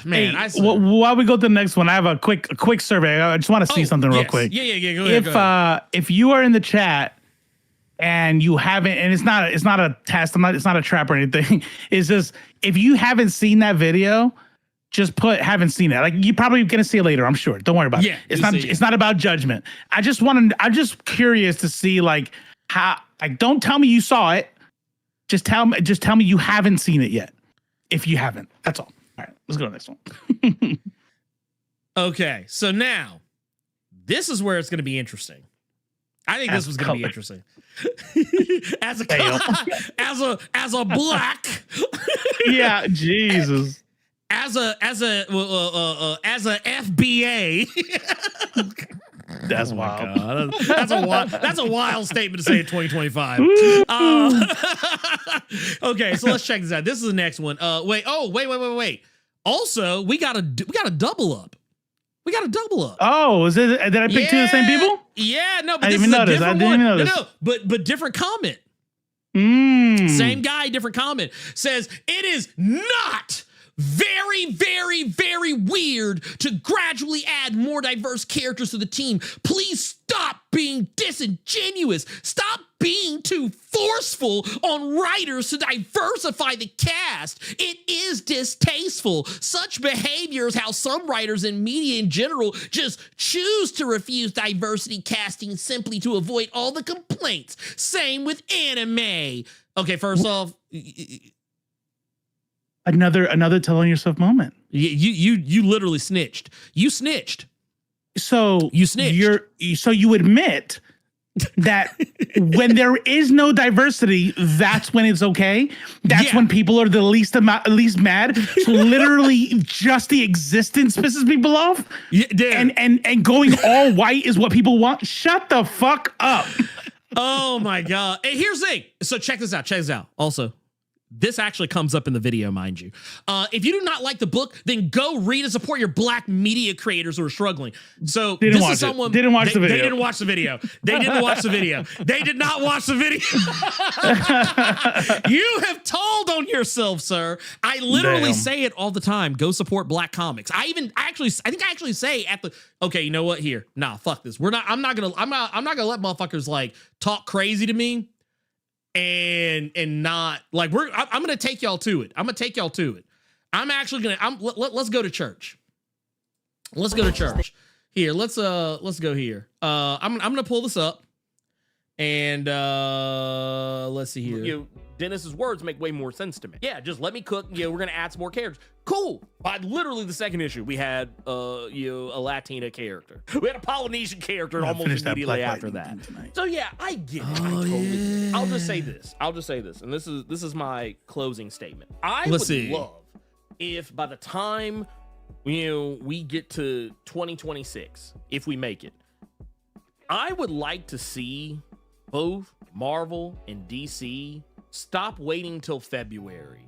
Man, hey, while we go to the next one, I have a quick survey. I just want to see something real quick. Yeah. Go ahead, If go ahead. If you are in the chat and you haven't, and it's not a test, it's not a trap or anything. It's just if you haven't seen that video, just put haven't seen it. Like you're probably gonna see it later, I'm sure. Don't worry about it. It's not about judgment. I'm just curious to see like how, like, don't tell me you saw it. Just tell me you haven't seen it yet. If you haven't, that's all. All right, let's go to the next one. Okay, so now this is where it's going to be interesting. I think this was going to be interesting. as a black, yeah, Jesus, as a FBA. That's wild. That's a wild statement to say in 2025. Okay, so let's check this out. This is the next one. Wait. Also, we got a double up. Oh, did I pick two of the same people? Yeah, no, but I this didn't is a notice. different I didn't one. notice. No, but different comment. Same guy, different comment. Says it is not very, very, very weird to gradually add more diverse characters to the team. Please stop being disingenuous. Stop being too forceful on writers to diversify the cast. It is distasteful. Such behavior is how some writers and media in general just choose to refuse diversity casting simply to avoid all the complaints. Same with anime. Okay, first off, Another telling yourself moment. You literally snitched. You snitched. So you snitched. So you admit that when there is no diversity, that's when it's okay. That's when people are the least mad. So literally, just the existence pisses people off. Yeah, and going all white is what people want. Shut the fuck up. Oh my God. Hey, here's the thing. So check this out. Also, this actually comes up in the video, mind you. If you do not like the book, then go read and support your black media creators who are struggling. So Didn't watch the video. They didn't watch the video. They didn't watch the video. They did not watch the video. You have told on yourself, sir. I literally say it all the time. Go support black comics. I think I actually say at the, okay, you know what? Here, nah, fuck this. I'm not gonna let motherfuckers like talk crazy to me. And not like I'm gonna take y'all to it. I'm actually gonna let's go to church. Here, let's go here. I'm gonna pull this up and let's see here. Dennis's words make way more sense to me. Yeah, just let me cook. We're gonna add some more characters. Cool. By literally the second issue, we had a Latina character. We had a Polynesian character almost immediately after that. So yeah, I get it. I'll just say this. And this is my closing statement. I would love if by the time we get to 2026, if we make it, I would like to see both Marvel and DC stop waiting till February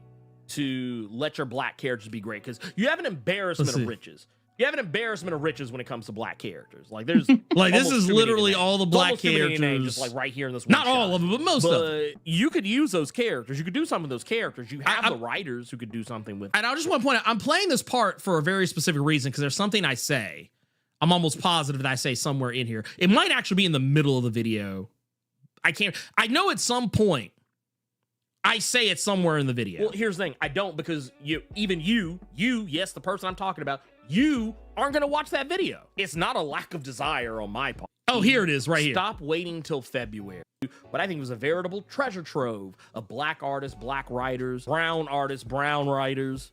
to let your black characters be great, because you have an embarrassment of riches. You have an embarrassment of riches when it comes to black characters. Like there's like this is literally all the black characters, just like right here in this one Not shot. All of them, but most of them. You could use those characters. You could do something with those characters. You have the writers who could do something with. And I just want to point out, I'm playing this part for a very specific reason, because there's something I say. I'm almost positive that I say somewhere in here. It might actually be in the middle of the video. I know at some point I say it somewhere in the video. Well, here's the thing. I don't, because you, yes, the person I'm talking about, you aren't going to watch that video. It's not a lack of desire on my part. Oh, here it is right here. Stop waiting till February. What I think was a veritable treasure trove of black artists, black writers, brown artists, brown writers.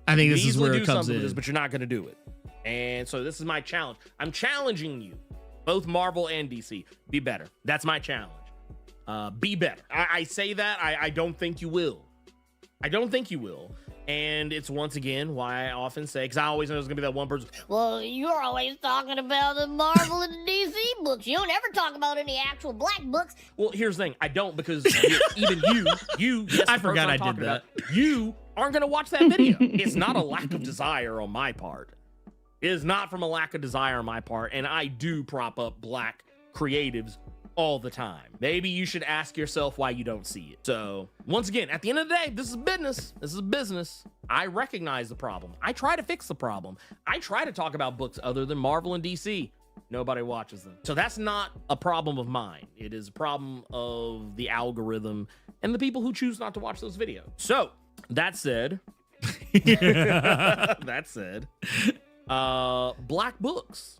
I think this is where it comes in. This, but you're not going to do it. And so this is my challenge. I'm challenging you, both Marvel and DC. Be better. That's my challenge. Be better. I say that. I don't think you will. And it's once again why I often say, because I always know there's going to be that one person. Well, you're always talking about the Marvel and the DC books. You don't ever talk about any actual black books. Well, here's the thing. I don't, because even you, yes, I forgot I did that. You aren't going to watch that video. It's not a lack of desire on my part. It is not from a lack of desire on my part. And I do prop up black creatives all the time. Maybe you should ask yourself why you don't see it. So once again, at the end of the day, this is business. This is business. I recognize the problem. I try to fix the problem. I try to talk about books other than Marvel and DC. Nobody watches them. So that's not a problem of mine. It is a problem of the algorithm and the people who choose not to watch those videos. So that said, black books.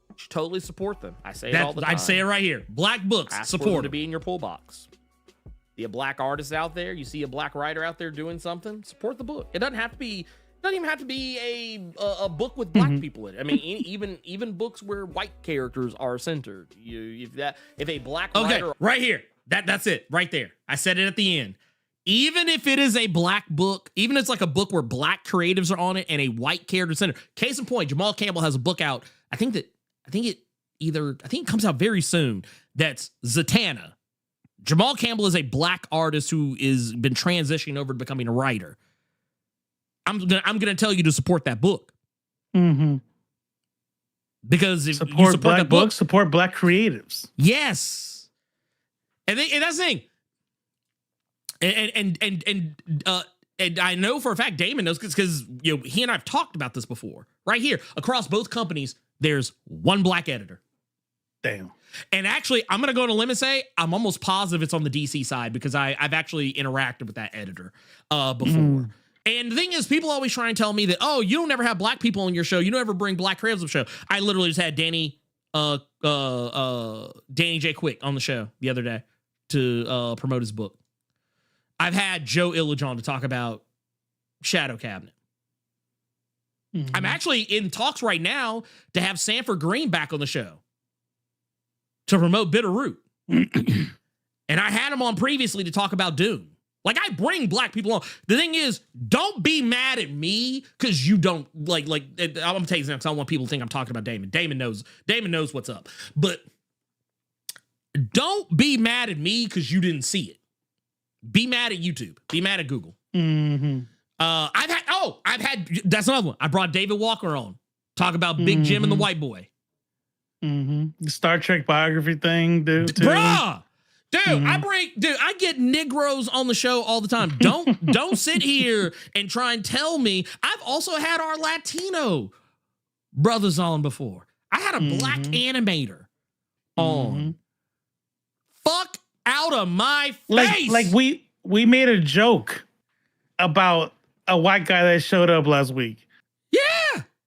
You should totally support them. I say it all the time. I'd say it right here. Black books, Ask support them to be in your pull box. Be a black artist out there. You see a black writer out there doing something. Support the book. It doesn't have to be. It doesn't even have to be a book with black people in it. I mean, even books where white characters are centered. If a black writer, right here. That's it right there. I said it at the end. Even if it is a black book, even if it's like a book where black creatives are on it and a white character center. Case in point, Jamal Campbell has a book out. I think it comes out very soon. That's Zatanna. Jamal Campbell is a black artist who is been transitioning over to becoming a writer. I'm gonna tell you to support that book. Mm-hmm. Because if support you support black that book, books, support black creatives. Yes. And that's the thing. And I know for a fact Damon knows because he and I've talked about this before. Right here, across both companies, there's one black editor. Damn. And actually, I'm going to go on a limb and say I'm almost positive it's on the DC side because I've actually interacted with that editor before. And the thing is, people always try and tell me that, oh, you don't ever have black people on your show. You don't ever bring black creatives on the show. I literally just had Danny J. Quick on the show the other day to promote his book. I've had Joe Illage on to talk about Shadow Cabinet. I'm actually in talks right now to have Sanford Green back on the show to promote Bitterroot. And I had him on previously to talk about Doom. Like, I bring black people on. The thing is, don't be mad at me because you don't like I'm gonna tell you this because I don't want people to think I'm talking about Damon. Damon knows what's up. But don't be mad at me because you didn't see it. Be mad at YouTube. Be mad at Google. I've had that's another one. I brought David Walker on. Talk about Big Jim and the White Boy. The Star Trek biography thing, dude. Bruh! I get Negroes on the show all the time. Don't sit here and try and tell me. I've also had our Latino brothers on before. I had a black animator on. Fuck out of my face. Like we made a joke about a white guy that showed up last week. Yeah.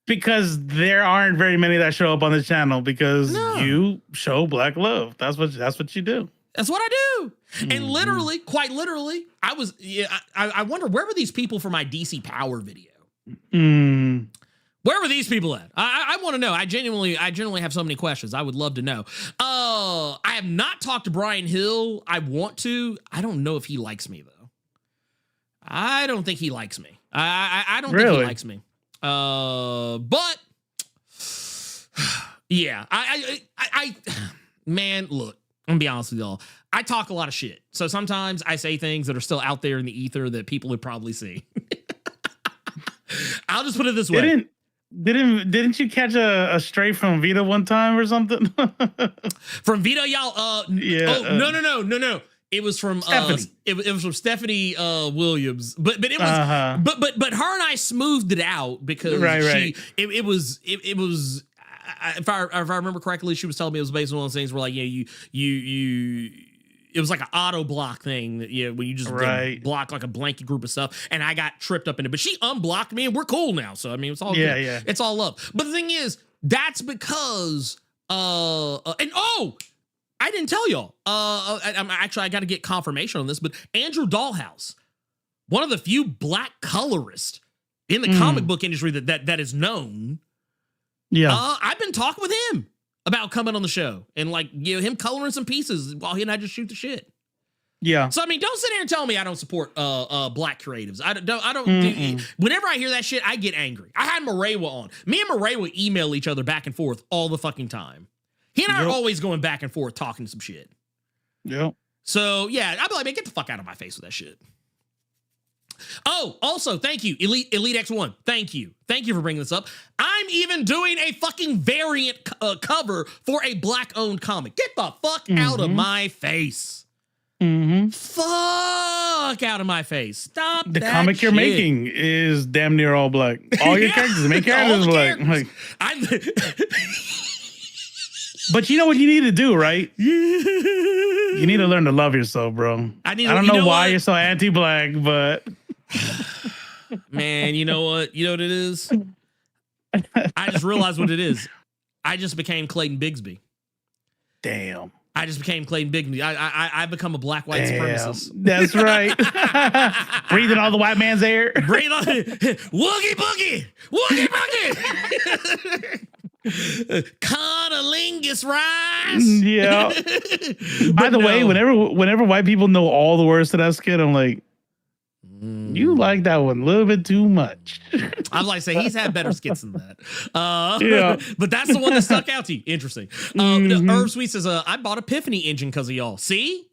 Because there aren't very many that show up on the channel because you show black love. That's what you do. That's what I do. And literally, quite literally, I wonder where were these people for my DC Power video? Where were these people at? I want to know. I genuinely have so many questions. I would love to know. I have not talked to Brian Hill. I want to. I don't know if he likes me though. I don't think he likes me. I don't think he likes me. But yeah, I man, look, I'm gonna be honest with y'all. I talk a lot of shit. So sometimes I say things that are still out there in the ether that people would probably see. I'll just put it this way. Didn't you catch a stray from Vito one time or something? From Vito, y'all? No. It was from Stephanie. It was from Stephanie Williams. But it was but her and I smoothed it out because it was if I remember correctly, she was telling me it was based on one of those things where like you it was like an auto block thing that when you just block like a blanket group of stuff, and I got tripped up in it. But she unblocked me and we're cool now. So I mean it's all good. Yeah. It's all love. But the thing is, that's because I didn't tell y'all. I got to get confirmation on this, but Andrew Dahlhaus, one of the few black colorists in the comic book industry that is known. Yeah, I've been talking with him about coming on the show and him coloring some pieces while he and I just shoot the shit. Yeah. So I mean, don't sit here and tell me I don't support black creatives. I don't. Whenever I hear that shit, I get angry. I had Marewa on. Me and Marewa email each other back and forth all the fucking time. He and I are always going back and forth talking some shit. Yep. So, yeah, I'd be like, man, get the fuck out of my face with that shit. Oh, also, thank you, Elite X1. Thank you for bringing this up. I'm even doing a fucking variant cover for a black-owned comic. Get the fuck out of my face. Fuck out of my face. Stop. The comic you're making is damn near all black. All your characters, the main characters are black. But you know what you need to do, right? You need to learn to love yourself, bro. I don't know why you're so anti-black, but man, you know what? You know what it is? I just realized what it is. I just became Clayton Bigsby. Damn. I just became Clayton Bigsby. I become a black white supremacist. That's right. Breathing all the white man's air. Breathe on Woogie Boogie. Woogie Boogie. Conolingus rise. Yeah. By the way, whenever white people know all the words to that skit, I'm like, you like that one a little bit too much. I'm like, say he's had better skits than that. Yeah. But that's the one that stuck out to you. Interesting. Herb Sweet says, I bought Epiphany Engine because of y'all. See?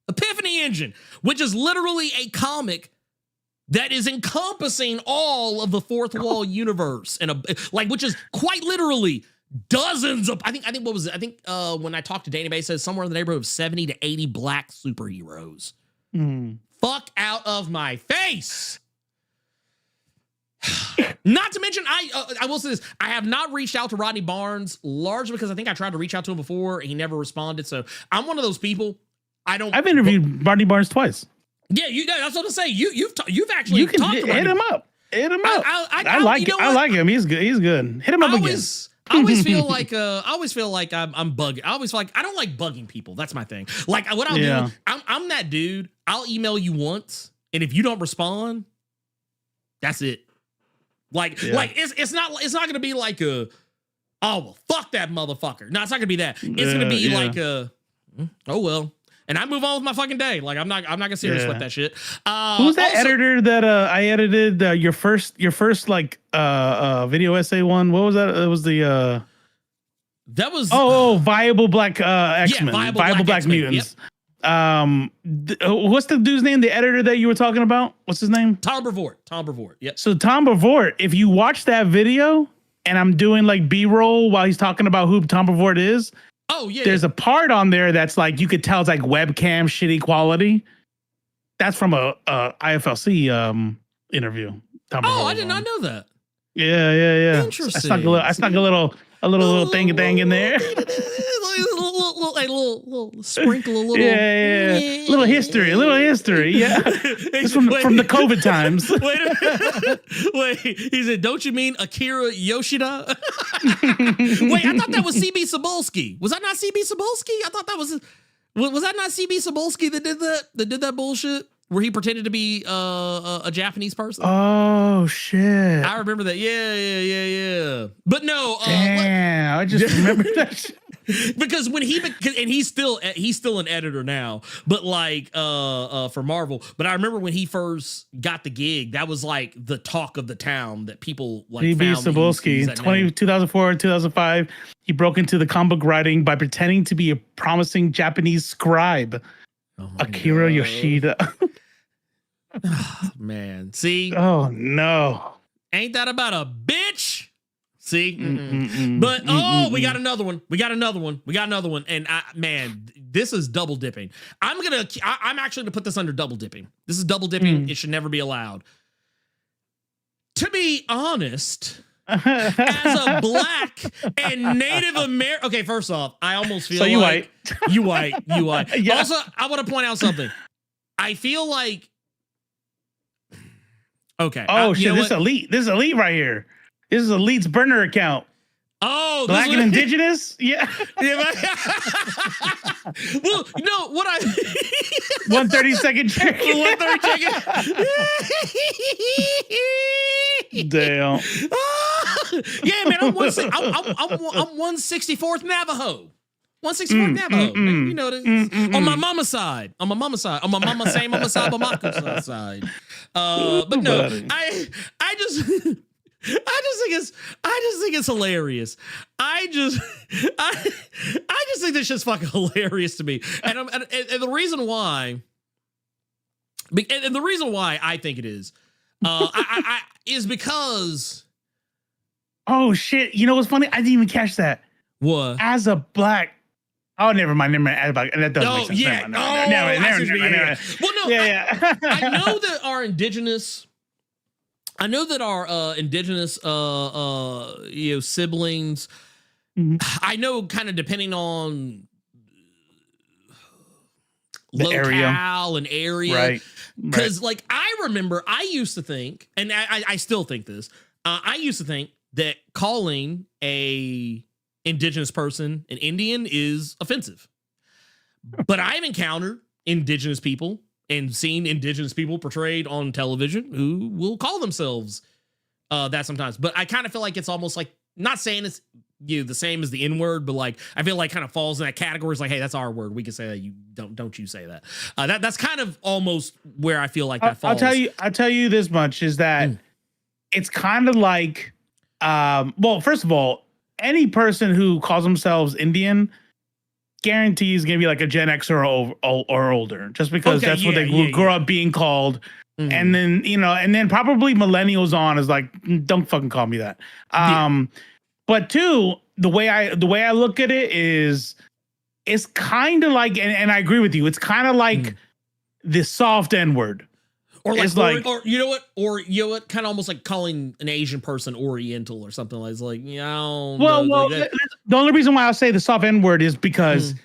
Epiphany Engine, which is literally a comic that is encompassing all of the fourth wall universe, and which is quite literally dozens of. I think what was it? I think when I talked to Danny Bay, says somewhere in the neighborhood of 70 to 80 black superheroes. Fuck out of my face. Not to mention, I will say this: I have not reached out to Rodney Barnes, largely because I think I tried to reach out to him before and he never responded. So I'm one of those people. I've interviewed Rodney Barnes twice. Yeah, that's what I'm saying. You've actually talked to hit him up. Hit him up. I like him. He's good. He's good. Hit him up again. I always feel like I'm bugging. I always feel like I don't like bugging people. That's my thing. Like what I'll do, I'm that dude. I'll email you once, and if you don't respond, that's it. It's not gonna be like a, oh well, fuck that motherfucker. No, it's not gonna be that. It's gonna be like a, oh well. And I move on with my fucking day. Like I'm not gonna sit here and sweat that shit. Who's that editor that I edited your first like video essay one? What was that? It was the that was Viable Black X-Men, Viable Black Mutants. Yep. What's the dude's name? The editor that you were talking about? What's his name? Tom Brevoort. Yep. So Tom Brevoort, if you watch that video, and I'm doing like B-roll while he's talking about who Tom Brevoort is. Oh yeah. There's a part on there that's like you could tell it's like webcam shitty quality. That's from a IFLC interview. I did not know that. Yeah. Interesting. I snuck a little thing in there. a little sprinkle, a little yeah. Little history. Yeah. It's from the COVID times. Wait. He said, "Don't you mean Akira Yoshida?" Wait, I thought that was CB Cebulski. Was that not CB Cebulski? I thought that was that not CB Cebulski that did that bullshit where he pretended to be a Japanese person? Oh shit! I remember that. Yeah. But no. Damn, I just remember that shit. Because when he's still an editor now, but like for Marvel. But I remember when he first got the gig, that was like the talk of the town that people like. CB Cebulski, 2004, 2005, he broke into the comic book writing by pretending to be a promising Japanese scribe, Akira Yoshida. Oh, man, see? Oh no, ain't that about a bitch? See, but we got another one. And man, this is double dipping. I'm actually gonna put this under double dipping. This is double dipping. It should never be allowed. To be honest, as a black and Native American, okay. First off, I almost feel you like white. You white. Yeah. Also, I want to point out something. I feel like, okay. Oh shit! This is elite right here. This is Elite's burner account. Oh, black and indigenous? Yeah. Well, you know what 130-second check. 130 Damn. Yeah, man, I'm 164th Navajo. 164th Navajo. Man, you know this. On my mama's side. On my mama's side. On my mama's side, Bamako's side. But no, I just think it's hilarious. I just think this shit's fucking hilarious to me. And the reason why And the reason why I think it is, is because. Oh shit! You know what's funny? I didn't even catch that. What? As a black. Oh, never mind. As a black. That doesn't make sense. Yeah. Never mind. Well, no. Yeah. I know that our indigenous. Siblings. Mm-hmm. I know, kind of depending on the locale and area, right? Because like I remember, I used to think, and I still think this. I used to think that calling a indigenous person an Indian is offensive, but I've encountered indigenous people and seen indigenous people portrayed on television who will call themselves that sometimes. But I kind of feel like it's almost like, not saying it's the same as the N-word, but like I feel like kind of falls in that category. It's like, hey, that's our word. We can say that. You don't you say that. That's kind of almost where I feel like that falls. I'll tell you this much is that it's kind of like, well, first of all, any person who calls themselves Indian guarantees going to be like a Gen X or older, just because that's what they grew up being called. Mm-hmm. And then, and then probably millennials on is like, don't fucking call me that. But two, the way I look at it is, it's kind of like, and I agree with you, it's kind of like the soft N-word. Or like, or you know what, kind of almost like calling an Asian person Oriental or something like. It's like, the only reason why I'll say the soft N-word is because,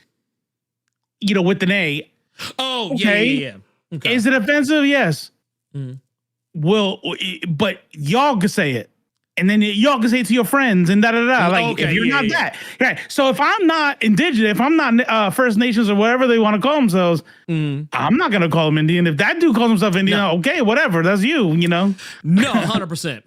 with an A. Oh, okay. Yeah. Okay. Is it offensive? Yes. Well, but y'all can say it, and then y'all can say it to your friends and Like, if you're not that, right? So if I'm not indigenous, if I'm not First Nations or whatever they want to call themselves, I'm not gonna call them Indian. If that dude calls himself Indian, okay, whatever, that's you. No, 100%.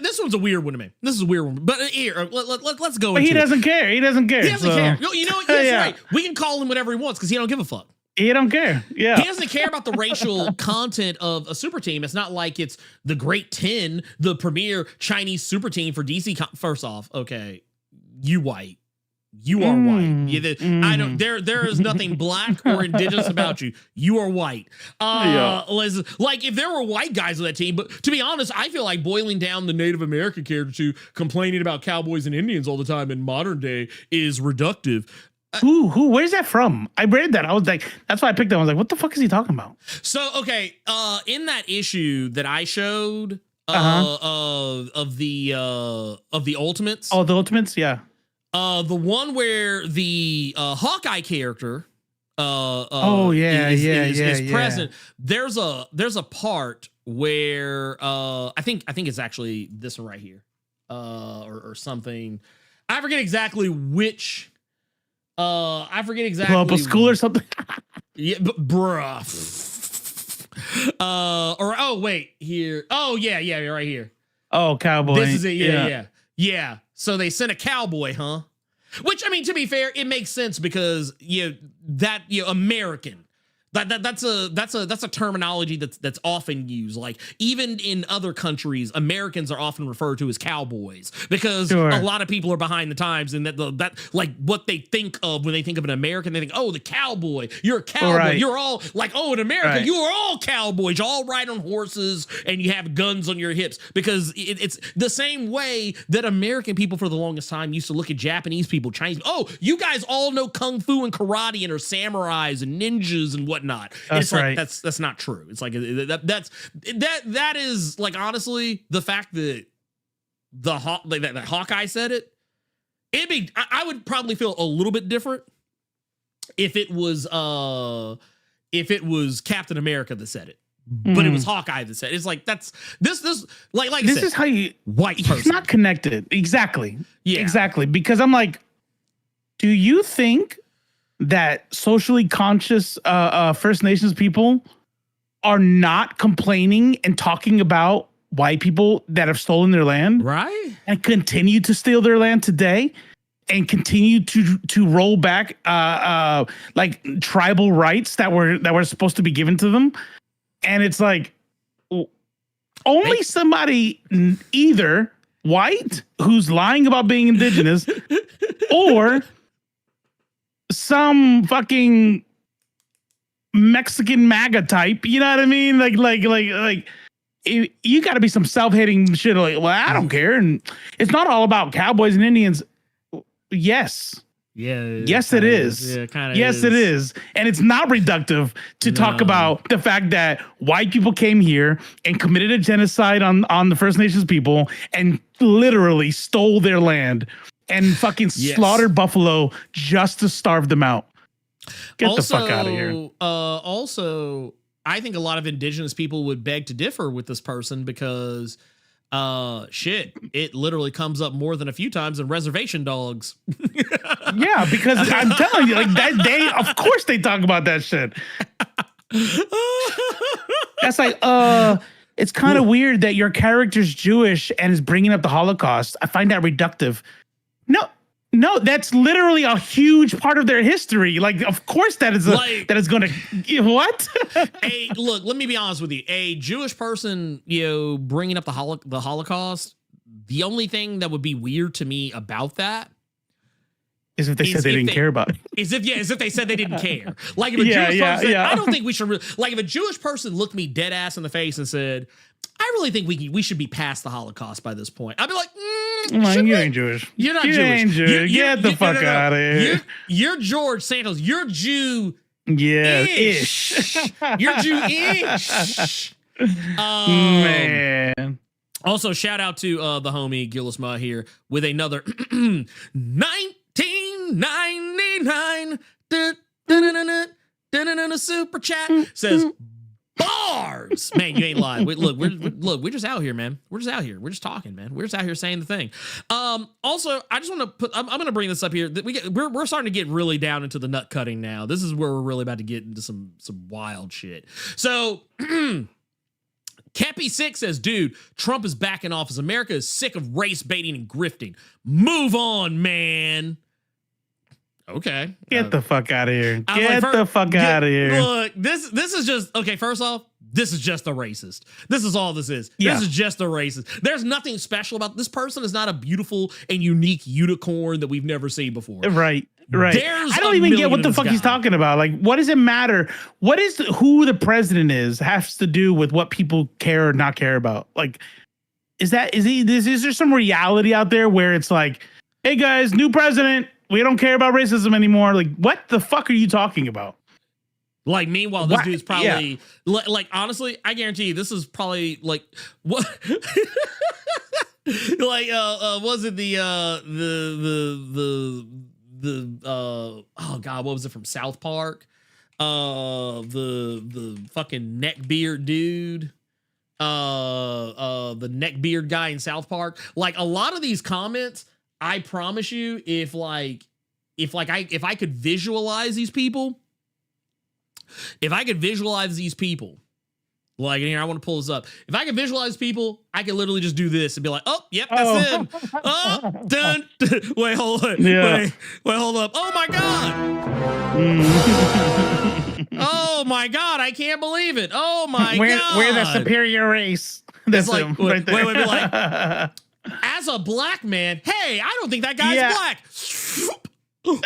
This one's a weird one to me. This is a weird one, but here, let's go. But he doesn't care. He doesn't care. He doesn't care. You know what? That's right. We can call him whatever he wants because he don't give a fuck. He don't care. Yeah. He doesn't care about the racial content of a super team. It's not like it's the Great 10, the premier Chinese super team for DC. First off, okay, you white. You are white. I don't. There is nothing black or indigenous about you. You are white. Like if there were white guys on that team, but to be honest, I feel like boiling down the Native American character to complaining about cowboys and Indians all the time in modern day is reductive. Who? Where's that from? I read that. I was like, that's why I picked that. I was like, what the fuck is he talking about? So okay, in that issue that I showed of the Ultimates. Oh, the Ultimates, yeah. The one where the Hawkeye character is present. There's a part where I think it's actually this one right here. Or something. I forget exactly which Global school or something. Yeah, bruh. Here. Oh yeah, right here. Oh, cowboy. This is it. Yeah. So they sent a cowboy, huh? Which, I mean, to be fair, it makes sense because American. That's a terminology that's often used. Like even in other countries, Americans are often referred to as cowboys because a lot of people are behind the times, and that like what they think of when they think of an American, they think, oh, the cowboy. You're a cowboy. Right. You're all like, oh, in America, you are all cowboys. You all ride on horses and you have guns on your hips because it's the same way that American people for the longest time used to look at Japanese people, Chinese. Oh, you guys all know kung fu and karate and are samurais and ninjas and whatnot. It's like that's not true. It's like that is like, honestly, the fact that that Hawkeye said it, I would probably feel a little bit different if it was Captain America that said it. But it was Hawkeye that said it. It's like this is how you white person. It's not connected. Exactly. Yeah. Exactly. Because I'm like, do you think that socially conscious First Nations people are not complaining and talking about white people that have stolen their land, right? And continue to steal their land today, and continue to roll back like tribal rights that were supposed to be given to them. And it's like only somebody either white who's lying about being indigenous or some fucking Mexican MAGA type. You know what I mean? Like you got to be some self-hating shit. Like, well, I don't care, and it's not all about cowboys and Indians. Yes. Yeah. Yes, it is. Yeah, kind of. Yes, it is. And it's not reductive to talk about the fact that white people came here and committed a genocide on the First Nations people and literally stole their land and fucking slaughtered buffalo just to starve them out. Get the fuck out of here. Also, I think a lot of indigenous people would beg to differ with this person because it literally comes up more than a few times in Reservation Dogs. Yeah, because I'm telling you, like that of course they talk about that shit. That's like, it's kind of weird that your character's Jewish and is bringing up the Holocaust. I find that reductive. No, that's literally a huge part of their history. Like, of course that is going to what? Hey, look, let me be honest with you. A Jewish person, bringing up the Holocaust, the only thing that would be weird to me about that is if they said they didn't care about it. Is if they said they didn't care. Like if a Jewish person, I don't think we should. Like if a Jewish person looked me dead ass in the face and said, "I really think we should be past the Holocaust by this point," I'd be like, "You ain't Jewish. You're not Jewish. Ain't Jewish. Get the fuck out of here. You're George Santos. You're Jew. Yeah, ish. You're Jew-ish." Man. Also, shout out to the homie Gillis Ma here with another 1999 super chat. Says bars. Man, you ain't lying. We're just out here, man. We're just out here. We're just talking, man. We're just out here saying the thing. Also, I just want to put. I'm going to bring this up here. We're starting to get really down into the nut cutting now. This is where we're really about to get into some wild shit. So. Kepi6 says, dude, Trump is backing off as America is sick of race baiting and grifting. Move on, man. Okay. Get the fuck out of here. Get the fuck out of here. Look, this is just, okay, first off, this is just a racist. This is all this is. Yeah. This is just a racist. There's nothing special about this person. Is not a beautiful and unique unicorn that we've never seen before. Right. There's I don't even get what the fuck he's talking about. Like, what does it matter? What is who the president is has to do with what people care or not care about? Like, is there some reality out there where it's like, hey guys, new president, we don't care about racism anymore? Like, what the fuck are you talking about? Like, meanwhile, this dude's probably like honestly, I guarantee you, this is probably like what like was it the oh god, what was it from South Park? The fucking neckbeard dude. The neckbeard guy in South Park. Like a lot of these comments, I promise you, if I could visualize these people, like, and here, I want to pull this up. If I could visualize people, I could literally just do this and be like, oh, yep, that's him. Oh, done. Wait, hold on. Yeah. Wait, hold up. Oh, my God. Oh, my God. I can't believe it. Oh, my God. We're the superior race. That's like, him right there. Wait, like, as a black man, hey, I don't think that guy's black. What?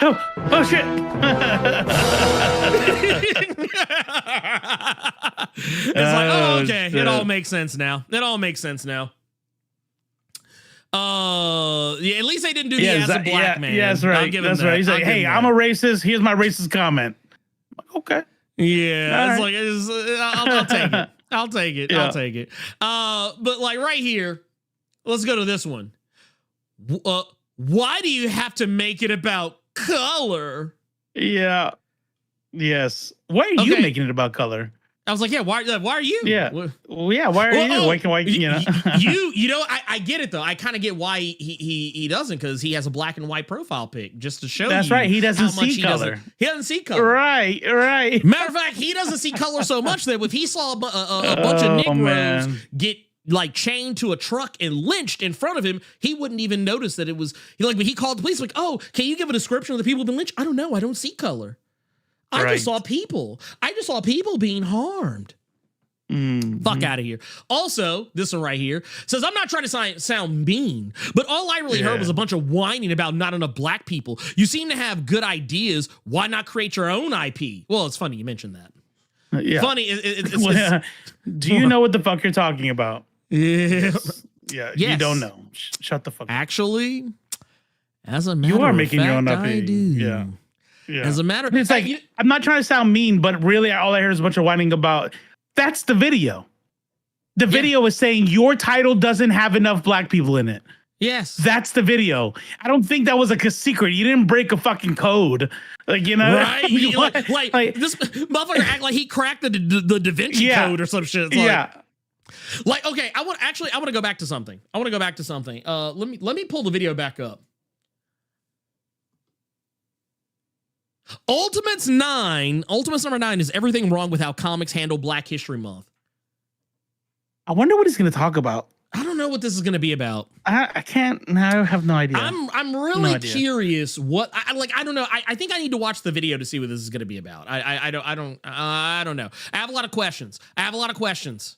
Oh shit. It's like, oh, okay. Shit. It all makes sense now. Yeah, at least they didn't do the as a black man. Yeah, that's right. That's right. He's like, hey, I'm a racist. Here's my racist comment. I'm like, okay. Yeah, I'll take it. I'll take it. Yeah. I'll take it. But like right here, let's go to this one. Why do you have to make it about color? Yeah. Yes. Why are you making it about color? I was like, yeah, why are you? Yeah. Well, yeah, why are you? Why, you know? I get it though. I kind of get why he doesn't, because he has a black and white profile pic just to show That's you. right. He doesn't see color. He doesn't see color. Right. Matter of fact, he doesn't see color so much that if he saw a bunch of Negroes get like chained to a truck and lynched in front of him, he wouldn't even notice that it was when he called the police, like, oh, can you give a description of the people who've been lynched? I don't know. I don't see color. I just saw people being harmed. Fuck out of here. Also, this one right here says, I'm not trying to sound mean, but all I really heard was a bunch of whining about not enough black people. You seem to have good ideas. Why not create your own IP? Well, it's funny you mentioned that. Yeah. Funny. Do you know what the fuck you're talking about? Yeah. Yeah. Yes. You don't know. Shut the fuck up. Actually, as a matter You are of making your own fact, I IP. do. Yeah. As a matter of it's like, I'm not trying to sound mean, but really all I hear is a bunch of whining about. That's the video. The video is saying your title doesn't have enough black people in it. Yes. That's the video. I don't think that was like a secret. You didn't break a fucking code. Like, you know? Right? like this motherfucker act like he cracked the Da Vinci Code or some shit. It's like, okay, I want to go back to something. Let me pull the video back up. Ultimates number 9 is everything wrong with how comics handle Black History Month. I wonder what he's going to talk about. I don't know what this is going to be about. I have no idea. I'm really curious what I don't know. I think I need to watch the video to see what this is going to be about. I don't know. I have a lot of questions. I have a lot of questions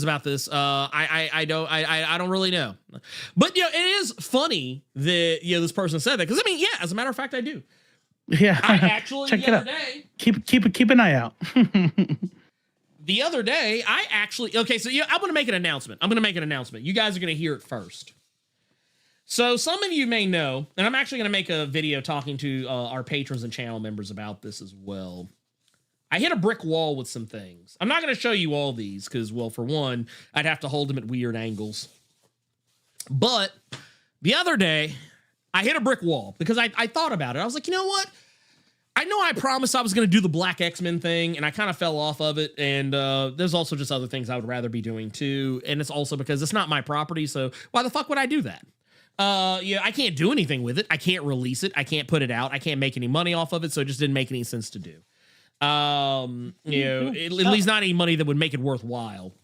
about this. I don't really know. But it is funny that this person said that, because I mean, as a matter of fact, I do. Yeah. I actually check the it other out. day. Keep an eye out. The other day, so I'm going to make an announcement. You guys are going to hear it first. So some of you may know, and I'm actually going to make a video talking to our patrons and channel members about this as well. I hit a brick wall with some things. I'm not going to show you all these because, well, for one, I'd have to hold them at weird angles. But the other day, I hit a brick wall because I thought about it. I was like, you know what? I know I promised I was going to do the Black X-Men thing, and I kind of fell off of it. And there's also just other things I would rather be doing too. And it's also because it's not my property, so why the fuck would I do that? I can't do anything with it. I can't release it. I can't put it out. I can't make any money off of it, so it just didn't make any sense to do. At least not any money that would make it worthwhile.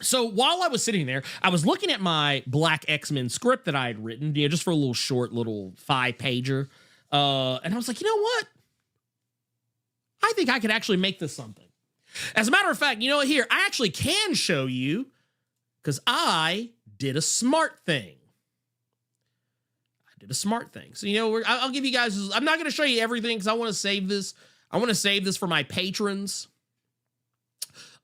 So while I was sitting there, I was looking at my Black X-Men script that I had written, just for a little short, 5-pager. And I was like, you know what? I think I could actually make this something. As a matter of fact, here, I actually can show you, because I did a smart thing. So, I'll give you guys, I'm not going to show you everything because I want to save this. I want to save this for my patrons.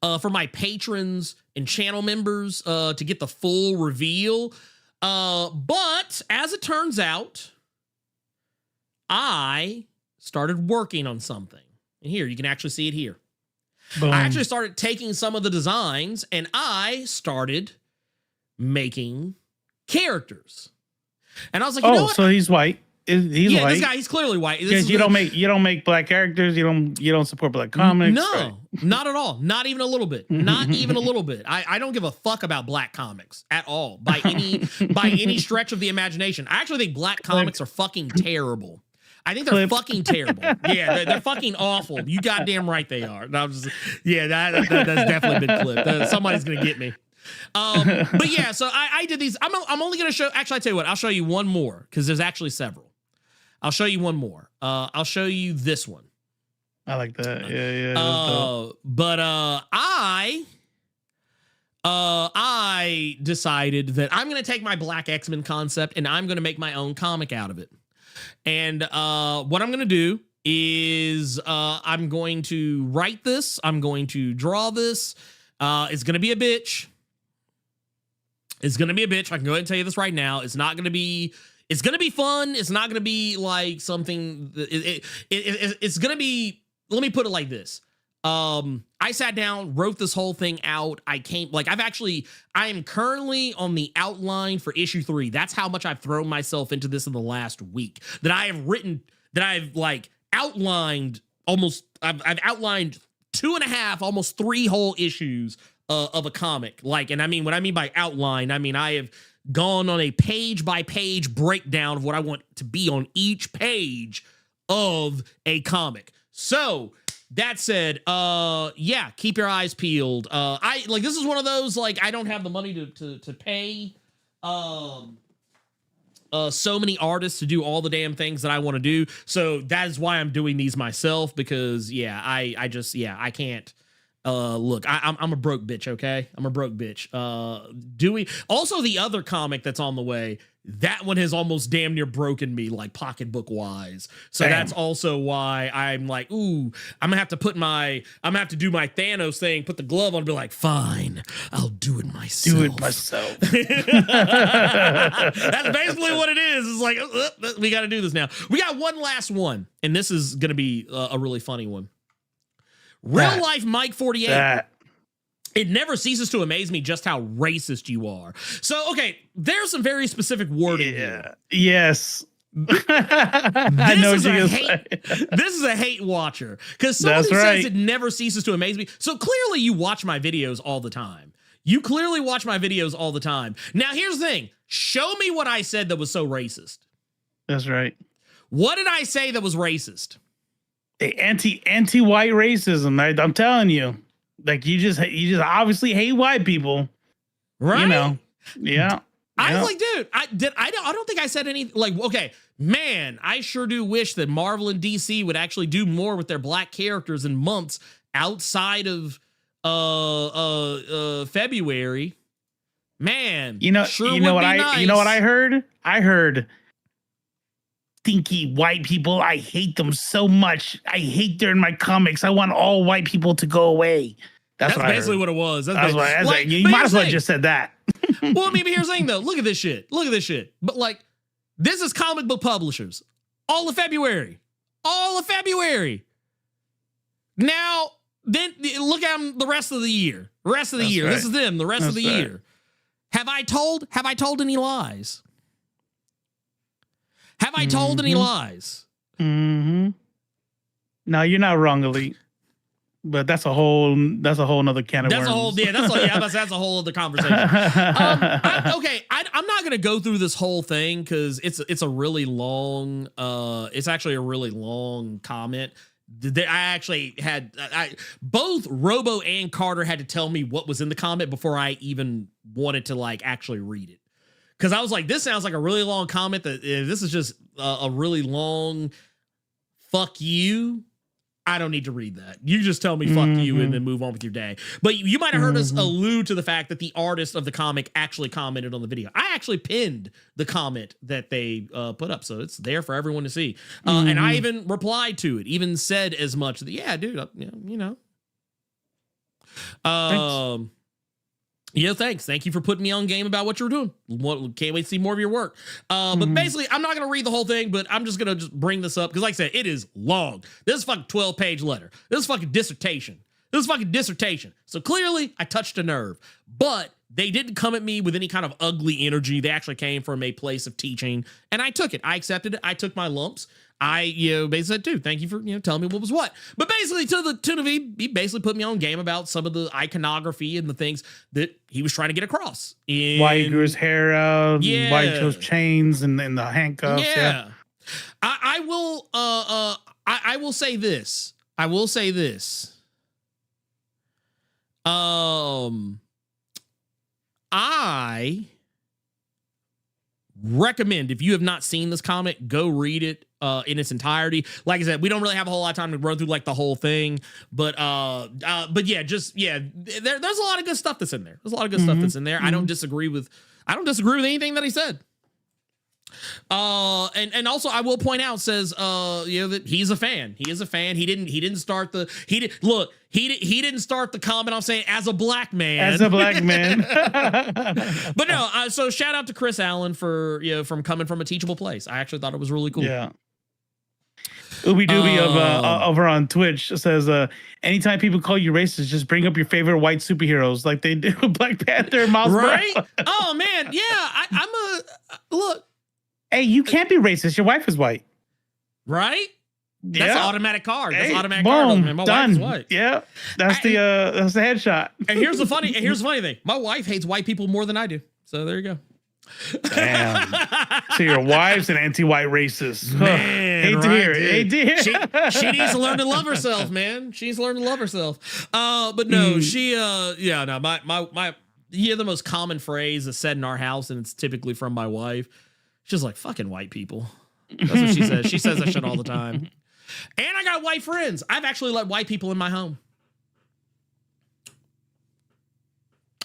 For my patrons and channel members to get the full reveal. But as it turns out, I started working on something. And here, you can actually see it here. Boom. I actually started taking some of the designs and I started making characters. And I was like, you know what? So he's white. He's white. This guy, he's clearly white. You don't make black characters. You don't support black comics. No, right? Not at all. Not even a little bit. Not even a little bit. I don't give a fuck about black comics at all by any stretch of the imagination. I actually think black comics are fucking terrible. I think they're fucking terrible. Yeah, they're fucking awful. You goddamn right they are. No, that's definitely been clipped. Somebody's gonna get me. But yeah, so I did these. I'm only gonna show. Actually, I tell you what. I'll show you one more because there's actually several. I'll show you one more. I'll show you this one. I like that. Yeah. But I decided that I'm gonna take my Black X-Men concept and I'm gonna make my own comic out of it. And what I'm gonna do is I'm going to write this. I'm going to draw this. It's gonna be a bitch. It's gonna be a bitch. I can go ahead and tell you this right now. It's not gonna be. It's gonna be fun. It's not gonna be like something. It's gonna be. Let me put it like this. I sat down, wrote this whole thing out. I am currently on the outline for issue 3. That's how much I've thrown myself into this in the last week. That I've outlined almost. I've outlined 2.5, almost 3 whole issues of a comic. And I mean, what I mean by outline, I mean I have gone on a page-by-page breakdown of what I want to be on each page of a comic. So that said, keep your eyes peeled. This is one of those, I don't have the money to pay so many artists to do all the damn things that I want to do. So that is why I'm doing these myself, because I can't. Look, I'm a broke bitch, okay? I'm a broke bitch. Dewey. Also, the other comic that's on the way, that one has almost damn near broken me, like pocketbook wise. So that's also why I'm like, ooh, I'm gonna have to do my Thanos thing, put the glove on, and be like, fine, I'll do it myself. That's basically what it is. It's like, we got to do this now. We got one last one, and this is gonna be a really funny one. Real life Mike 48. It never ceases to amaze me just how racist you are. So, okay, there's some very specific wording here. Yes. I know what you're gonna say. This is a hate watcher. Because someone who says it never ceases to amaze me. So clearly you watch my videos all the time. You clearly watch my videos all the time. Now, here's the thing. Show me what I said that was so racist. That's right. What did I say that was racist? Anti-white racism. I'm telling you. Like you just obviously hate white people, right? You know, yeah. I was like, dude, I don't think I said anything. Like, okay, man, I sure do wish that Marvel and DC would actually do more with their black characters in months outside of February. Man, you know what I heard? I heard stinky white people. I hate them so much. I hate they're in my comics. I want all white people to go away. That's basically what it was. You might as well have just said that. Well, I mean, but here's the thing, though. Look at this shit. But like, this is comic book publishers. All of February. Now, then look at them the rest of the year. This is them. The rest of the year. Have I told any lies? Have I told any lies? Mm-hmm. No, you're not wrong, Elite. But that's a whole nother can of worms. That's a whole other conversation. I'm not gonna go through this whole thing because it's a really long. It's actually a really long comment. I actually had both Robo and Carter had to tell me what was in the comment before I even wanted to like actually read it. Because I was like, this sounds like a really long comment. That this is just a really long fuck you. I don't need to read that. You just tell me fuck you and then move on with your day. But you might have heard us allude to the fact that the artist of the comic actually commented on the video. I actually pinned the comment that they put up. So it's there for everyone to see. And I even replied to it, even said as much that, yeah, dude, you know. Thanks. Yeah, thanks. Thank you for putting me on game about what you're doing. Can't wait to see more of your work. But basically, I'm not going to read the whole thing, but I'm just going to bring this up because, like I said, it is long. This is fucking 12-page letter. This is fucking dissertation. So clearly, I touched a nerve. But they didn't come at me with any kind of ugly energy. They actually came from a place of teaching, and I took it. I accepted it. I took my lumps. I basically said, dude, thank you for telling me what was what. But basically, he basically put me on game about some of the iconography and the things that he was trying to get across. Why he grew his hair out, why he chose chains and the handcuffs. Yeah. I will say this. I recommend, if you have not seen this comic, go read it in its entirety. Like I said, we don't really have a whole lot of time to run through like the whole thing, but yeah, there's a lot of good stuff that's in there. I don't disagree with anything that he said. And also I will point out, says that he's a fan. He is a fan. He didn't start the comment off saying as a black man. But no, so shout out to Chris Allen for from coming from a teachable place. I actually thought it was really cool. Yeah. Ooby Dooby over on Twitch says, anytime people call you racist, just bring up your favorite white superheroes like they do with Black Panther and Miles right? Morales. Oh man, yeah. Look. Hey, you can't be racist. Your wife is white. Right? Yeah. That's an automatic card. That's hey, automatic boom, card. My done. wife is white. Yeah. That's the headshot. And here's the funny thing. My wife hates white people more than I do. So there you go. Damn. So your wife's an anti-white racist. Man, hate to hear it. She needs to learn to love herself, man. She needs to learn to love herself. But no, my the most common phrase is said in our house, and it's typically from my wife. She's like, fucking white people. That's what she says. She says that shit all the time. And I got white friends. I've actually let white people in my home.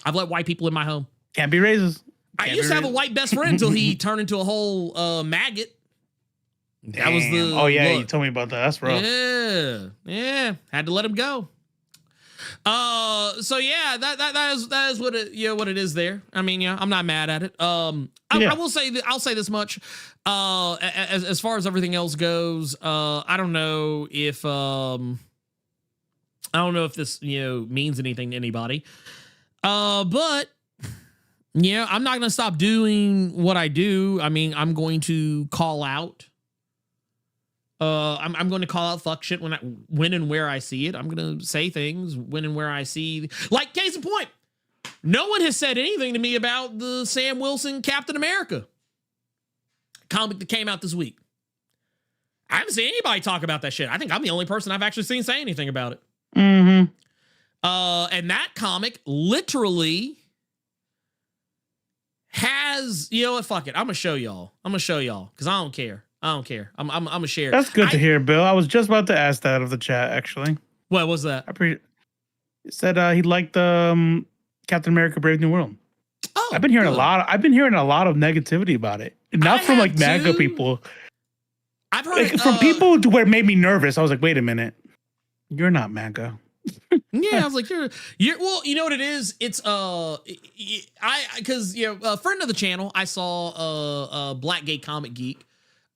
I've let white people in my home. Can't be racist. I used to have a white best friend until he turned into a whole maggot. That was the you told me about that. That's rough. Yeah. Had to let him go. So yeah, that is what it is there. I mean, yeah, I'm not mad at it. I will say that I'll say this much. As far as everything else goes, I don't know if this means anything to anybody. But yeah, I'm not gonna stop doing what I do. I mean, I'm going to call out. I'm going to call out fuck shit when and where I see it. I'm going to say things when and where I see, like, case in point, no one has said anything to me about the Sam Wilson Captain America comic that came out this week. I haven't seen anybody talk about that shit. I think I'm the only person I've actually seen say anything about it. Mm-hmm. And that comic literally has, you know what, fuck it. I'm going to show y'all because I don't care. I'm gonna share. That's good to hear, Bill. I was just about to ask that of the chat, actually. What was that? He said he liked Captain America: Brave New World. Oh, I've been hearing a lot of negativity about it, not from like MAGA people. I've heard from people to where it made me nervous. I was like, wait a minute, you're not MAGA. Yeah, I was like, you're well, you know what it is? It's because a friend of the channel, I saw Black Gay Comic Geek.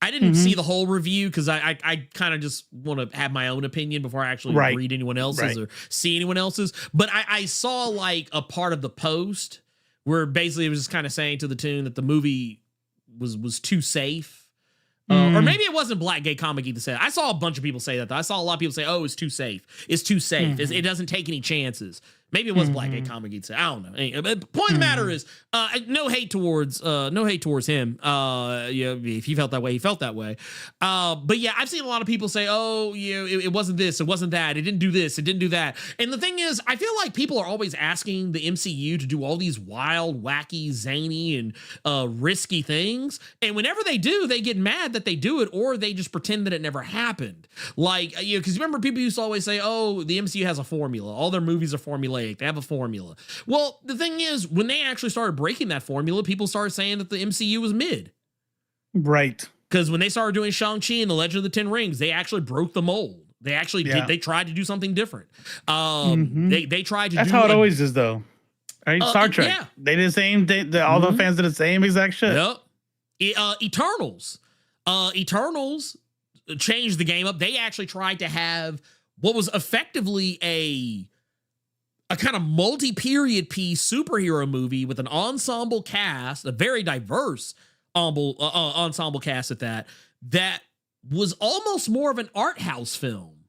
I didn't see the whole review because I kind of just want to have my own opinion before I actually read anyone else's or see anyone else's. But I saw like a part of the post where basically it was just kind of saying to the tune that the movie was too safe. Or maybe it wasn't Black Gay Comic Geek that said it. I saw a bunch of people say that, though. I saw a lot of people say, oh, it's too safe. It's too safe. It doesn't take any chances. Maybe it was Black Gay Comic Geek that said, I don't know. Anyway, but the point of the matter is, no hate towards him. If he felt that way, he felt that way. But yeah, I've seen a lot of people say, oh, it wasn't this, it wasn't that, it didn't do this, it didn't do that. And the thing is, I feel like people are always asking the MCU to do all these wild, wacky, zany, and risky things. And whenever they do, they get mad that they do it, or they just pretend that it never happened. Like, because remember, people used to always say, oh, the MCU has a formula. All their movies are formulaic. They have a formula. Well, the thing is, when they actually started breaking that formula, people started saying that the MCU was mid. Right. Because when they started doing Shang-Chi and the Legend of the Ten Rings, they actually broke the mold. They actually did. They tried to do something different. They tried to That's do how it always is, though. Right? Star Trek. Yeah. They did the same. All the fans did the same exact shit. Yep. Eternals. Eternals changed the game up. They actually tried to have what was effectively a kind of multi-period piece superhero movie with an ensemble cast, a very diverse ensemble cast at that was almost more of an art house film.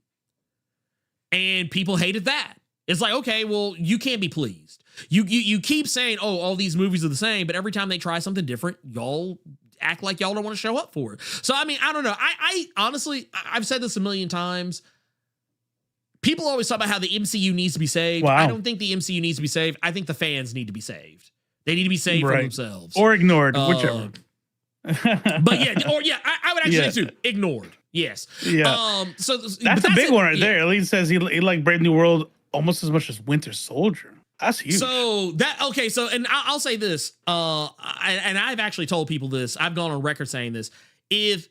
And people hated that. It's like, okay, well, you can't be pleased. You keep saying, oh, all these movies are the same, but every time they try something different, y'all act like y'all don't want to show up for it. So, I mean, I don't know. I honestly, I've said this a million times. People always talk about how the MCU needs to be saved. Wow. I don't think the MCU needs to be saved. I think the fans need to be saved. They need to be saved from themselves. Or ignored, whichever. But I would actually say too, ignored. Yes. Yeah. So that's a big one right there. Elite says he liked Brave New World almost as much as Winter Soldier. That's huge. So and I'll say this, and I've actually told people this. I've gone on record saying this. If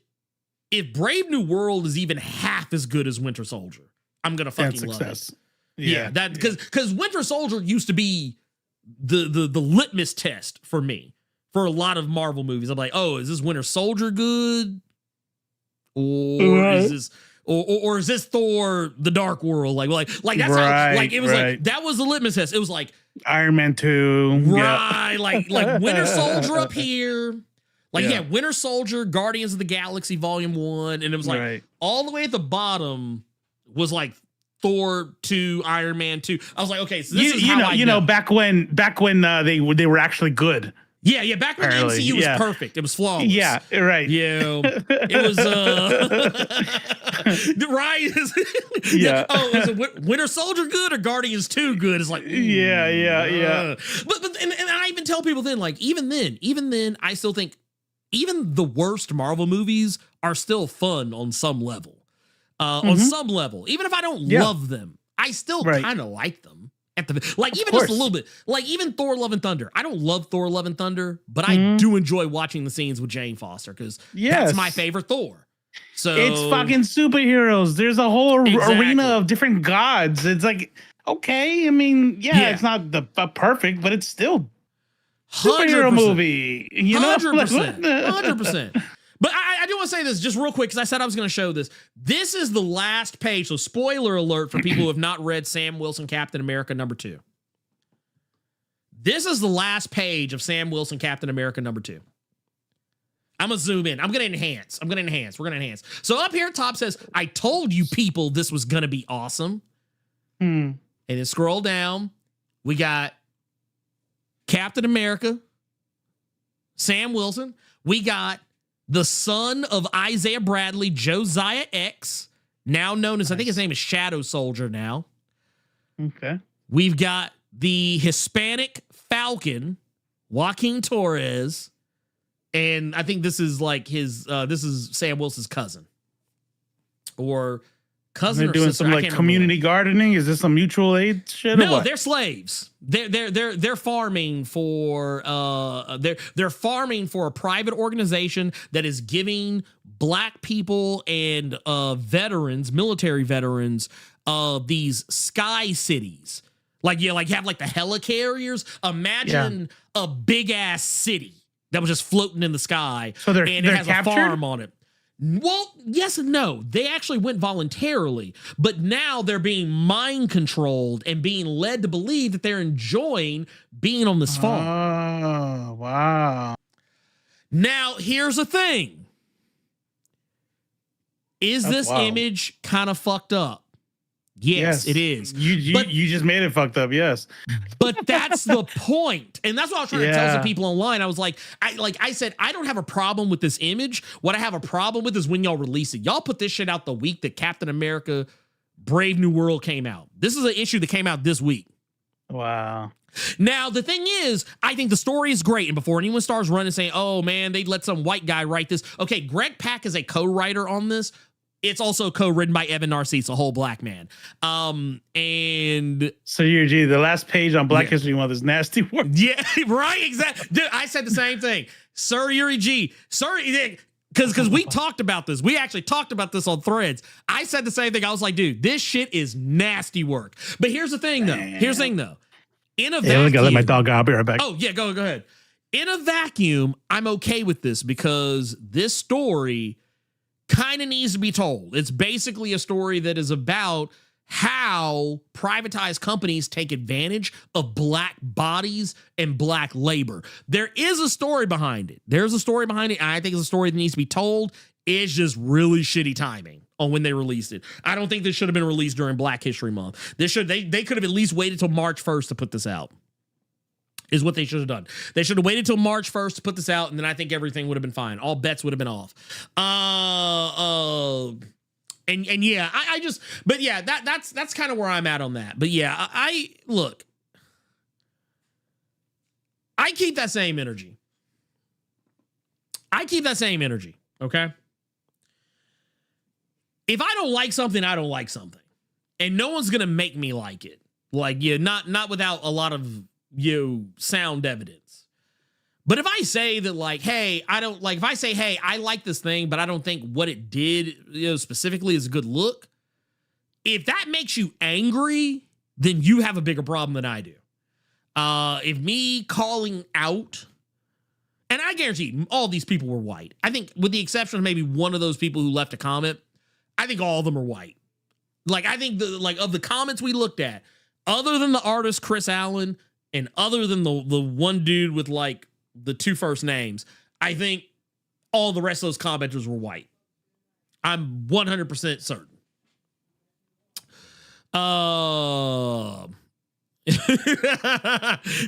Brave New World is even half as good as Winter Soldier, I'm gonna fucking love it. Yeah, that because Winter Soldier used to be the litmus test for me for a lot of Marvel movies. I'm like, oh, is this Winter Soldier good, or is this or is this Thor: The Dark World? Like that's how like it was like that was the litmus test. It was like Iron Man 2, right? Like Winter Soldier up here. Like, Winter Soldier, Guardians of the Galaxy Volume 1, and it was like all the way at the bottom was like Thor 2, Iron Man 2. I was like, okay, so this is how I know. Back when they were actually good. Yeah, back when the MCU was perfect. It was flawless. Yeah, right. Yeah. It was right. Oh, is it Winter Soldier good or Guardians 2 good? It's like yeah. But and I even tell people then, like, even then, I still think even the worst Marvel movies are still fun on some level. On some level. Even if I don't love them, I still kind of like them. at the like even just a little bit. Like even Thor: Love and Thunder. I don't love Thor: Love and Thunder, but I do enjoy watching the scenes with Jane Foster because that's my favorite Thor. So it's fucking superheroes. There's a whole arena of different gods. It's like, okay, I mean, it's not the perfect, but it's still superhero 100%. movie. You know, 100%. 100%. But I do want to say this just real quick because I said I was going to show this. This is the last page. So spoiler alert for people who have not read Sam Wilson Captain America #2. This is the last page of Sam Wilson Captain America #2. I'm going to zoom in. I'm going to enhance. We're going to enhance. So up here at top says, I told you people this was going to be awesome. And then scroll down. We got Captain America, Sam Wilson. We got the son of Isaiah Bradley, Josiah X, now known as, I think his name is Shadow Soldier now. Okay. We've got the Hispanic Falcon, Joaquin Torres, and I think this is like his, this is Sam Wilson's cousin. Or cousin they're or doing sister. some like community gardening. Is this some mutual aid shit? No, or what? they're slaves. They're farming for they're farming for a private organization that is giving black people and veterans, military veterans, these sky cities. Like have like the helicarriers. Imagine a big ass city that was just floating in the sky. So they're it has captured? a farm on it. Well, yes and no. They actually went voluntarily, but now they're being mind controlled and being led to believe that they're enjoying being on this farm. Oh, wow. Now, here's the thing. Is this image kind of fucked up? Yes, it is. You just made it fucked up, yes. But that's the point. And that's what I was trying to tell some people online. I was like, I said, I don't have a problem with this image. What I have a problem with is when y'all release it. Y'all put this shit out the week that Captain America Brave New World came out. This is an issue that came out this week. Wow. Now, the thing is, I think the story is great. And before anyone starts running saying, oh, man, they let some white guy write this. Okay, Greg Pak is a co-writer on this. It's also co-written by Evan Narcisse, a whole black man. And so the last page on Black History Month is nasty work. Yeah, right, exactly. Dude, I said the same thing. Sir Yuri G. Because we talked about this. We actually talked about this on Threads. I said the same thing. I was like, dude, this shit is nasty work. But here's the thing, though. In a vacuum. I gotta let my dog out. I'll be right back. Oh, yeah, go ahead. In a vacuum, I'm okay with this because this story kind of needs to be told. It's basically a story that is about how privatized companies take advantage of black bodies and black labor. There is a story behind it. And I think it's a story that needs to be told. It's just really shitty timing on when they released it. I don't think this should have been released during Black History Month. They could have at least waited till March 1st to put this out. Is what they should have done. They should have waited till March 1st to put this out, and then I think everything would have been fine. All bets would have been off. That's kind of where I'm at on that. But yeah, I keep that same energy. Okay. If I don't like something, I don't like something, and no one's gonna make me like it. Not without a lot of sound evidence. But if I say that hey, I like this thing, but I don't think what it did, specifically is a good look. If that makes you angry, then you have a bigger problem than I do. If me calling out, and I guarantee all these people were white. I think with the exception of maybe one of those people who left a comment, I think all of them are white. I think of the comments we looked at, other than the artist Chris Allen, and other than the one dude with the two first names, I think all the rest of those commenters were white. I'm 100% certain. So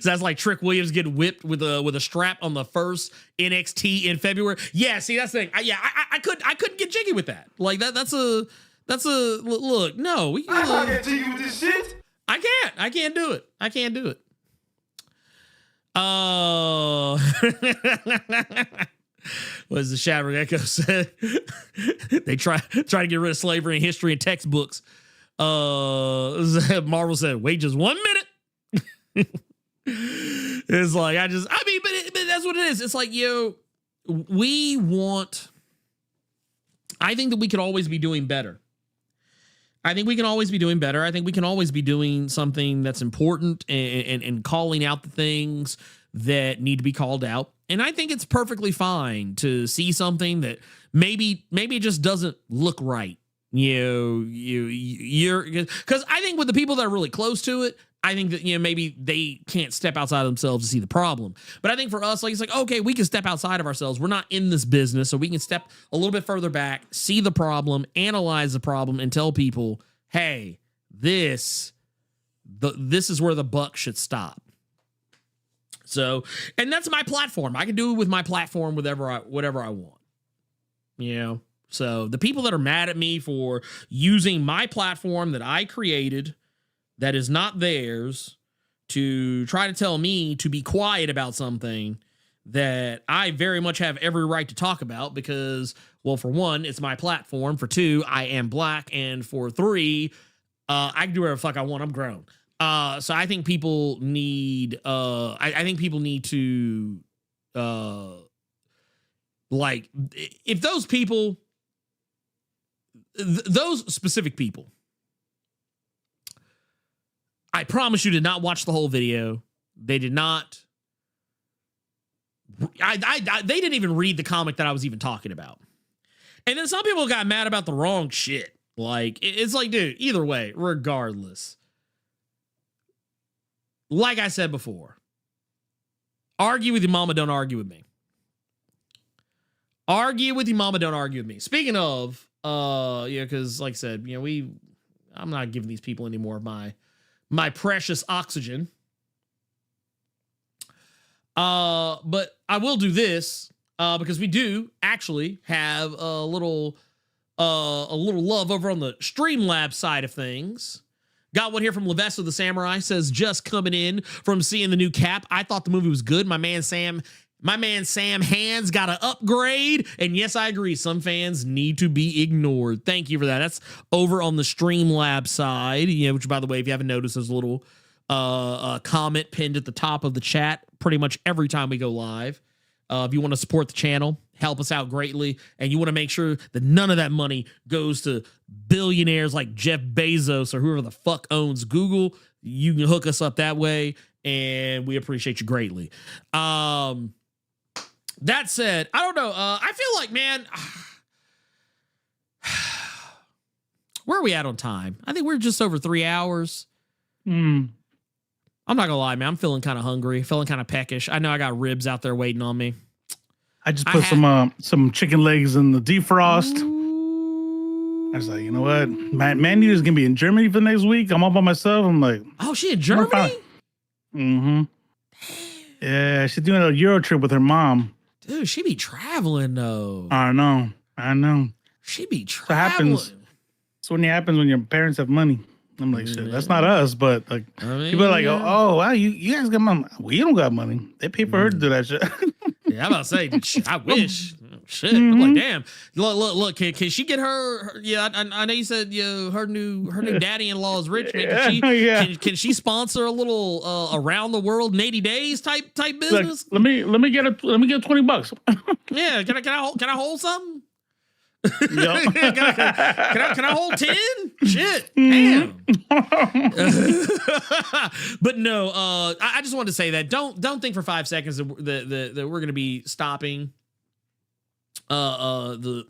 that's like Trick Williams getting whipped with a strap on the first NXT in February. Yeah, see, that's the thing. I couldn't get jiggy with that. That's a look. No, I can't get jiggy with this shit. I can't do it. What does the Shattering Echo said? They try to get rid of slavery in history and textbooks. Marvel said, wait just 1 minute. It's like, I mean, but that's what it is. It's like, I think that we could always be doing better. I think we can always be doing better. I think we can always be doing something that's important and calling out the things that need to be called out. And I think it's perfectly fine to see something that maybe it just doesn't look right. You're because I think with the people that are really close to it, I think that, maybe they can't step outside of themselves to see the problem. But I think for us, like, it's like, okay, we can step outside of ourselves. We're not in this business, so we can step a little bit further back, see the problem, analyze the problem, and tell people, hey, this is where the buck should stop. So, and that's my platform. I can do it with my platform, whatever I want. So the people that are mad at me for using my platform that I created, that is not theirs, to try to tell me to be quiet about something that I very much have every right to talk about because, well, for one, it's my platform. For two, I am black. And for three, I can do whatever the fuck I want. I'm grown. So I think people need, I think people need to, like, if those people, those specific people, I promise you did not watch the whole video. They did not. They didn't even read the comic that I was even talking about. And then some people got mad about the wrong shit. Like, it's like, dude, either way, regardless. Like I said before, argue with your mama, don't argue with me. Argue with your mama, don't argue with me. Speaking of, because like I said, I'm not giving these people any more of my precious oxygen. But I will do this because we do actually have a little love over on the Streamlabs side of things. Got one here from Levesto the Samurai, says, just coming in from seeing the new Cap. I thought the movie was good. My man Sam Hands got an upgrade. And yes, I agree. Some fans need to be ignored. Thank you for that. That's over on the Streamlabs side, which, by the way, if you haven't noticed, there's a little comment pinned at the top of the chat pretty much every time we go live. If you want to support the channel, help us out greatly, and you want to make sure that none of that money goes to billionaires like Jeff Bezos or whoever the fuck owns Google, you can hook us up that way, and we appreciate you greatly. That said, I don't know. I feel like, man, where are we at on time? I think we're just over 3 hours. I'm not gonna lie, man. I'm feeling kind of hungry, feeling kind of peckish. I know I got ribs out there waiting on me. I just put some chicken legs in the defrost. I was like, you know what? Mandy is gonna be in Germany for the next week. I'm all by myself. I'm like, oh, she in Germany? Mm-hmm. Yeah, she's doing a Euro trip with her mom. Dude, she be traveling though. I know. She be traveling. That's when it happens when your parents have money. I'm like, shit, that's not us, but like, people are like, oh, wow, you guys got money. We don't got money. They pay for her to do that shit. Yeah, I'm about to say, I wish. Shit, I'm like, damn. Look. Can she get her? Yeah, I know you said her new daddy-in-law is rich. Man. Can she sponsor a little around the world in 80 days type business? Like, let me get $20. Yeah, can I hold something? Yep. Can I hold 10? Shit, damn. But no, I just wanted to say that don't think for 5 seconds that we're gonna be stopping the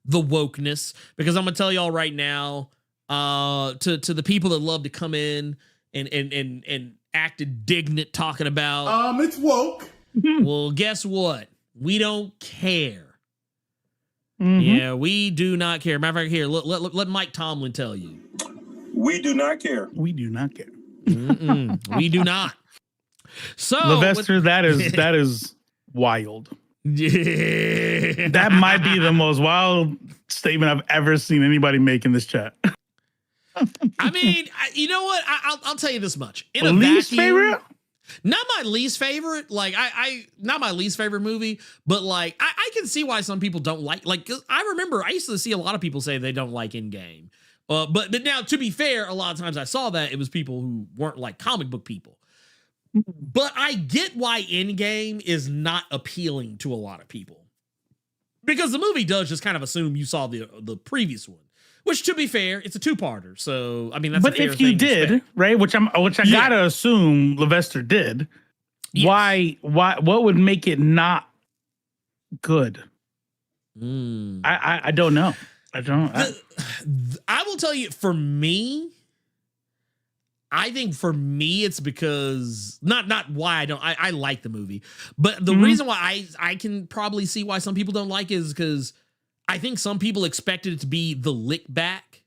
wokeness, because I'm gonna tell y'all right now, to the people that love to come in and act indignant talking about it's woke. Well, guess what? We don't care. Yeah, we do not care. Matter of fact, here, let Mike Tomlin tell you. We do not care. We do not care. We do not. So, Levester, that is wild. Yeah. That might be the most wild statement I've ever seen anybody make in this chat. I mean, you know what? I'll tell you this much. In a least vacuum, favorite? Not my least favorite. Like not my least favorite movie, but like I can see why some people don't like. Like, 'cause I remember I used to see a lot of people say they don't like Endgame. But now, to be fair, a lot of times I saw that it was people who weren't like comic book people. But I get why Endgame is not appealing to a lot of people. Because the movie does just kind of assume you saw the previous one. Which, to be fair, it's a two-parter. So, I mean, that's a fair if you thing to did, expect. right, which I gotta assume Levester did, Yes. why, what would make it not good? I don't know. I will tell you, for me, I think for me, it's because not why I like the movie, but the reason why I can probably see why some people don't like it is because I think some people expected it to be the lick back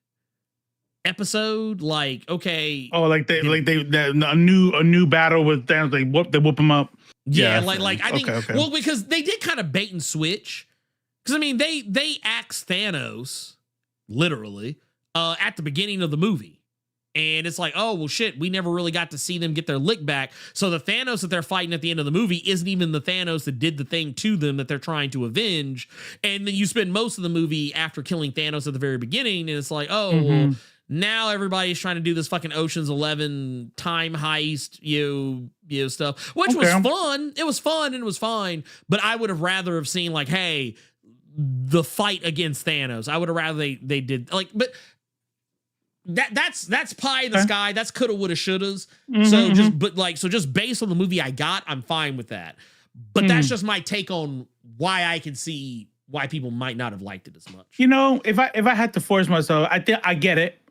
episode. Like, okay. Oh, a new battle with Thanos, they whoop him up. Yeah, like I think, well, because they did kind of bait and switch. Because I mean, they axed Thanos literally at the beginning of the movie, and it's like, oh well, shit, we never really got to see them get their lick back. So the Thanos that they're fighting at the end of the movie isn't even the Thanos that did the thing to them that they're trying to avenge. And then you spend most of the movie after killing Thanos at the very beginning, and it's like, oh, well, now everybody's trying to do this fucking Ocean's 11 time heist, you know, stuff, which was fun. It was fun and it was fine, but I would have rather have seen like, hey, the fight against Thanos. I would have rather they did like, but that's pie in the sky. That's coulda, woulda, shouldas. So just based on the movie I got, I'm fine with that. But that's just my take on why I can see why people might not have liked it as much. You know, if I had to force myself, I get it.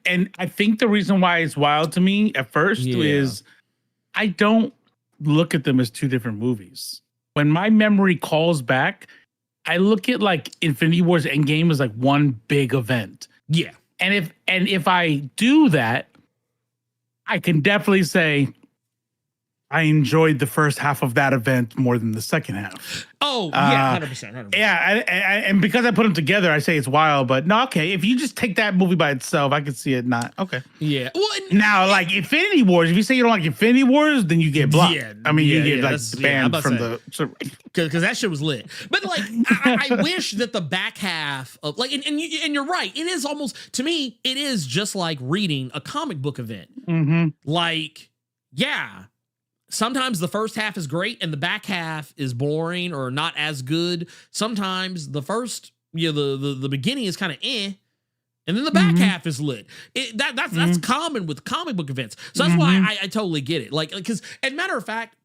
And I think the reason why it's wild to me at first is I don't look at them as two different movies. When my memory calls back, I look at like Infinity War's Endgame as like one big event. Yeah. And if I do that, I can definitely say I enjoyed the first half of that event more than the second half. Oh, yeah, 100%. Yeah, and because I put them together, I say it's wild. But no, okay, if you just take that movie by itself, I could see it not. Okay. Yeah. Well, now, like Infinity Wars, if you say you don't like Infinity Wars, then you get blocked. Yeah, I mean, you get like that's- banned I'm from about the... because that shit was lit. But like, I wish that the back half of like, and you're right. It is almost, to me, it is just like reading a comic book event. Like, yeah. Sometimes the first half is great and the back half is boring or not as good. Sometimes the first, the beginning is kind of and then the back half is lit. That's common with comic book events. So that's why I totally get it. Like, because, as a matter of fact,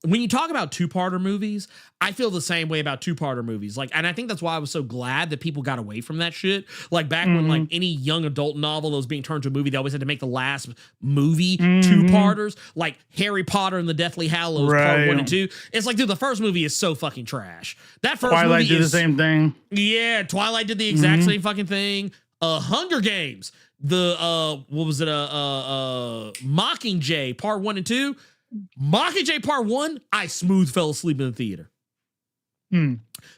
when you talk about two-parter movies, I feel the same way about two-parter movies. Like, and I think that's why I was so glad that people got away from that shit. Like back when like any young adult novel that was being turned to a movie, they always had to make the last movie two-parters. Like Harry Potter and the Deathly Hallows Part 1 and 2. It's like, dude, the first movie is so fucking trash. That first Twilight movie did the same thing. Yeah, Twilight did the exact same fucking thing. Hunger Games, the what was it? Mockingjay Part 1 and 2. Mockingjay Part 1, I smooth fell asleep in the theater.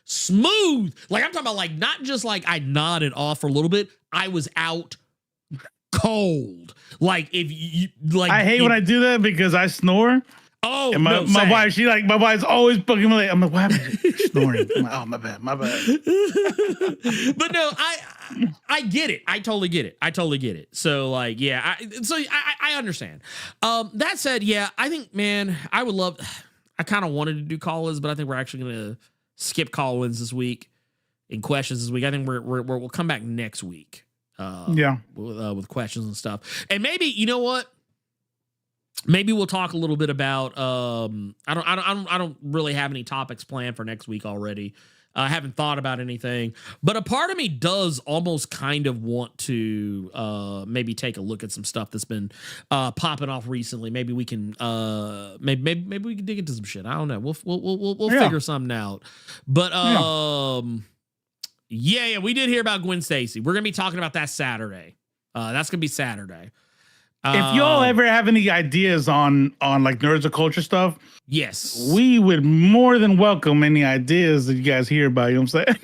Smooth. Like, I'm talking about, like, not just like I nodded off for a little bit. I was out cold. Like, if you like, I hate when I do that because I snore. Oh, and my wife, my wife's always fucking me. I'm like, what happened? You're snoring. I'm like, oh, my bad. But no, I get it. I totally get it. So like, yeah, I understand. That said, yeah, I think, man, I kind of wanted to do call-ins, but I think we're actually gonna skip call-ins this week and questions this week. I think we'll come back next week. With questions and stuff, and maybe, you know what? Maybe we'll talk a little bit about. I don't really have any topics planned for next week already. I haven't thought about anything, but a part of me does almost kind of want to maybe take a look at some stuff that's been popping off recently. Maybe we can maybe we can dig into some shit. I don't know. We'll figure something out. But yeah, we did hear about Gwen Stacy. We're gonna be talking about that Saturday. That's gonna be Saturday. If y'all ever have any ideas on like Nerds of Culture stuff, yes, we would more than welcome any ideas that you guys hear about. You know what I'm saying?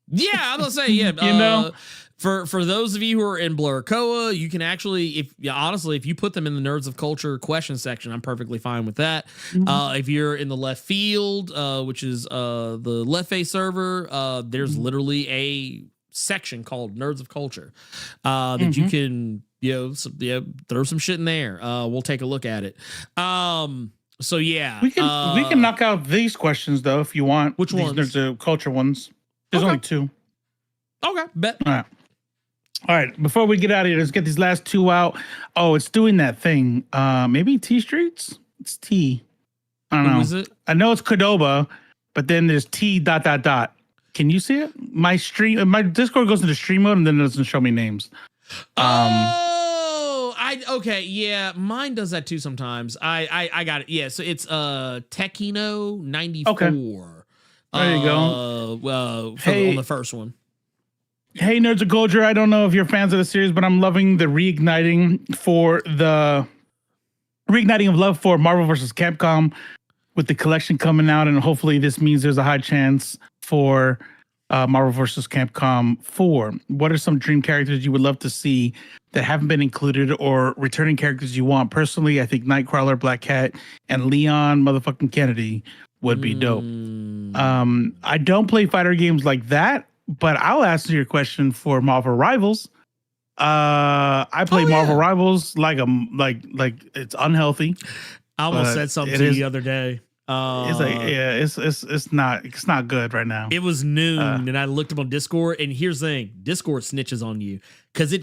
Yeah, I'm gonna say, yeah. You know, for those of you who are in Blerd, you can actually, honestly, if you put them in the Nerds of Culture question section, I'm perfectly fine with that. If you're in the left field, which is the left face server, there's literally a section called Nerds of Culture that you can throw some shit in there. We'll take a look at it. So yeah, we can knock out these questions though if you want. Which ones? Nerds of Culture ones. There's only 2. Okay, bet. All right. Before we get out of here, let's get these last 2 out. Oh, it's doing that thing. Maybe T-Streets? It's T. I don't know. Is it? I know it's Cordoba, but then there's T ... Can you see it? My Discord goes into stream mode and then it doesn't show me names. Okay, yeah, mine does that too sometimes. I got it. Yeah, so it's Tekino 94. Okay. There you go. On the first one. Hey, Nerds of Culture. I don't know if you're fans of the series, but I'm loving the reigniting of love for Marvel vs. Capcom with the collection coming out, and hopefully this means there's a high chance for Marvel vs. Capcom 4. What are some dream characters you would love to see that haven't been included, or returning characters you want? Personally, I think Nightcrawler, Black Cat, and Leon motherfucking Kennedy would be dope. I don't play fighter games like that, but I'll answer your question for Marvel Rivals. I play Marvel Rivals like it's unhealthy. I almost said something to you the other day. It's not good right now. It was noon, and I looked up on Discord, and here's the thing: Discord snitches on you because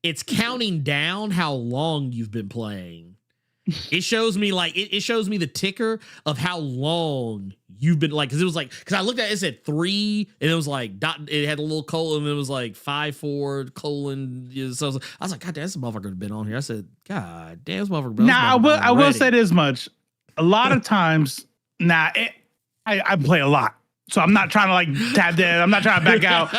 it's counting down how long you've been playing. It shows me it shows me the ticker of how long you've been because I looked at it said 3 and it was like it had a little colon and it was like 5-4 colon. So I was like, God damn, this motherfucker been on here. I said, God damn, this motherfucker. Nah, I will say this much. A lot of times, I play a lot. So I'm not trying to tap that. I'm not trying to back out.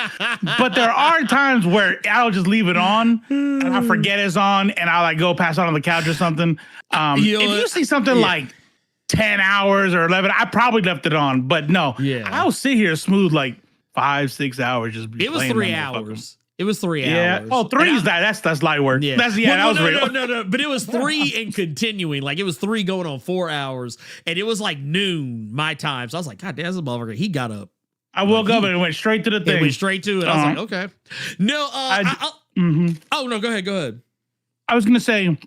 But there are times where I'll just leave it on and I forget it's on and I'll go pass out on the couch or something. If you see something like 10 hours or 11, I probably left it on. But no, I'll sit here smooth 5-6 hours. It was 3 hours. It was 3 hours. Yeah. Oh, 3 is that's light work. Yeah. That was real. No. But it was 3 and continuing. It was 3 going on 4 hours. And it was noon my time. So I was like, God damn, this motherfucker. He got up. I woke up and it went straight to the thing. It went straight to it. I was like, okay. No, oh no, go ahead. I was gonna say,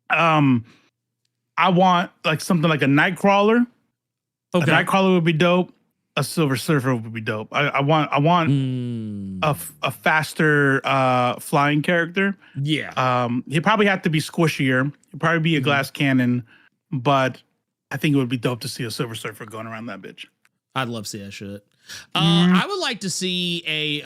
I want something like a Nightcrawler. Okay. A Nightcrawler would be dope. A Silver Surfer would be dope. I want a faster flying character. Yeah. He'd probably have to be squishier. He'd probably be a glass cannon, but I think it would be dope to see a Silver Surfer going around that bitch. I'd love to see that shit. I would like to see a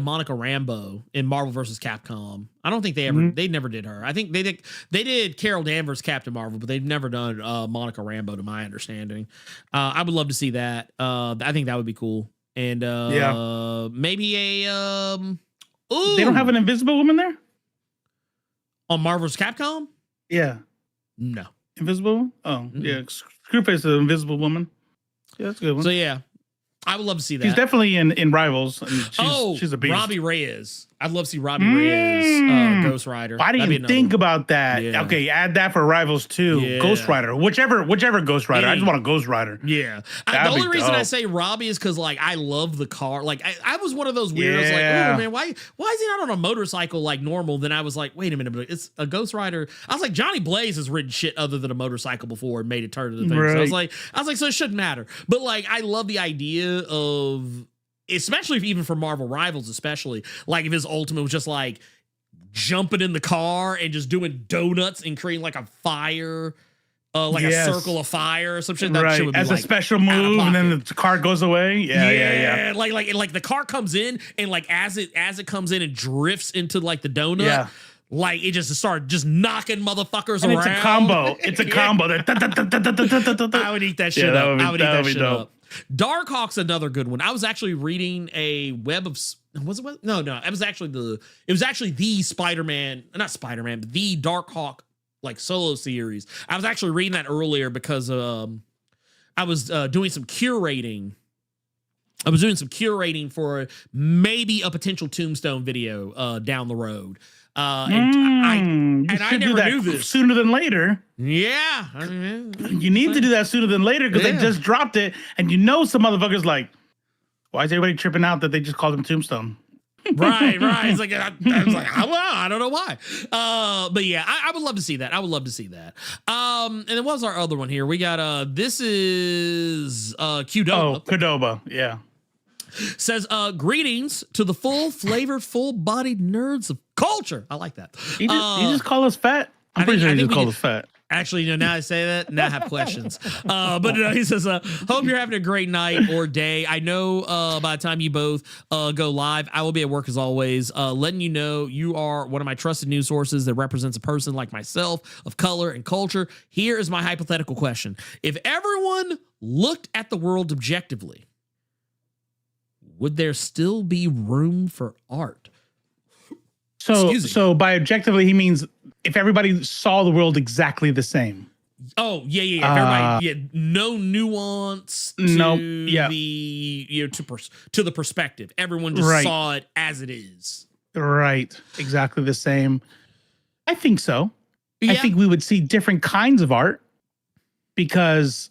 Monica Rambeau in Marvel vs. Capcom. I don't think they never did her. I think they did Carol Danvers Captain Marvel, but they've never done Monica Rambeau to my understanding. I would love to see that. I think that would be cool. And maybe a they don't have an Invisible Woman there? On Marvel vs. Capcom? Yeah. No. Invisible? Oh, yeah. Screwface is an Invisible Woman. Yeah, that's a good one. So yeah, I would love to see that. She's definitely in Rivals. And she's a beast. Robbie Reyes. I'd love to see Robbie Reyes, Ghost Rider. I didn't even think about that. Yeah. Okay, add that for Rivals too. Yeah. Ghost Rider, whichever Ghost Rider. I just want a Ghost Rider. Yeah. The only reason I say Robbie is because I love the car. I was one of those weirdos. Oh man, why is he not on a motorcycle like normal? Then I was like, wait a minute, but it's a Ghost Rider. I was like, Johnny Blaze has ridden shit other than a motorcycle before and made it turn to the thing. Right. So I was like, so it shouldn't matter. But I love the idea of. Especially even for Marvel Rivals, especially if his ultimate was just jumping in the car and just doing donuts and creating a fire, a circle of fire or some shit. That shit would be as a special move, and then the car goes away. Yeah. Like the car comes in and as it comes in and drifts into the donut. Yeah. It just started just knocking motherfuckers around. It's a combo. It's a combo. I would eat that shit up. I would eat that shit up. Darkhawk's another good one. I was actually reading a web of no. It was actually the Spider-Man, not Spider-Man, but the Darkhawk solo series. I was actually reading that earlier because I was doing some curating. I was doing some curating for maybe a potential Tombstone video down the road. I never knew this sooner than later. Yeah, you need to do that sooner than later because they just dropped it, and some motherfuckers Why is everybody tripping out that they just called him Tombstone? Right. It's like I was like, I don't know why. But yeah, I would love to see that. And then what was our other one here? We got this is Qdoba. Oh, Qdoba, yeah. Says greetings to the full-flavored, full-bodied nerds of culture. I like that. He just called us fat. I'm pretty sure he just called us fat. Actually, now I say that, now I have questions. But no, he says, hope you're having a great night or day. I know by the time you both go live, I will be at work as always, letting you know you are one of my trusted news sources that represents a person like myself of color and culture. Here is my hypothetical question. If everyone looked at the world objectively, would there still be room for art? So by objectively, he means if everybody saw the world exactly the same. Oh, yeah. Everybody, no nuance to to the perspective. Everyone just saw it as it is. Right. Exactly the same. I think so. Yeah. I think we would see different kinds of art because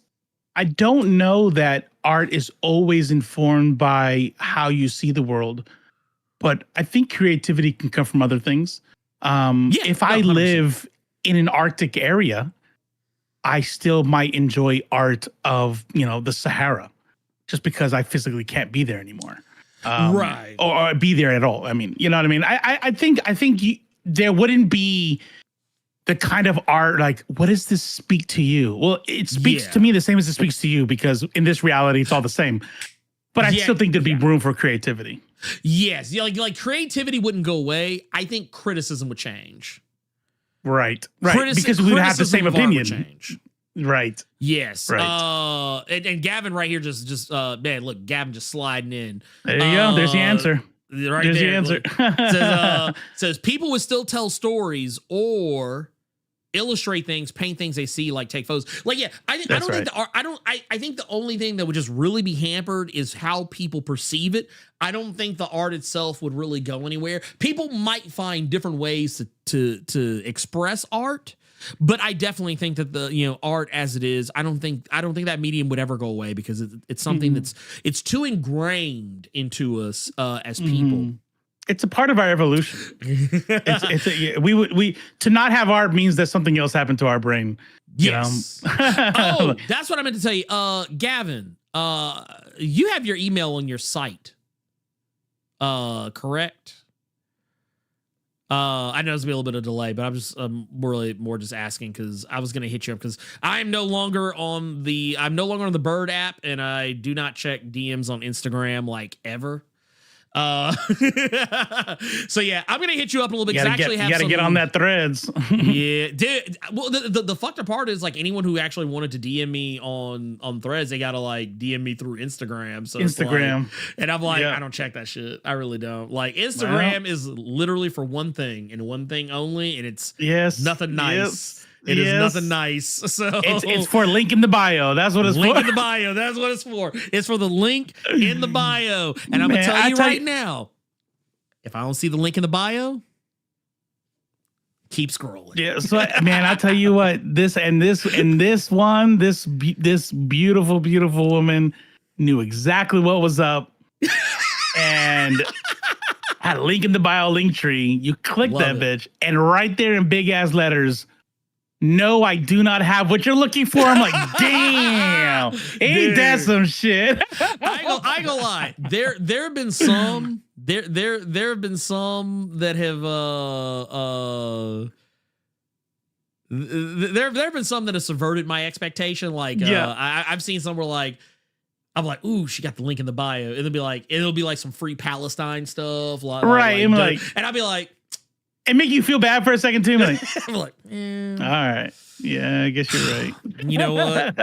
I don't know that art is always informed by how you see the world, but I think creativity can come from other things. If I live in an Arctic area, I still might enjoy art of, the Sahara just because I physically can't be there anymore. Right. Or be there at all. I mean, you know what I mean? I think there wouldn't be the kind of art like, what does this speak to you? Well, it speaks to me the same as it speaks to you because in this reality, it's all the same. But I still think there'd be room for creativity. Yes. Yeah, like creativity wouldn't go away. I think criticism would change. Right. Because we would have the same opinion. Change. Right. Yes. Right. And Gavin right here just man, look, Gavin just sliding in. There you go. There's the answer. Right There's there. the answer. Says people would still tell stories or illustrate things, paint things they see, like take photos. Like, yeah, I think the only thing that would just really be hampered is how people perceive it. I don't think the art itself would really go anywhere. People might find different ways to express art, but I definitely think that the art as it is, I don't think that medium would ever go away because it's something it's too ingrained into us as people. It's a part of our evolution. We to not have art means that something else happened to our brain. Yes. Oh, that's what I meant to tell you. Gavin, you have your email on your site. Correct? I know there's gonna be a little bit of delay, but I'm just really more just asking because I was gonna hit you up because I'm no longer on the Blerd app and I do not check DMs on Instagram like ever. So yeah, I'm gonna hit you up a little bit. You gotta get on that Threads. Yeah, dude. Well, the fucked up part is like anyone who actually wanted to DM me on Threads, they gotta like DM me through Instagram. So Instagram, and I'm like, I don't check that shit. I really don't. Like Instagram is literally for one thing and one thing only, and it's nothing nice. It is nothing nice. So it's for link in the bio. That's what it's link for. in the bio. That's what it's for. It's for the link in the bio. And I'm gonna tell you right now, if I don't see the link in the bio, keep scrolling. Yeah, so man, I tell you what, this beautiful, beautiful woman knew exactly what was up, and had a link in the bio, link tree. You click that bitch, and right there in big ass letters. No, I do not have what you're looking for. I'm like, damn, ain't that some shit? I ain't gonna lie. There have been some. There have been some that have there have been some that have subverted my expectation. Like I've seen some where like I'm like, ooh, she got the link in the bio. It'll be like some free Palestine stuff, right? and I'll be like. It make you feel bad for a second too. Like, I'm like, all right, yeah, I guess you're right. You know what?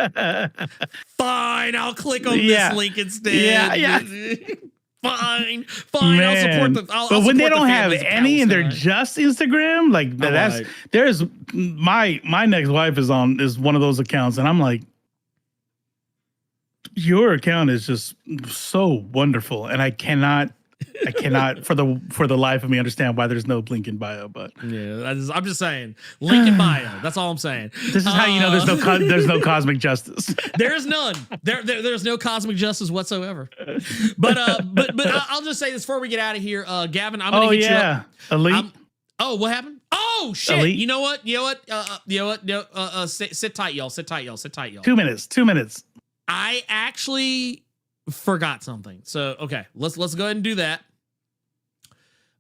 Fine, I'll click on this link instead. Yeah. Fine. Man. I'll support the. But when they don't have any and they're just Instagram, like there's my next wife is one of those accounts, and I'm like, your account is just so wonderful, and I cannot I cannot for the life of me understand why there's no link in bio. But yeah, I'm just saying link in bio. That's all I'm saying. This is how you know there's no cosmic justice. There's none. There's no cosmic justice whatsoever. But I'll just say this before we get out of here, Gavin. I'm gonna hit you up. Elite. What happened? Oh shit! Elite. You know what? Sit tight, y'all. Sit tight, y'all. 2 minutes. 2 minutes. I actually forgot something. So okay, let's go ahead and do that.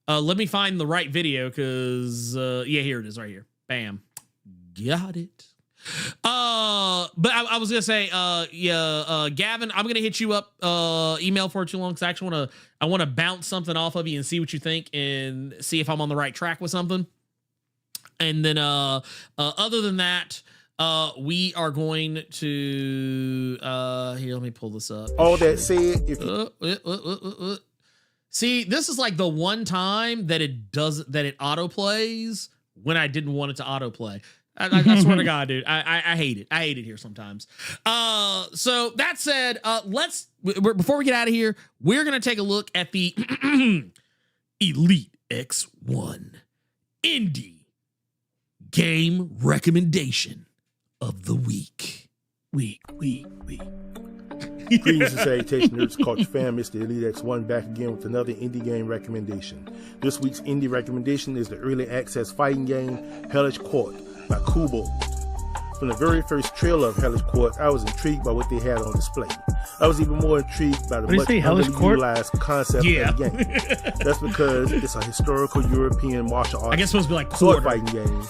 Let me find the right video because here it is right here. Bam, got it. But I was gonna say, Gavin, I'm gonna hit you up email for too long because I actually want to bounce something off of you and see what you think and see if I'm on the right track with something. And then other than that, we are going to here. Let me pull this up. All that said, if you see, this is like the one time that it auto plays when I didn't want it to autoplay. I swear to God, dude, I hate it. I hate it here sometimes. So that said, before we get out of here, we're gonna take a look at the Elite X1 Indie Game Recommendation of the Week. Greetings and salutations, nerds, culture fam. It's the Elite X1 back again with another indie game recommendation. This week's indie recommendation is the early access fighting game Hellish Court by Kubo. From the very first trailer of Hellish Court, I was intrigued by what they had on display. I was even more intrigued by the much underutilized concept of the game. That's because it's a historical European martial arts supposed to be like sword fighting game,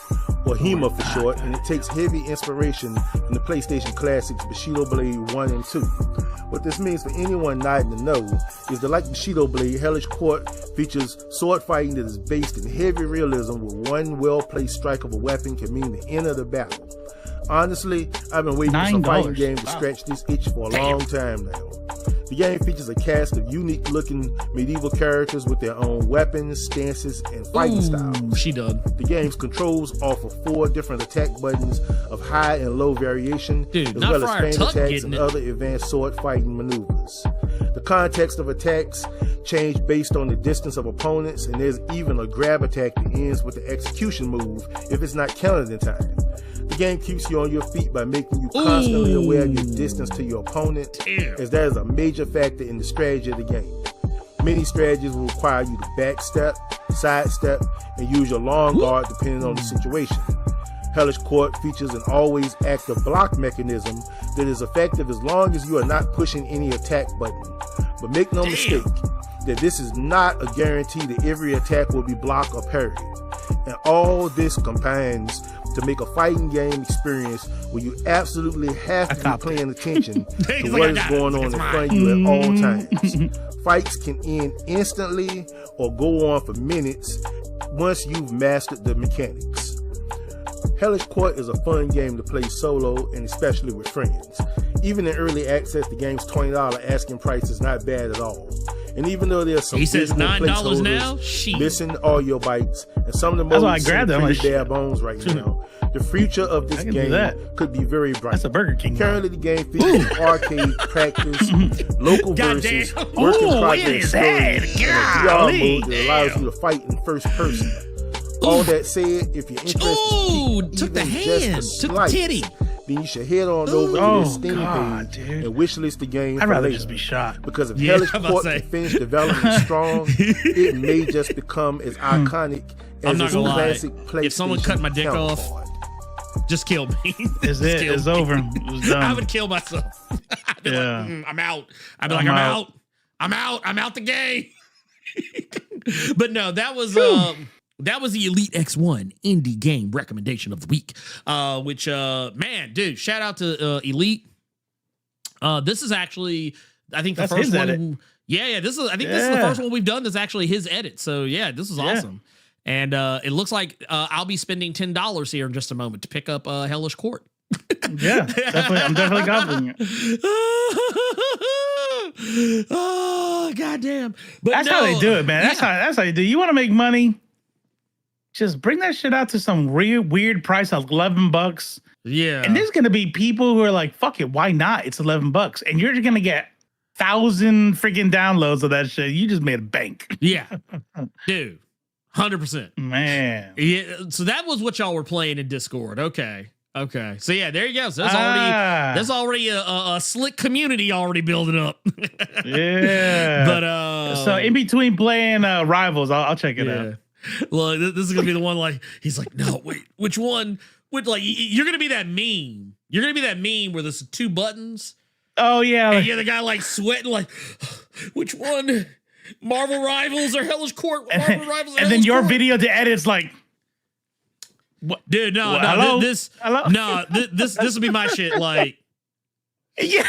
or HEMA for short, and it takes heavy inspiration from the PlayStation classics Bushido Blade 1 and 2. What this means for anyone not in the know is that, like Bushido Blade, Hellish Court features sword fighting that is based in heavy realism, where one well-placed strike of a weapon can mean the end of the battle. Honestly, I've been waiting for some fighting game to scratch this itch for a long time now. The game features a cast of unique-looking medieval characters with their own weapons, stances, and fighting styles. She done. The game's controls offer 4 different attack buttons of high and low variation, as well as fan attacks and other advanced sword fighting maneuvers. The context of attacks change based on the distance of opponents, and there's even a grab attack that ends with the execution move if it's not counted in time. The game keeps you on your feet by making you constantly aware of your distance to your opponent, as that is a major factor in the strategy of the game. Many strategies will require you to backstep, sidestep, and use your long guard depending on the situation. Hellish Court features an always active block mechanism that is effective as long as you are not pushing any attack button. But make no mistake that this is not a guarantee that every attack will be blocked or parried. And all this combines to make a fighting game experience where you absolutely have to be paying attention to what is going on in front of you at all times. Fights can end instantly or go on for minutes once you've mastered the mechanics. Hellish Court is a fun game to play solo and especially with friends. Even in early access, the game's $20 asking price is not bad at all. And even though there's some $9 now, missing audio bites, and some of the modes seem pretty bare bones right now, the future of this game could be very bright. That's a Burger King. Currently, the game features arcade practice, local versus, work in progress stories, and a VR mode that allows you to fight in first person. All that said, if you're interested, took the hand, took the titty, then you should head on over to this Steam page and wishlist the game. I'd rather just be shot. Because if Hellish Court can finish development strong, it may just become as iconic as its classic PlayStation. If someone cut my dick off, just kill me. It's over. It was done. I would kill myself. I'd be like, I'm out. I'd be like, I'm out. I'm out the game. But no, that was the Elite X1 indie game recommendation of the week. Which man, dude, shout out to Elite. This is actually, I think, the first one. Yeah, this is the first one we've done that's actually his edit. So yeah, this is awesome. And it looks like I'll be spending $10 here in just a moment to pick up Hellish Court. Yeah, definitely. I'm definitely gobbling it. Oh, goddamn. But that's how they do it, man. That's how they do it. You want to make money? Just bring that shit out to some weird price of $11. Yeah. And there's going to be people who are like, fuck it, why not? It's $11. And you're going to get 1,000 freaking downloads of that shit. You just made a bank. Yeah, dude, 100%. Man. Yeah. So that was what y'all were playing in Discord. Okay. So yeah, there you go. So there's already a slick community already building up. Yeah. But so in between playing Rivals, I'll check it out. Look, this is gonna be the one. Like he's like, no, wait, which one? Which like you're gonna be that meme. You're gonna be that meme where there's 2 buttons. Oh yeah. And you're the guy like sweating like, which one? Marvel Rivals or Hellish Court? Marvel Rivals. And then your video to edit's like, what? Dude, no, hello? This will be my shit. Like, yeah.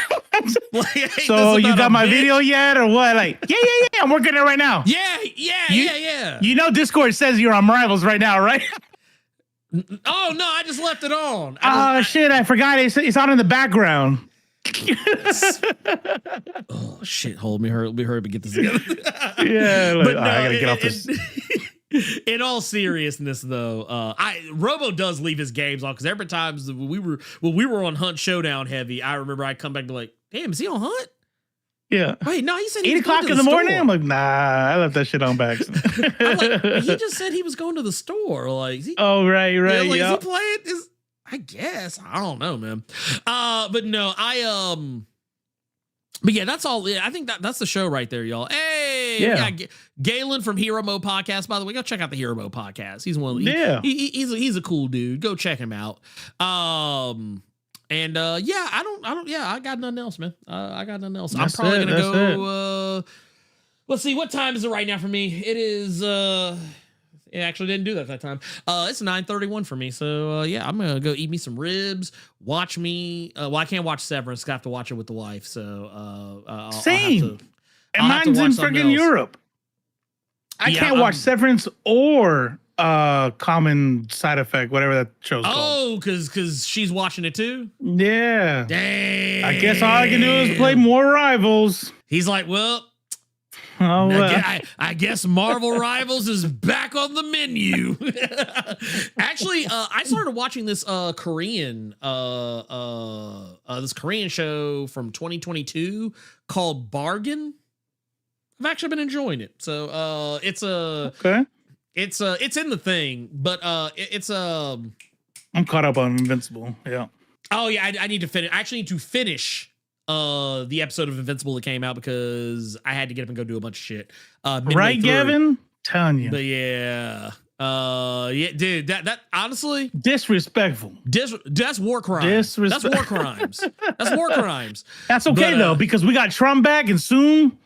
like, hey, so you got my video yet or what? Like, yeah. I'm working it right now. Yeah. You know, Discord says you're on Rivals right now, right? Oh no, I just left it on. Shit, I forgot. It's on in the background. Oh shit! Hold me, hurry up and get this together. Yeah, like, but no, I gotta get off this. In all seriousness, though, Robo does leave his games on because every time when we were on Hunt Showdown heavy, I remember I'd come back and be like, "Damn, is he on Hunt?" Yeah. Wait, no, he said 8 o'clock in the morning. I'm like, nah, I left that shit on back. I'm like, he just said he was going to the store. Like, oh right. Like, is he playing? I guess I don't know, man. But no, but yeah, that's all. I think that's the show right there, y'all. Hey, yeah. Galen from Hero Mode Podcast. By the way, go check out the Hero Mode Podcast. He's one of the, he's a cool dude. Go check him out. And yeah, I got nothing else, man. I got nothing else. I'm probably gonna go. Let's see, what time is it right now for me? It is. It actually didn't do that time. It's 9:31 for me. So yeah, I'm gonna go eat me some ribs. Watch me. Well, I can't watch Severance. I have to watch it with the wife. So same. And mine's in freaking Europe. I can't watch Severance or Common Side Effect, whatever that show's called. Oh, because she's watching it too? Yeah. Dang. I guess all I can do is play more Rivals. He's like, well, I guess Marvel Rivals is back on the menu. Actually, I started watching this Korean show from 2022 called Bargain. I've actually been enjoying it. So it's in the thing, but I'm caught up on Invincible. Yeah. Oh yeah, I need to finish. I actually need to finish the episode of Invincible that came out because I had to get up and go do a bunch of shit. Right, Gavin? Telling you. But yeah. Yeah, dude, that honestly disrespectful. That's war crimes. That's war crimes. That's war crimes. That's okay though, because we got Trump back, and soon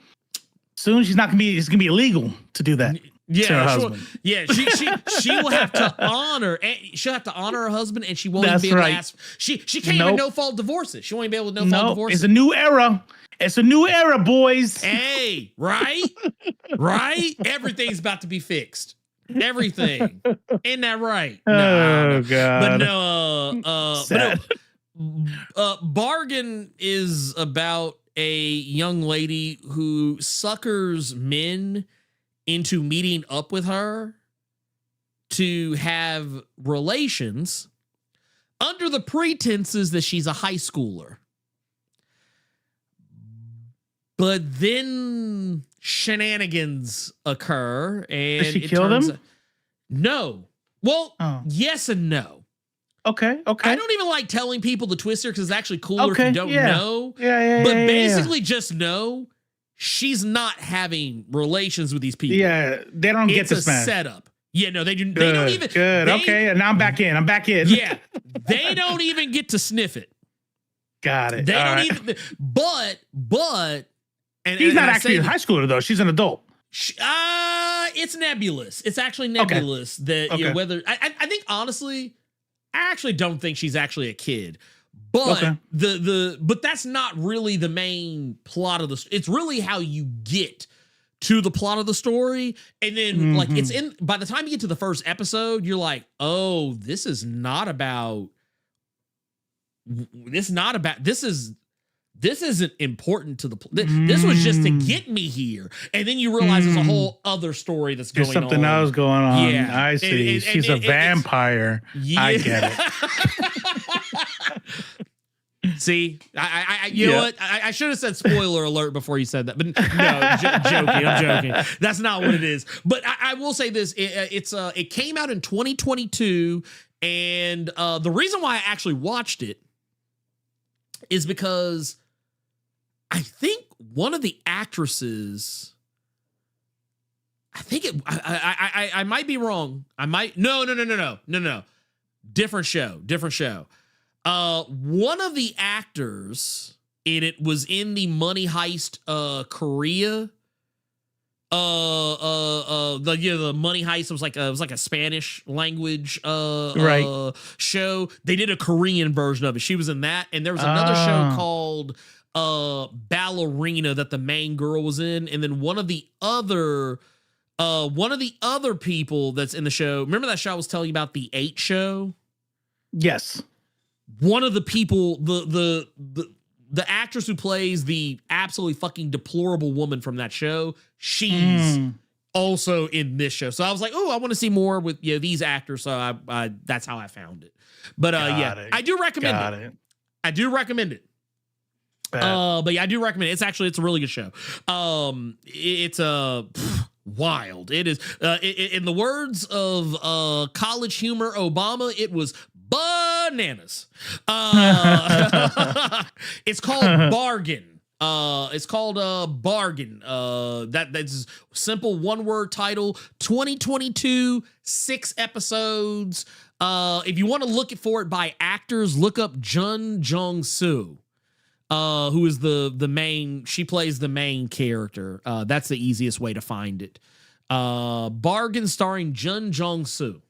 she's not gonna be. It's gonna be illegal to do that. Yeah, she will have to honor. She'll have to honor her husband, and she won't even be able to ask. She can't even no fault divorce it. She won't even be able to no fault divorce. It's a new era. It's a new era, boys. Hey, right? Everything's about to be fixed. Everything. Ain't that right? No, God. But Bargain is about a young lady who suckers men into meeting up with her to have relations under the pretenses that she's a high schooler. But then shenanigans occur, and does she kill them? No. Well, yes and no. Okay. I don't even like telling people the twist here because it's actually cooler if you don't know. Yeah. But basically, just know she's not having relations with these people. Yeah, they don't get this man. It's a setup. Yeah, no, they do. They don't even. Good. Okay, and now I'm back in. Yeah, they don't even get to sniff it. Got it. They don't even. But. And, she's not actually a high schooler though. She's an adult. It's nebulous. It's actually nebulous that whether I think honestly, I actually don't think she's actually a kid. But but that's not really the main plot of the. It's really how you get to the plot of the story, and then like it's in. By the time you get to the first episode, you're like, oh, this is not about. This isn't important to the. This was just to get me here, and then you realize there's a whole other story that's going on. There's something else going on. Yeah, I see. She's a vampire. I get it. See, you know what? I should have said spoiler alert before you said that, but no, joking. I'm joking. That's not what it is. But I will say this: it came out in 2022, and the reason why I actually watched it is because I think one of the actresses. I think I might be wrong. No. Different show. One of the actors in it was in the Money Heist Korea. The Money Heist was like a Spanish language show. They did a Korean version of it. She was in that, and there was another show called Ballerina that the main girl was in, and then one of the other people that's in the show. Remember that show I was telling you about, the 8 show? Yes. One of the people, the actress who plays the absolutely fucking deplorable woman from that show, she's also in this show. So I was like, oh, I want to see more with these actors. So I that's how I found it. But I do recommend it. I do recommend it. But yeah, I do recommend it. It's a really good show. It's wild. It is in the words of college humor Obama, it was bananas. It's called Bargain. It's called Bargain. That's simple one-word title. 2022, 6 episodes. If you want to look for it by actors, look up Jun Jong-soo. Who is the main? She plays the main character. That's the easiest way to find it. Bargain starring Jun Jong-soo.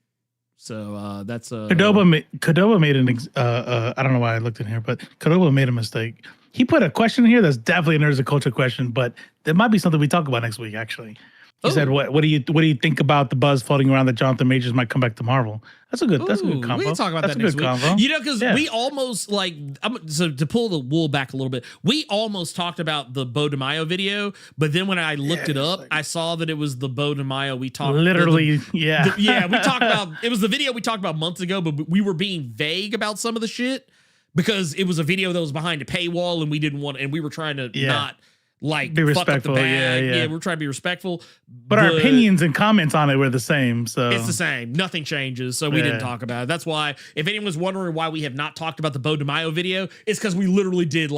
So that's Kadoba made an I don't know why I looked in here, but Kadoba made a mistake. He put a question in here that's definitely a Nerds of Culture question, but there might be something we talk about next week. Actually, he said, "What do you think about the buzz floating around that Jonathan Majors might come back to Marvel?" That's a good combo. We can talk about that next week. Because we almost so to pull the wool back a little bit, we almost talked about the Bo DeMaio video, but then when I looked it up, I saw that it was the Bo DeMaio we talked literally. We talked about. It was the video we talked about months ago, but we were being vague about some of the shit because it was a video that was behind a paywall, and we didn't want, and we were trying to not. Be respectful. We're trying to be respectful. But our opinions and comments on it were the same. So it's the same. Nothing changes. So we didn't talk about it. That's why, if anyone's wondering why we have not talked about the Bo DeMaio video, it's because we literally did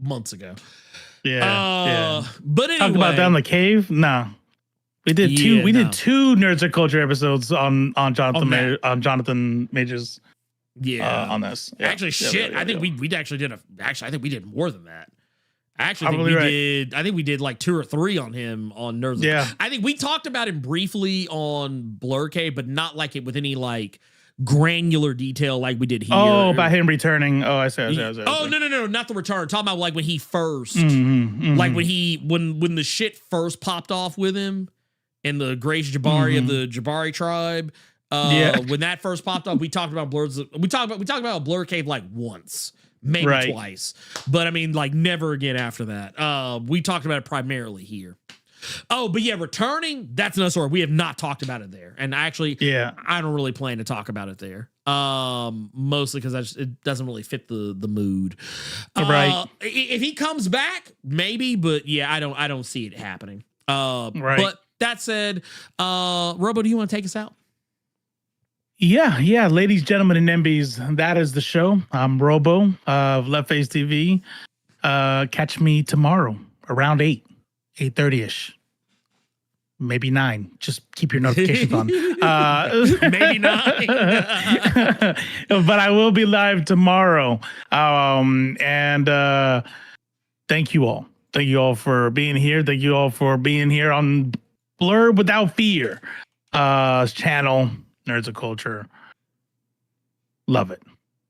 months ago. But anyway, talk about down the cave. No, we did two. We did 2 Nerds of Culture episodes on Jonathan Majors. On this. Actually, shit. I think we actually did I think we did more than that. I think we did 2 or 3 on him on Nerds. Yeah. I think we talked about him briefly on Blerd, but not with any granular detail like we did here. Oh, about him returning. Oh, I see. No, not the return. I'm talking about when he first, when the shit first popped off with him and the Grace Jabari of the Jabari tribe. When that first popped up, we talked about Blerd's. We talked about Blerd Cave once. Maybe twice, but I mean, never again after that. We talked about it primarily here. Oh, but yeah, returning, that's another story. We have not talked about it there, and actually, I don't really plan to talk about it there. Mostly because it doesn't really fit the mood. If he comes back, maybe, but yeah, I don't see it happening. But that said, Robo, do you want to take us out? Yeah, ladies, gentlemen, and NBs, that is the show. I'm Robo of Left Face TV. Catch me tomorrow around 8:30ish, maybe 9. Just keep your notifications on. Maybe 9, but I will be live tomorrow. And thank you all. Thank you all for being here. Thank you all for being here on Blerd Without Fear channel. Nerds of Culture. Love it.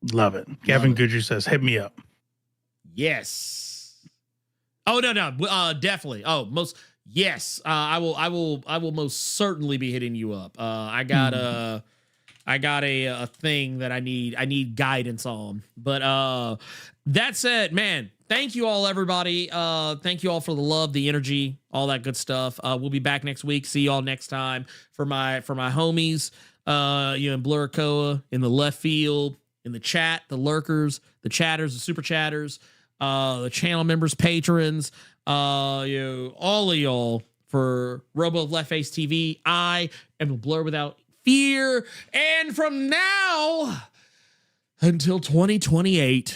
Gavin Goodry says, hit me up. Yes. Oh, no. Definitely. Oh, yes. I will most certainly be hitting you up. I got a thing that I need guidance on. But that said, man, thank you all, everybody. Thank you all for the love, the energy, all that good stuff. We'll be back next week. See y'all next time for my homies. In Blurcoa, in the left field, in the chat, the lurkers, the chatters, the super chatters, the channel members, patrons, all of y'all for Robo of Left Face TV. I am a Blerd without fear. And from now until 2028,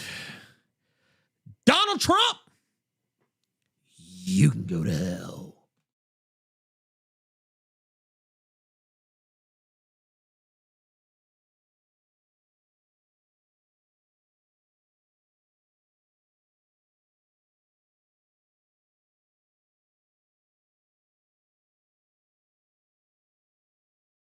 Donald Trump, you can go to hell.